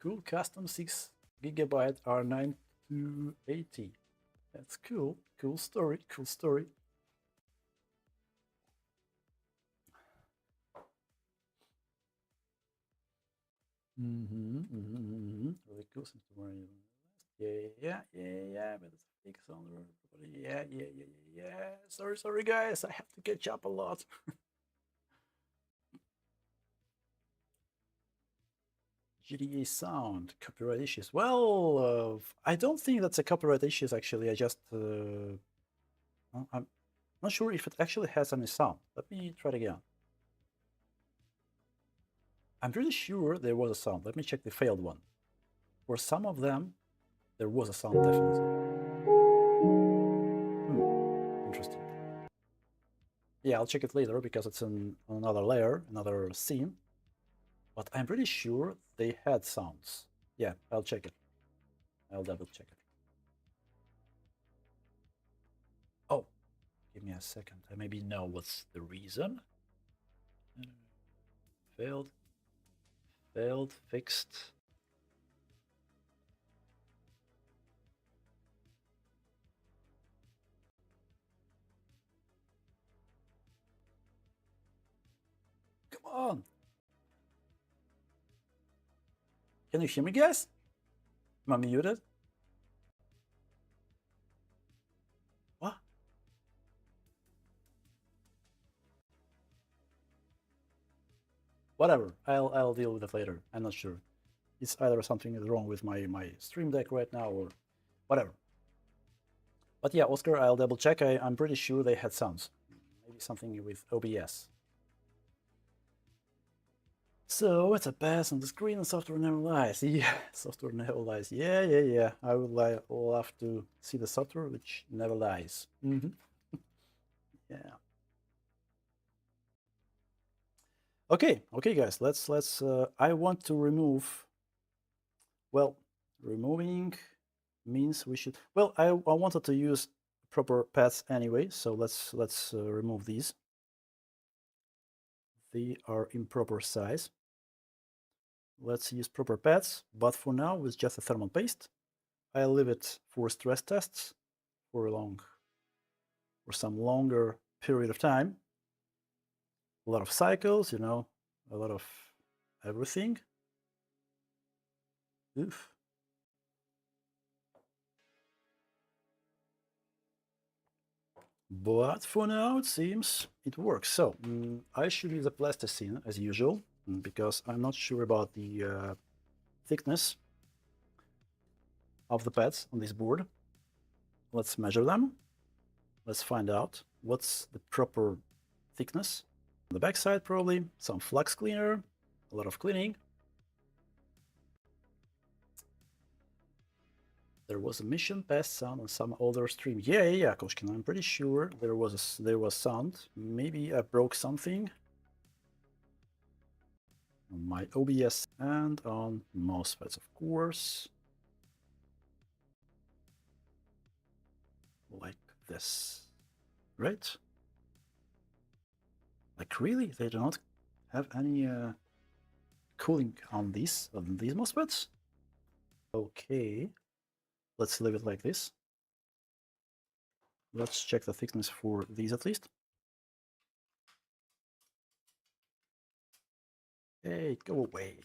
Cool custom 6 GB R9 280. That's cool. Cool story. Cool story. Really cool. Seems to worry. Yeah. But it's a fix on the yeah. Sorry, guys. I have to catch up a lot. GDA sound, copyright issues. Well, I don't think that's a copyright issues, actually. I just, I'm not sure if it actually has any sound. Let me try it again. I'm pretty sure there was a sound. Let me check the failed one. For some of them, there was a sound, definitely. Interesting. Yeah, I'll check it later because it's on another layer, another scene. But I'm pretty sure they had sounds. Yeah, I'll check it. I'll double check it. Oh, give me a second. I maybe know what's the reason. Failed, fixed. Come on. Can you hear me, guys? Am I muted? What? Whatever. I'll deal with it later. I'm not sure. It's either something is wrong with my stream deck right now or whatever. But yeah, Oscar, I'll double check. I'm pretty sure they had sounds. Maybe something with OBS. So it's a pass on the screen and software never lies. Yeah, software never lies. Yeah. I would love to see the software which never lies. Yeah. Okay, guys. Let's. I want to remove. Well, removing means we should. Well, I wanted to use proper paths anyway, so let's remove these. They are improper size. Let's use proper paths, but for now with just a thermal paste. I leave it for stress tests for some longer period of time. A lot of cycles, you know, a lot of everything. Oof. But for now, it seems it works. So I should use a plasticine as usual because I'm not sure about the thickness of the pads on this board. Let's measure them. Let's find out what's the proper thickness. On the backside, probably some flux cleaner, a lot of cleaning. There was a mission past sound on some older stream. Yeah, Koshkin. I'm pretty sure there was sound. Maybe I broke something on my OBS and on MOSFETs, of course. Like this, right? Like really, they do not have any cooling on these MOSFETs. Okay, let's leave it like this. Let's check the thickness for these at least. Hey, go away.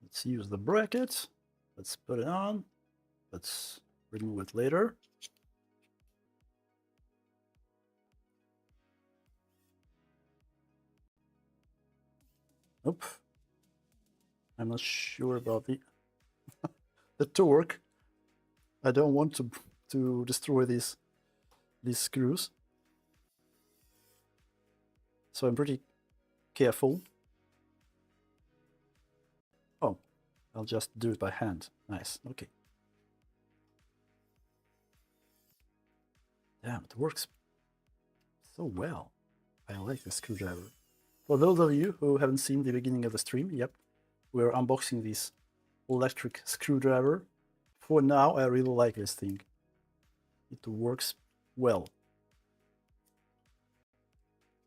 Let's use the bracket. Let's put it on. Let's remove it later. Nope. I'm not sure about the torque. I don't want to destroy these screws. So I'm pretty careful. Oh, I'll just do it by hand. Nice. Okay. Damn, it works so well. I like the screwdriver. For those of you who haven't seen the beginning of the stream, yep, we're unboxing this electric screwdriver. For now, I really like this thing. It works well.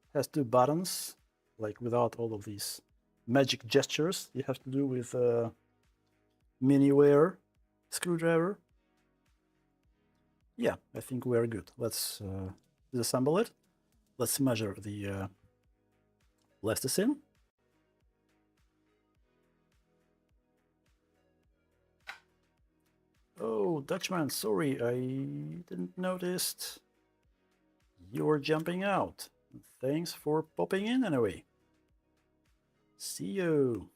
It has two buttons, like without all of these magic gestures you have to do with a miniware screwdriver. Yeah, I think we're good. Let's disassemble it. Let's measure the plasticine. Oh, Dutchman, sorry, I didn't notice you're jumping out. Thanks for popping in anyway. See you.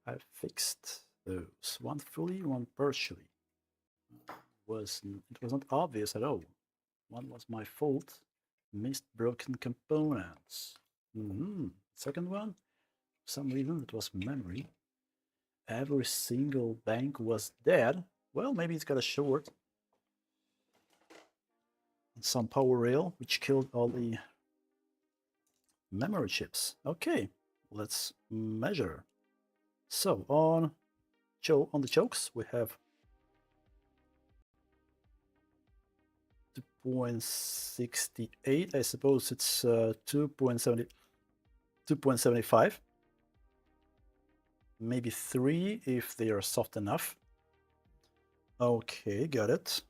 I fixed those, one fully, one partially. It was not obvious at all. One was my fault. Missed broken components. Second one, for some reason it was memory. Every single bank was dead. Well, maybe it's got a short. And some power rail, which killed all the memory chips. Okay, let's measure. So on the chokes, we have 2.68. I suppose it's 2.75. Maybe 3 if they are soft enough. Okay, got it.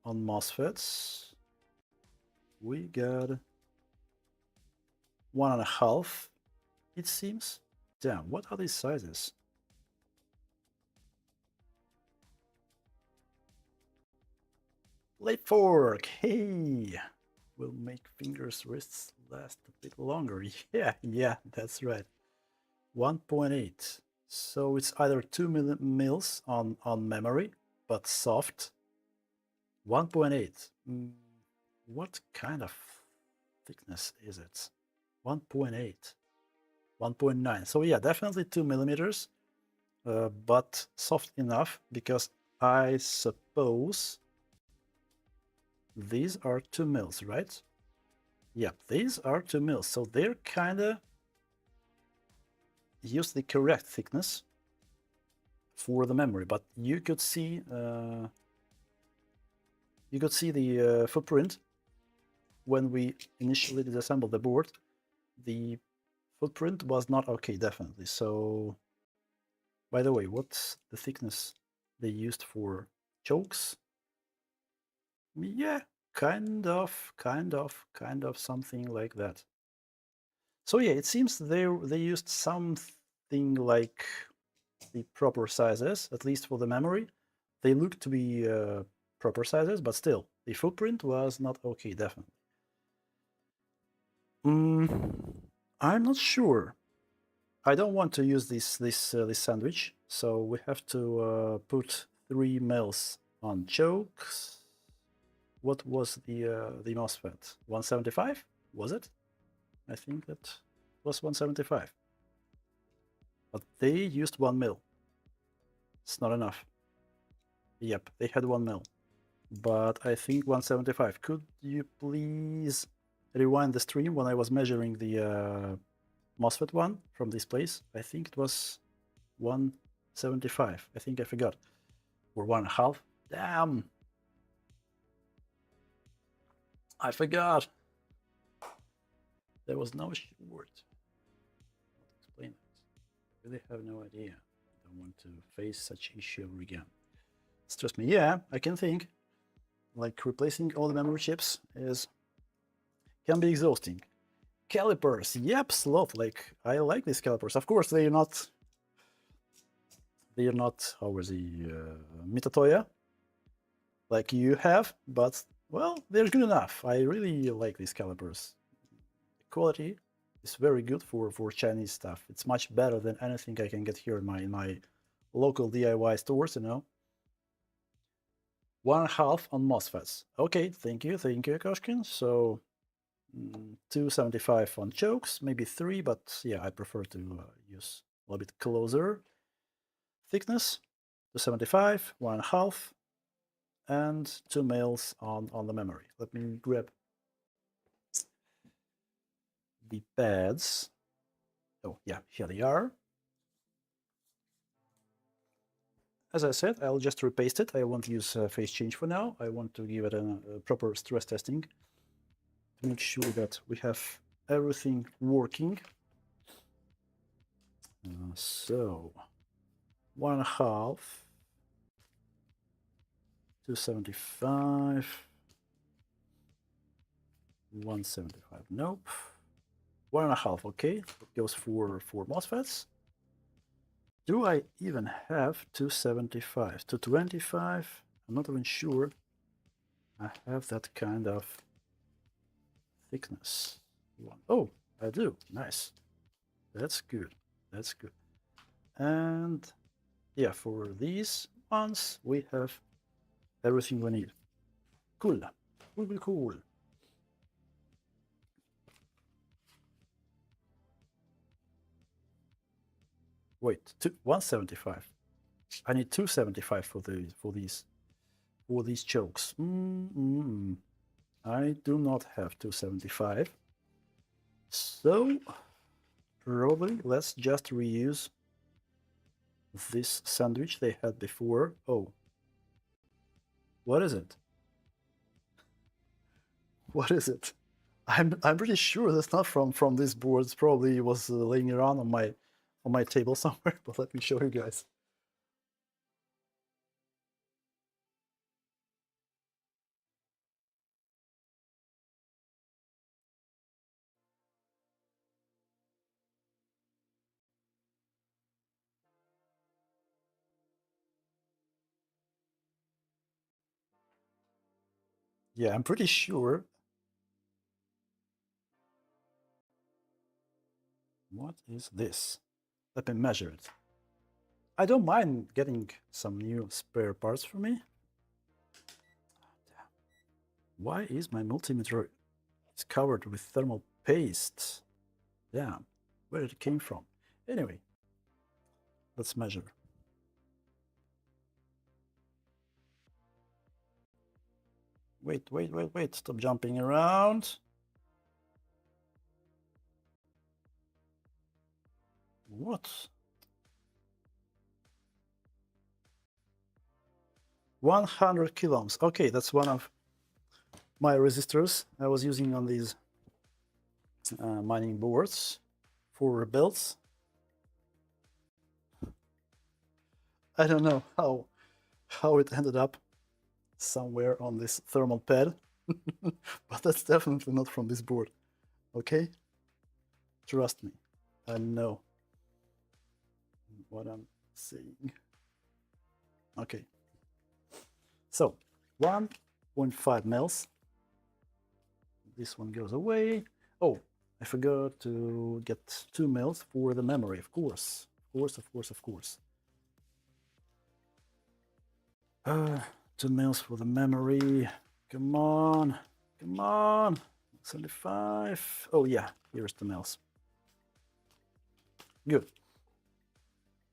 On MOSFETs, we got 1.5, it seems. Damn, what are these sizes? Late fork, hey! Will make fingers, wrists last a bit longer. Yeah, that's right. 1.8. So it's either 2 mils on memory, but soft. 1.8. What kind of thickness is it? 1.8. 1.9. So yeah, definitely 2 millimeters, but soft enough because I suppose these are 2 mils, right? Yeah, these are 2 mils. So they're kind of use the correct thickness. for the memory, but you could see the footprint when we initially disassembled the board. The footprint was not okay, definitely. So, by the way, what's the thickness they used for chokes? Yeah, kind of something like that. So yeah, it seems they used something like the proper sizes, at least for the memory. They look to be proper sizes, but still, the footprint was not okay, definitely. I'm not sure. I don't want to use this sandwich, so we have to put 3 mils on chokes. What was the MOSFET? 175? Was it? I think that was 175. But they used 1 mil. It's not enough. Yep, they had 1 mil. But I think 175. Could you please rewind the stream when I was measuring the MOSFET one from this place? I think it was 175. I think I forgot. Or 1.5. Damn! I forgot. There was no short. Explain it. Really have no idea. I don't want to face such issue again. Trust me. Yeah, I can think. Like replacing all the memory chips can be exhausting. Calipers, yep, slot. Like I like these calipers. Of course, they are not. They are not. How was the Mitatoya? Like you have, but well, they're good enough. I really like these calipers. The quality is very good for Chinese stuff. It's much better than anything I can get here in my local DIY stores. 1.5 on MOSFETs. Okay, thank you, Koshkin. So 275 on chokes, maybe 3, but yeah, I prefer to use a little bit closer thickness. 275, 1.5, and 2 mils on the memory. Let me grab the pads. Oh yeah, here they are. As I said, I'll just repaste it. I won't use phase change for now. I want to give it a proper stress testing to make sure that we have everything working. So 1.5, 275, 175. Nope. 1.5. Okay, it goes for MOSFETs. Do I even have 275? 225? I'm not even sure I have that kind of thickness. Oh, I do. Nice. That's good. That's good. And yeah, for these ones, we have everything we need. Cool. Cool. Wait, 175. I need 275 for these chokes. I do not have 275. So probably let's just reuse this sandwich they had before. Oh, what is it? What is it? I'm pretty sure that's not from this board. It probably was laying around on my table somewhere. But let me show you guys. Yeah, I'm pretty sure. What is this? Let me measure it. I don't mind getting some new spare parts for me. Why is my multimeter is covered with thermal paste? Damn, where it came from? Anyway, let's measure. Wait, stop jumping around. What? 100 kiloohms. Okay, that's one of my resistors I was using on these mining boards for builds. I don't know how it ended up somewhere on this thermal pad, but that's definitely not from this board. Okay, trust me, I know what I'm saying. Okay, so 1.5 mils. This one goes away. Oh, I forgot to get 2 mils for the memory, of course. Of course. 2 mils for the memory. Come on. Come on. 75. Oh, yeah. Here's the mils. Good.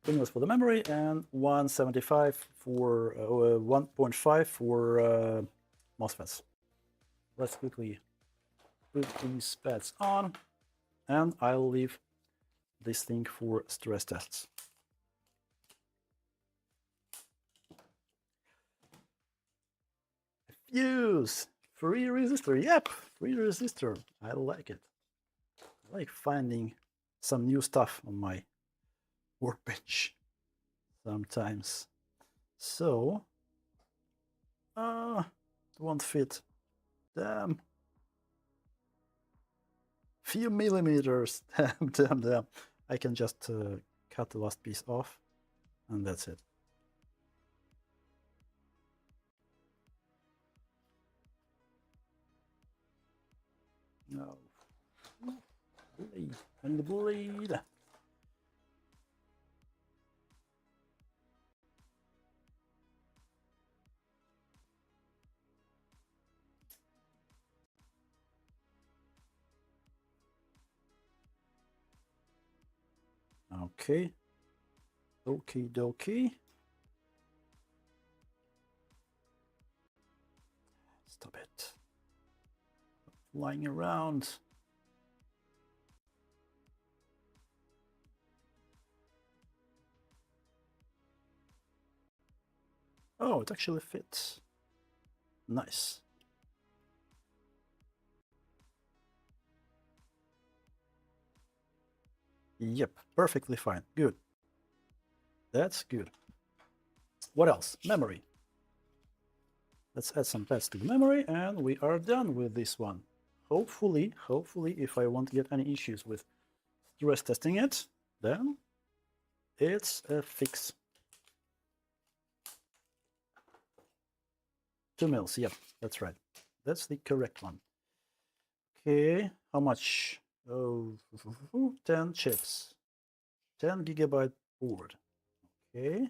2 mils for the memory and 175 for 1.5 for MOSFETs. Let's quickly put these pads on, and I'll leave this thing for stress tests. Fuse! Free resistor. Yep, free resistor. I like it. I like finding some new stuff on my workbench sometimes. So, it won't fit. Damn. Few millimeters. Damn. I can just cut the last piece off, and that's it. No. Bleed. And the bleed. Okay. Okie dokie. Stop it. Lying around. Oh, it actually fits. Nice. Yep, perfectly fine. Good. That's good. What else? Memory. Let's add some pads to the memory, and we are done with this one. Hopefully, if I won't get any issues with stress testing it, then it's a fix. 2 mils, yep, that's right. That's the correct one. Okay, how much? Oh, 10 chips. 10 gigabyte board. Okay.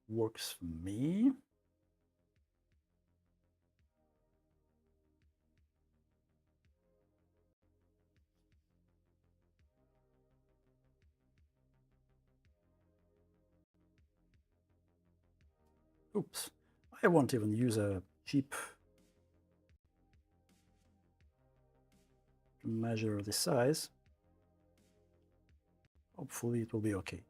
Works for me. Oops, I won't even use a cheap to measure the size. Hopefully it will be okay.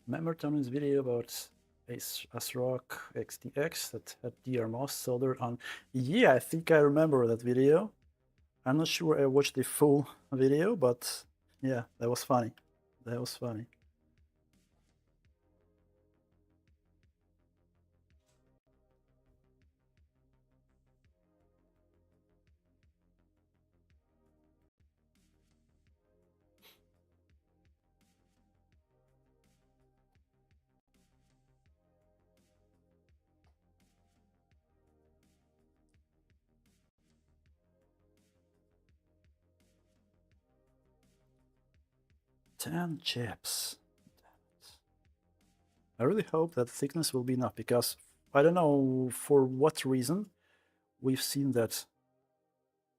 Remember Tony's video about ASRock XTX that had DRMOS soldered on? Yeah, I think I remember that video. I'm not sure I watched the full video, but yeah, that was funny. That was funny. Ten chips. I really hope that thickness will be enough, because I don't know for what reason we've seen that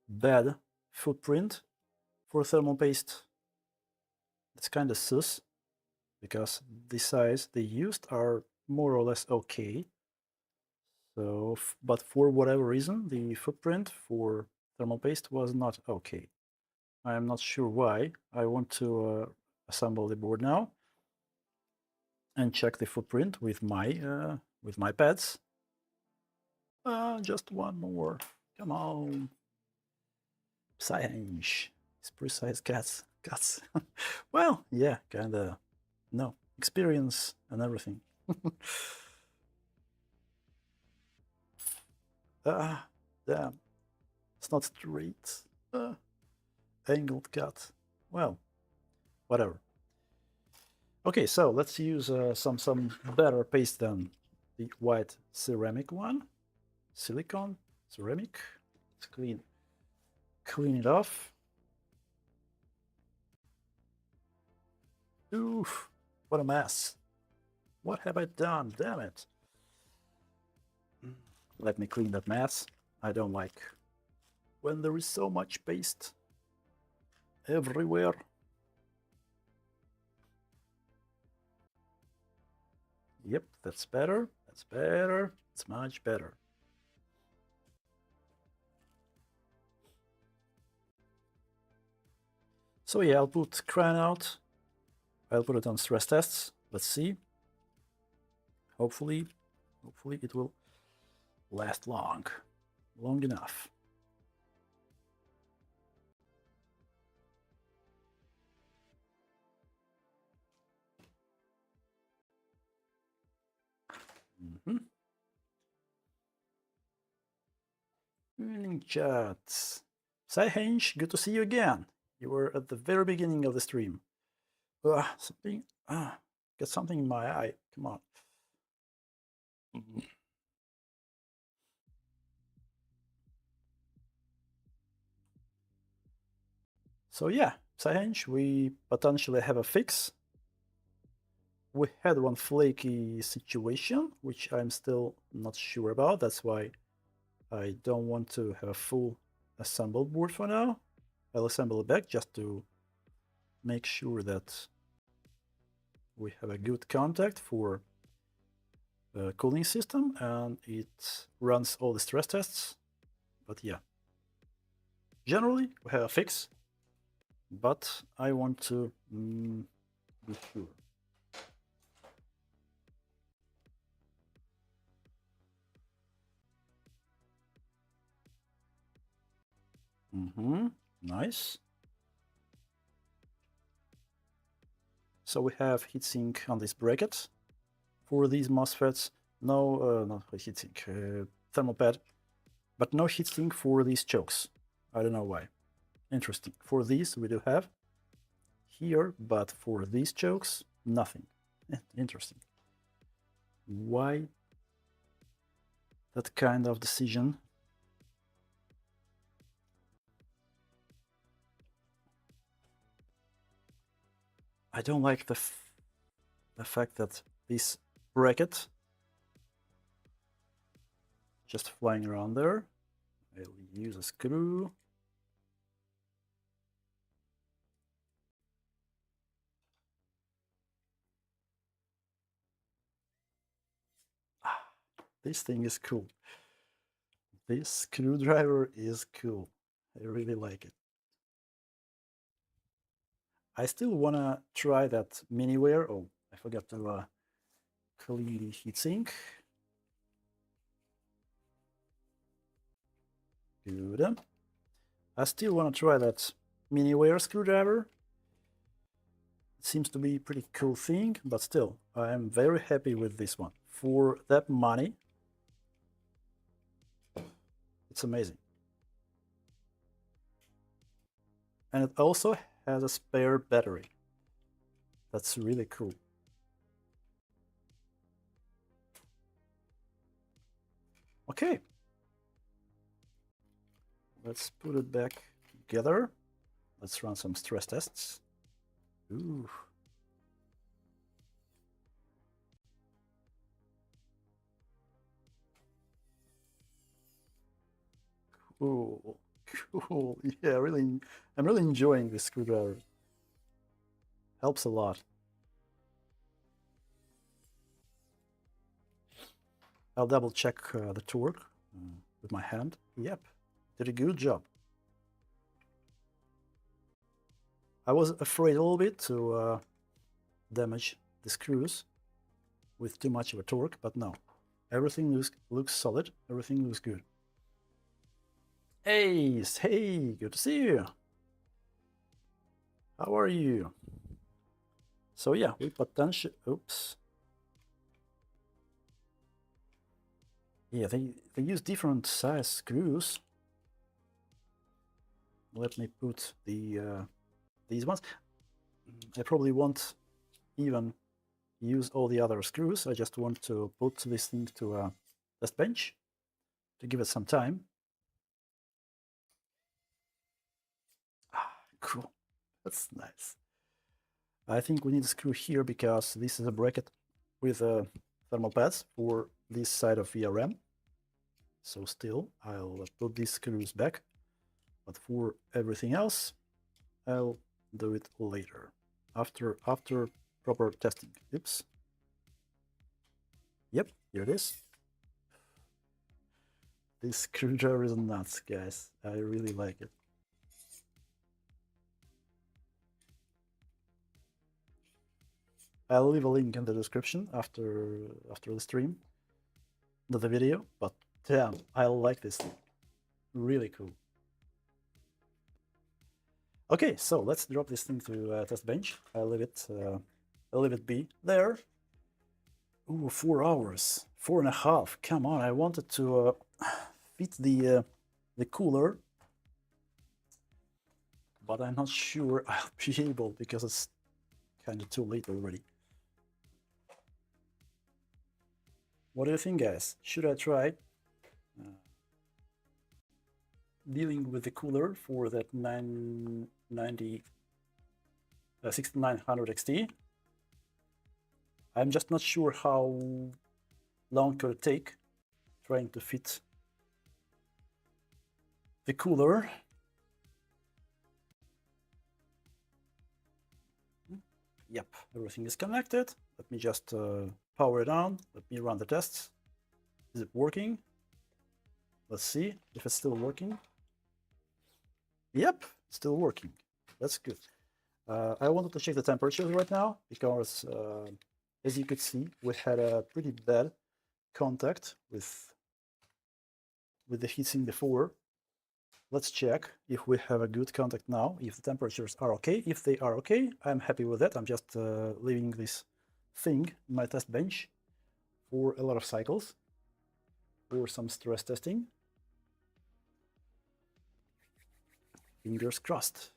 bad footprint for thermal paste. It's kind of sus, because the size they used are more or less okay. So, but for whatever reason, the footprint for thermal paste was not okay. I am not sure why. I want to assemble the board now and check the footprint with my pads. Just one more. Come on. Science. It's precise cuts. Well, yeah, kinda. No, experience and everything. Damn. It's not straight. Angled cut. Well, whatever. Okay, so let's use some better paste than the white ceramic one. Silicone, ceramic. Let's clean it off. Oof, what a mess. What have I done? Damn it. Let me clean that mess. I don't like when there is so much paste everywhere. Yep, that's better. That's better. It's much better. So yeah, I'll put cran out. I'll put it on stress tests. Let's see. Hopefully it will last long enough. Evening chat. Saihench, good to see you again. You were at the very beginning of the stream. Something. Got something in my eye. Come on. So yeah, Saihench, we potentially have a fix. We had one flaky situation, which I'm still not sure about. That's why I don't want to have a full assembled board for now. I'll assemble it back just to make sure that we have a good contact for the cooling system and it runs all the stress tests. But yeah, generally we have a fix, but I want to be sure. Nice. So we have heatsink on this bracket. For these MOSFETs, no, not heatsink, thermal pad, but no heatsink for these chokes. I don't know why. Interesting. For these we do have here, but for these chokes, nothing. Interesting. Why that kind of decision? I don't like the fact that this bracket just flying around there. I'll use a screw. This thing is cool. This screwdriver is cool. I really like it. I still want to try that miniware. Oh, I forgot to clean the heatsink. Good. I still want to try that miniware screwdriver. It seems to be a pretty cool thing, but still, I am very happy with this one. For that money, it's amazing. And it also has a spare battery. That's really cool. Okay. Let's put it back together. Let's run some stress tests. Ooh. Cool. Cool. Yeah, really, I'm really enjoying this screwdriver. Helps a lot. I'll double check the torque with my hand. Yep, did a good job. I was afraid a little bit to damage the screws with too much of a torque, but no. Everything looks solid. Everything looks good. Ace, hey, good to see you. How are you? So yeah, we potential. Oops. Yeah, they use different size screws. Let me put the these ones. I probably won't even use all the other screws. I just want to put this thing to a test bench to give it some time. Ah, cool. That's nice. I think we need a screw here because this is a bracket with thermal pads for this side of VRM. So still, I'll put these screws back. But for everything else, I'll do it later, after proper testing. Oops. Yep, here it is. This screwdriver is nuts, guys. I really like it. I'll leave a link in the description after the stream, not the video, but damn, I like this thing. Really cool. Okay, so let's drop this thing to test bench. I'll leave it be there. Ooh, 4 hours, 4.5. Come on, I wanted to fit the cooler, but I'm not sure I'll be able because it's kind of too late already. What do you think, guys? Should I try dealing with the cooler for that 6900 XT? I'm just not sure how long could it take trying to fit the cooler. Yep, everything is connected. Let me just power it on. Let me run the tests. Is it working? Let's see if it's still working. Yep, still working. That's good. I wanted to check the temperatures right now because, as you could see, we had a pretty bad contact with the heatsink before. Let's check if we have a good contact now, if the temperatures are okay. If they are okay, I'm happy with that. I'm just leaving this thing in my test bench for a lot of cycles or some stress testing. Fingers crossed.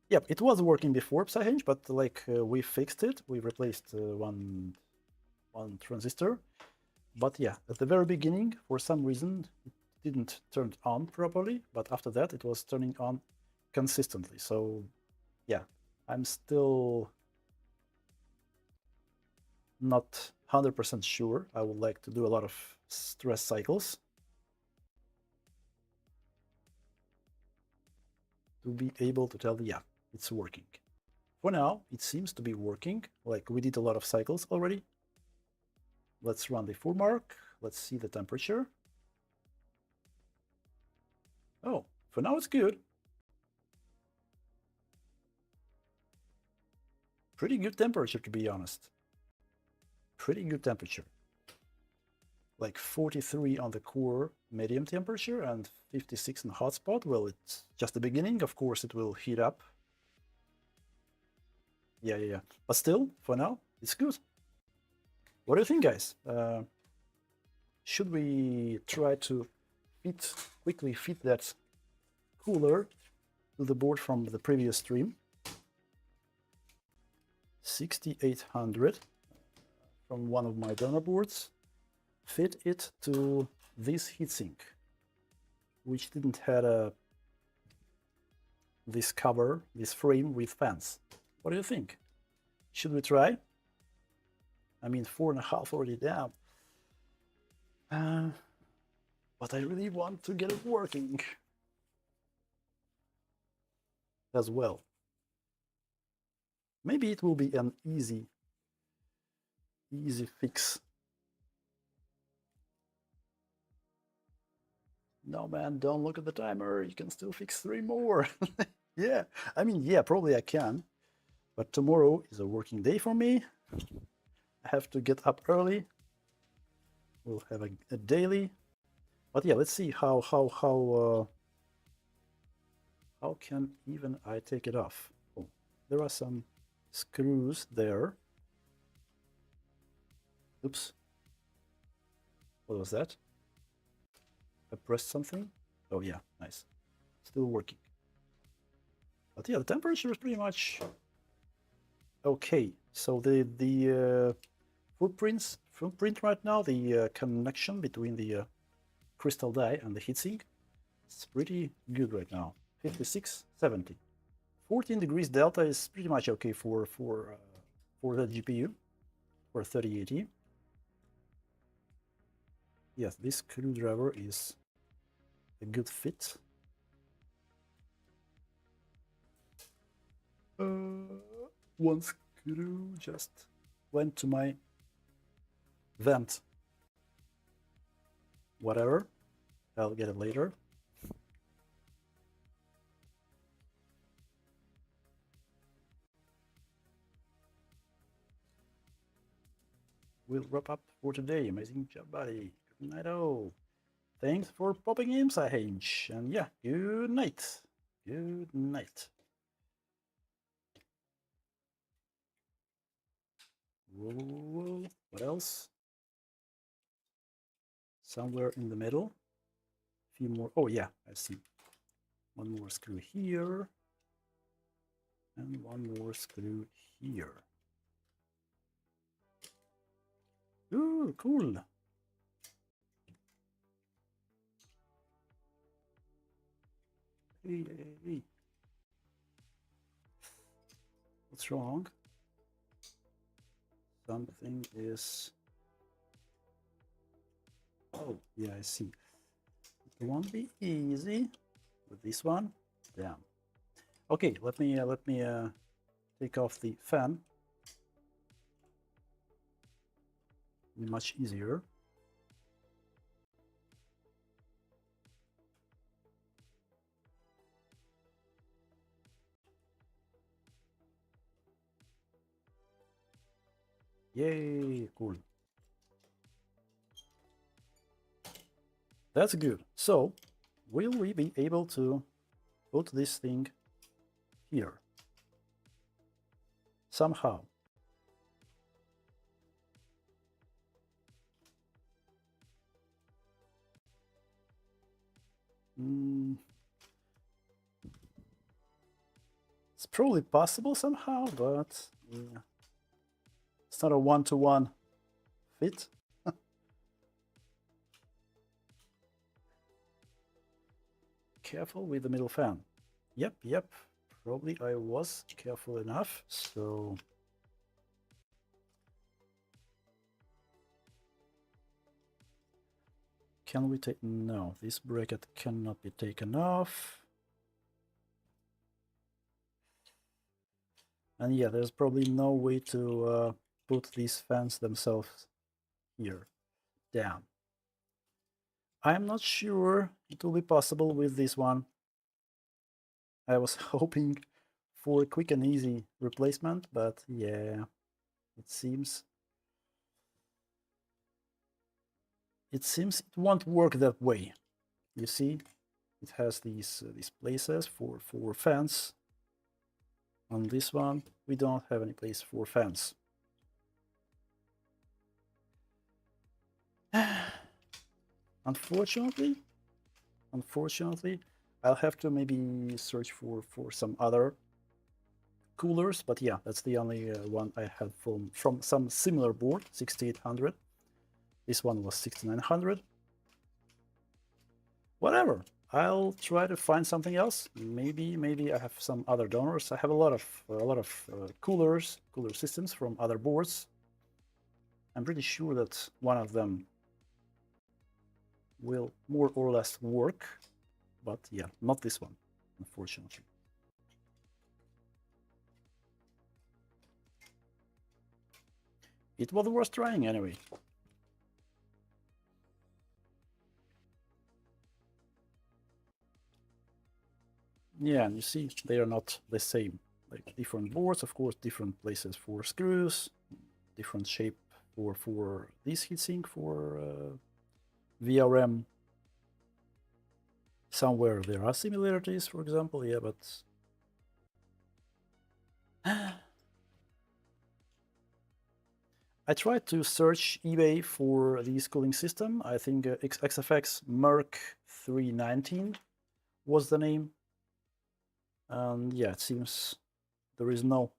Yep, it was working before Psyhinge, but like we fixed it. We replaced one transistor. But yeah, at the very beginning, for some reason, it didn't turn on properly. But after that, it was turning on consistently. So yeah, I'm still not 100% sure. I would like to do a lot of stress cycles to be able to tell, yeah, it's working. For now, it seems to be working. Like we did a lot of cycles already. Let's run the full mark. Let's see the temperature. Oh, for now it's good. Pretty good temperature, to be honest. Pretty good temperature. Like 43 on the core medium temperature and 56 in the hotspot. Well, it's just the beginning. Of course, it will heat up. Yeah. But still, for now, it's good. What do you think, guys? Should we try to quickly fit that cooler to the board from the previous stream? 6800 from one of my donor boards. Fit it to this heatsink, which didn't have this cover, this frame with fans. What do you think? Should we try? I mean, 4.5 already down. But I really want to get it working as well. Maybe it will be an easy fix. No, man, don't look at the timer. You can still fix 3 more. Yeah, I mean, yeah, probably I can. But tomorrow is a working day for me. I have to get up early. We'll have a daily. But yeah, let's see how can even I take it off. Oh, there are some screws there. Oops. What was that? I pressed something. Oh yeah, nice. Still working. But yeah, the temperature is pretty much okay. So the footprint right now, the connection between the crystal die and the heatsink, it's pretty good right now. 56, 70. 14 degrees delta is pretty much okay for the GPU, for 3080. Yes, this screwdriver is a good fit. One screw just went to my vent. Whatever, I'll get it later. We'll wrap up for today. Amazing job, buddy. Good night, oh. Thanks for popping in, Sahinch. And yeah, good night. Good night. Whoa, what else? Somewhere in the middle. A few more. Oh yeah, I see. One more screw here. And one more screw here. Ooh, cool. Hey, hey, hey. What's wrong? Something is... Oh, yeah, I see. It won't be easy with this one. Damn. Okay, let me take off the fan. Much easier. Yay, cool. That's good. So, will we be able to put this thing here? Somehow. It's probably possible somehow, but yeah. It's not a one-to-one fit. Careful with the middle fan. Yep. Probably I was careful enough. So can we take... No, this bracket cannot be taken off. And yeah, there's probably no way to put these fans themselves here. Down. I'm not sure it will be possible with this one. I was hoping for a quick and easy replacement, but yeah, it seems it won't work that way. You see, it has these places for fans. On this one, we don't have any place for fans. Unfortunately, I'll have to maybe search for some other coolers, but yeah, that's the only one I had from some similar board, 6800. This one was 6900. Whatever. I'll try to find something else. Maybe I have some other donors. I have a lot of cooler systems from other boards. I'm pretty sure that one of them will more or less work, but yeah, not this one, unfortunately. It was worth trying anyway. Yeah, and you see they are not the same. Like different boards, of course, different places for screws, different shape for this heatsink for VRM. Somewhere there are similarities, for example, yeah, but I tried to search eBay for this cooling system. I think XFX Merc 319 was the name. And yeah, it seems there is no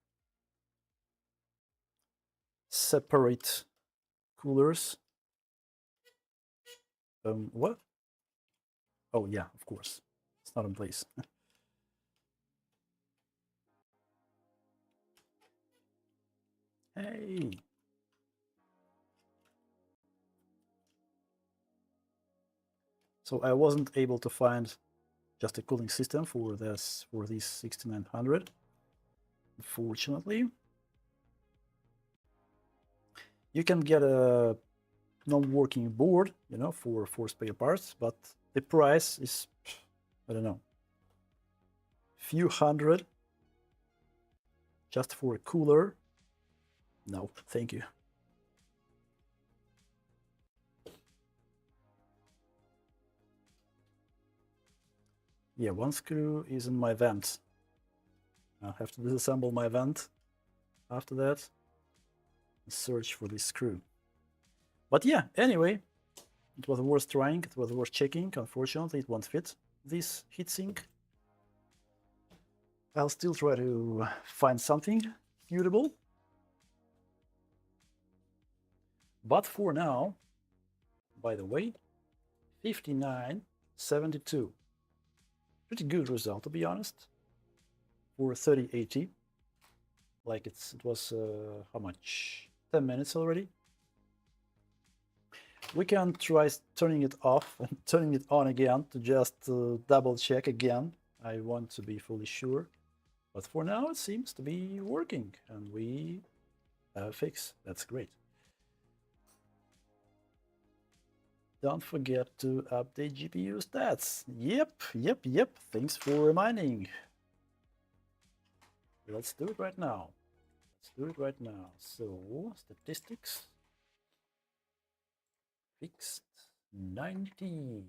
separate coolers. What? Oh yeah, of course. It's not in place. Hey. So I wasn't able to find just a cooling system for this 6900. Unfortunately, you can get a non-working board, you know, for spare parts, but the price is, I don't know, few hundred just for a cooler. No, thank you. Yeah, one screw is in my vent. I'll have to disassemble my vent after that and search for this screw. But yeah, anyway, it was worth trying, it was worth checking. Unfortunately, it won't fit this heatsink. I'll still try to find something suitable. But for now, by the way, 5972. Pretty good result, to be honest, for 3080. Like it was how much? 10 minutes already. We can try turning it off and turning it on again to just double check again. I want to be fully sure. But for now, it seems to be working, and we have a fix. That's great. Don't forget to update GPU stats. Yep. Thanks for reminding. Let's do it right now. So, statistics. Fixed 90.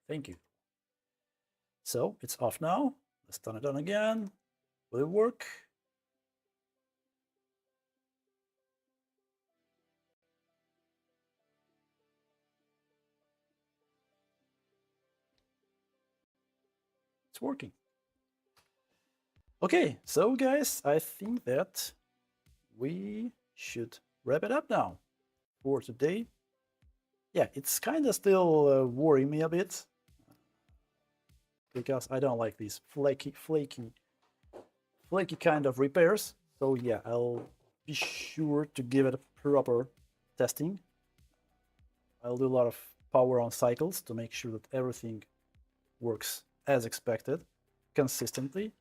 Thank you. So, it's off now. Let's turn it on again. Will it work? It's working. Okay, so guys, I think that we should wrap it up now for today. Yeah, it's kind of still worrying me a bit because I don't like these flaky kind of repairs. So yeah, I'll be sure to give it a proper testing. I'll do a lot of power on cycles to make sure that everything works as expected consistently.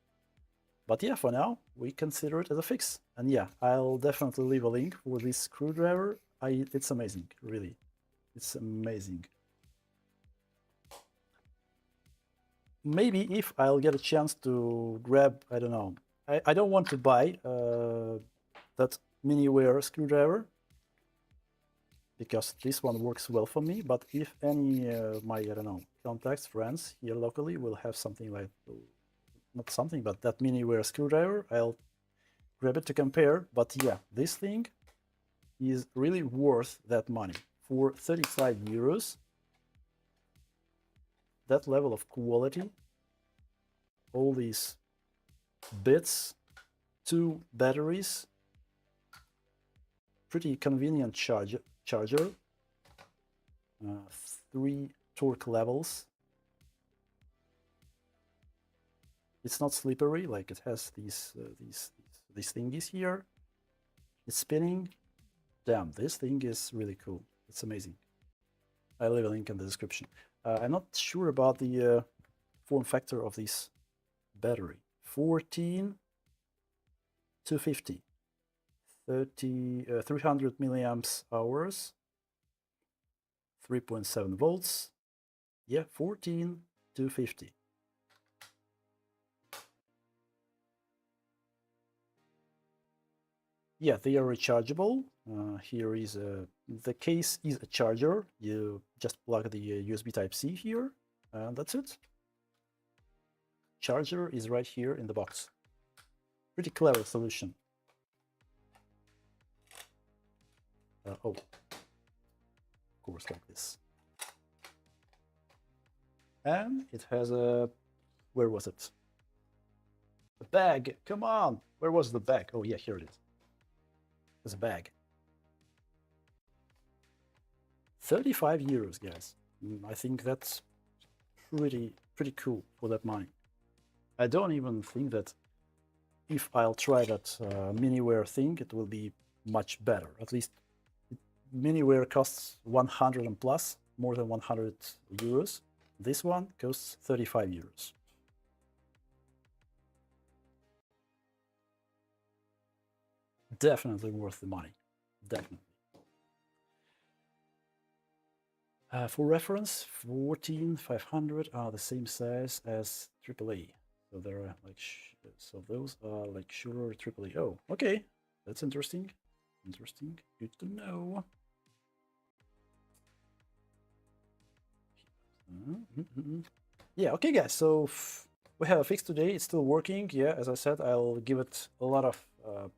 But yeah, for now, we consider it as a fix. And yeah, I'll definitely leave a link for this screwdriver. It's amazing, really. It's amazing. Maybe if I'll get a chance to grab, I don't know. I don't want to buy that mini-wear screwdriver because this one works well for me. But if any my, I don't know, contacts, friends here locally will have something like, not something, but that mini-wear screwdriver, I'll grab it to compare. But yeah, this thing is really worth that money. For 35 euros, that level of quality, all these bits, 2 batteries, pretty convenient charger, 3 torque levels. It's not slippery, like it has these thingies here. It's spinning. Damn, this thing is really cool. It's amazing. I'll leave a link in the description. I'm not sure about the form factor of this battery. 14250, 300 milliamps hours, 3.7 volts. Yeah, 14250. yeah, they are rechargeable. Here is the case is a charger. You just plug the USB Type-C here, and that's it. Charger is right here in the box. Pretty clever solution. Oh, of course, like this. And it has a, where was it? The bag, come on. Where was the bag? Oh yeah, here it is. There's a bag. 35 euros, guys. I think that's pretty cool for that money. I don't even think that if I'll try that miniware thing, it will be much better. At least miniware costs 100 and plus, more than 100 euros. This one costs 35 euros. Definitely worth the money. Definitely. For reference, 14500 are the same size as AAA. So they're like, so those are like sure AAA. Oh, okay, that's interesting. Interesting, good to know. Yeah, okay, guys. So we have a fix today. It's still working. Yeah, as I said, I'll give it a lot of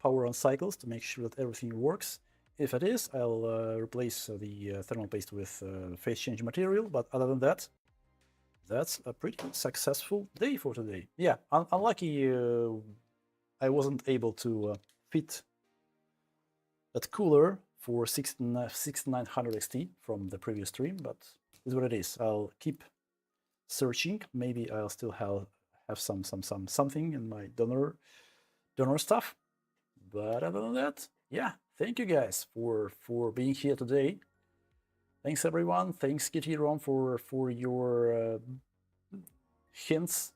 power on cycles to make sure that everything works. If it is, I'll replace the thermal paste with phase change material. But other than that, that's a pretty successful day for today. Yeah, unlucky I wasn't able to fit that cooler for 6900 XT from the previous stream, but it's what it is. I'll keep searching. Maybe I'll still have something in my donor stuff. But other than that, yeah, thank you guys for being here today. Thanks everyone. Thanks GTROM for your hints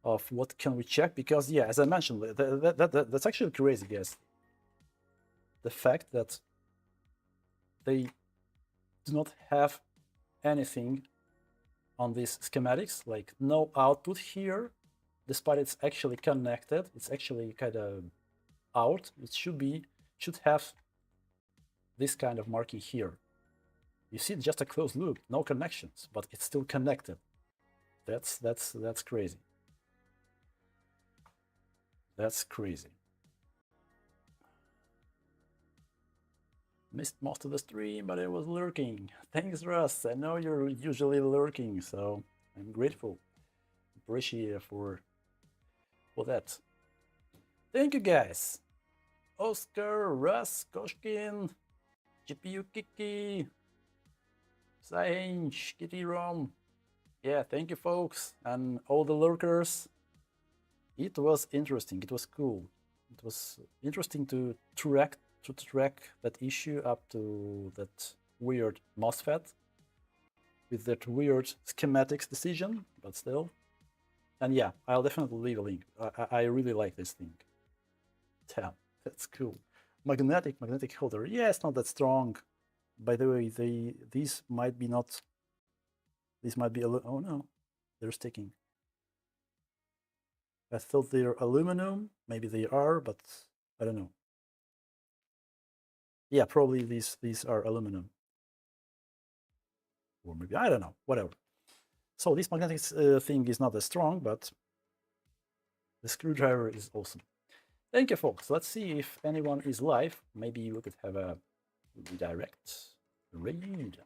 of what can we check, because yeah, as I mentioned, that's actually crazy, guys. The fact that they do not have anything on these schematics, like no output here, despite it's actually connected. It's actually kind of out. It should have this kind of marking here. You see, just a closed loop, no connections, but it's still connected. That's crazy. That's crazy. Missed most of the stream, but I was lurking. Thanks, Russ. I know you're usually lurking, so I'm grateful. Appreciate for that. Thank you, guys. Oscar, Russ, Koshkin, GPU Kiki, Sahinj, GTROM. Yeah, thank you, folks, and all the lurkers. It was interesting. It was cool. It was interesting to track that issue up to that weird MOSFET with that weird schematics decision, but still. And yeah, I'll definitely leave a link. I really like this thing. Damn, that's cool. Magnetic holder. Yeah, it's not that strong. By the way, these might be not. These might be. Oh no, they're sticking. I thought they're aluminum. Maybe they are, but I don't know. Yeah, probably these are aluminum. Or maybe, I don't know, whatever. So this magnetic thing is not as strong, but the screwdriver is awesome. Thank you, folks. Let's see if anyone is live. Maybe we could have a redirect raid.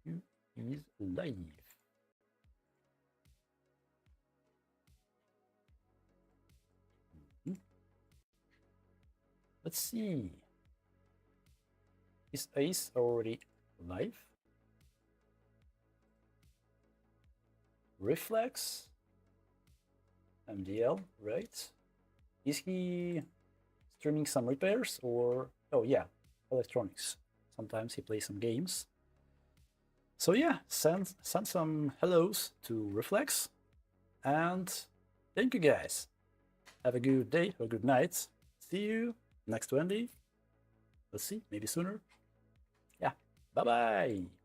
Who is live? Let's see. Is Ace already live? Reflex? MDL, right? Is he streaming some repairs or... Oh yeah, electronics. Sometimes he plays some games. So yeah, send some hellos to Reflex. And thank you guys. Have a good day or good night. See you next Wednesday. Let's see, maybe sooner. Yeah, bye-bye.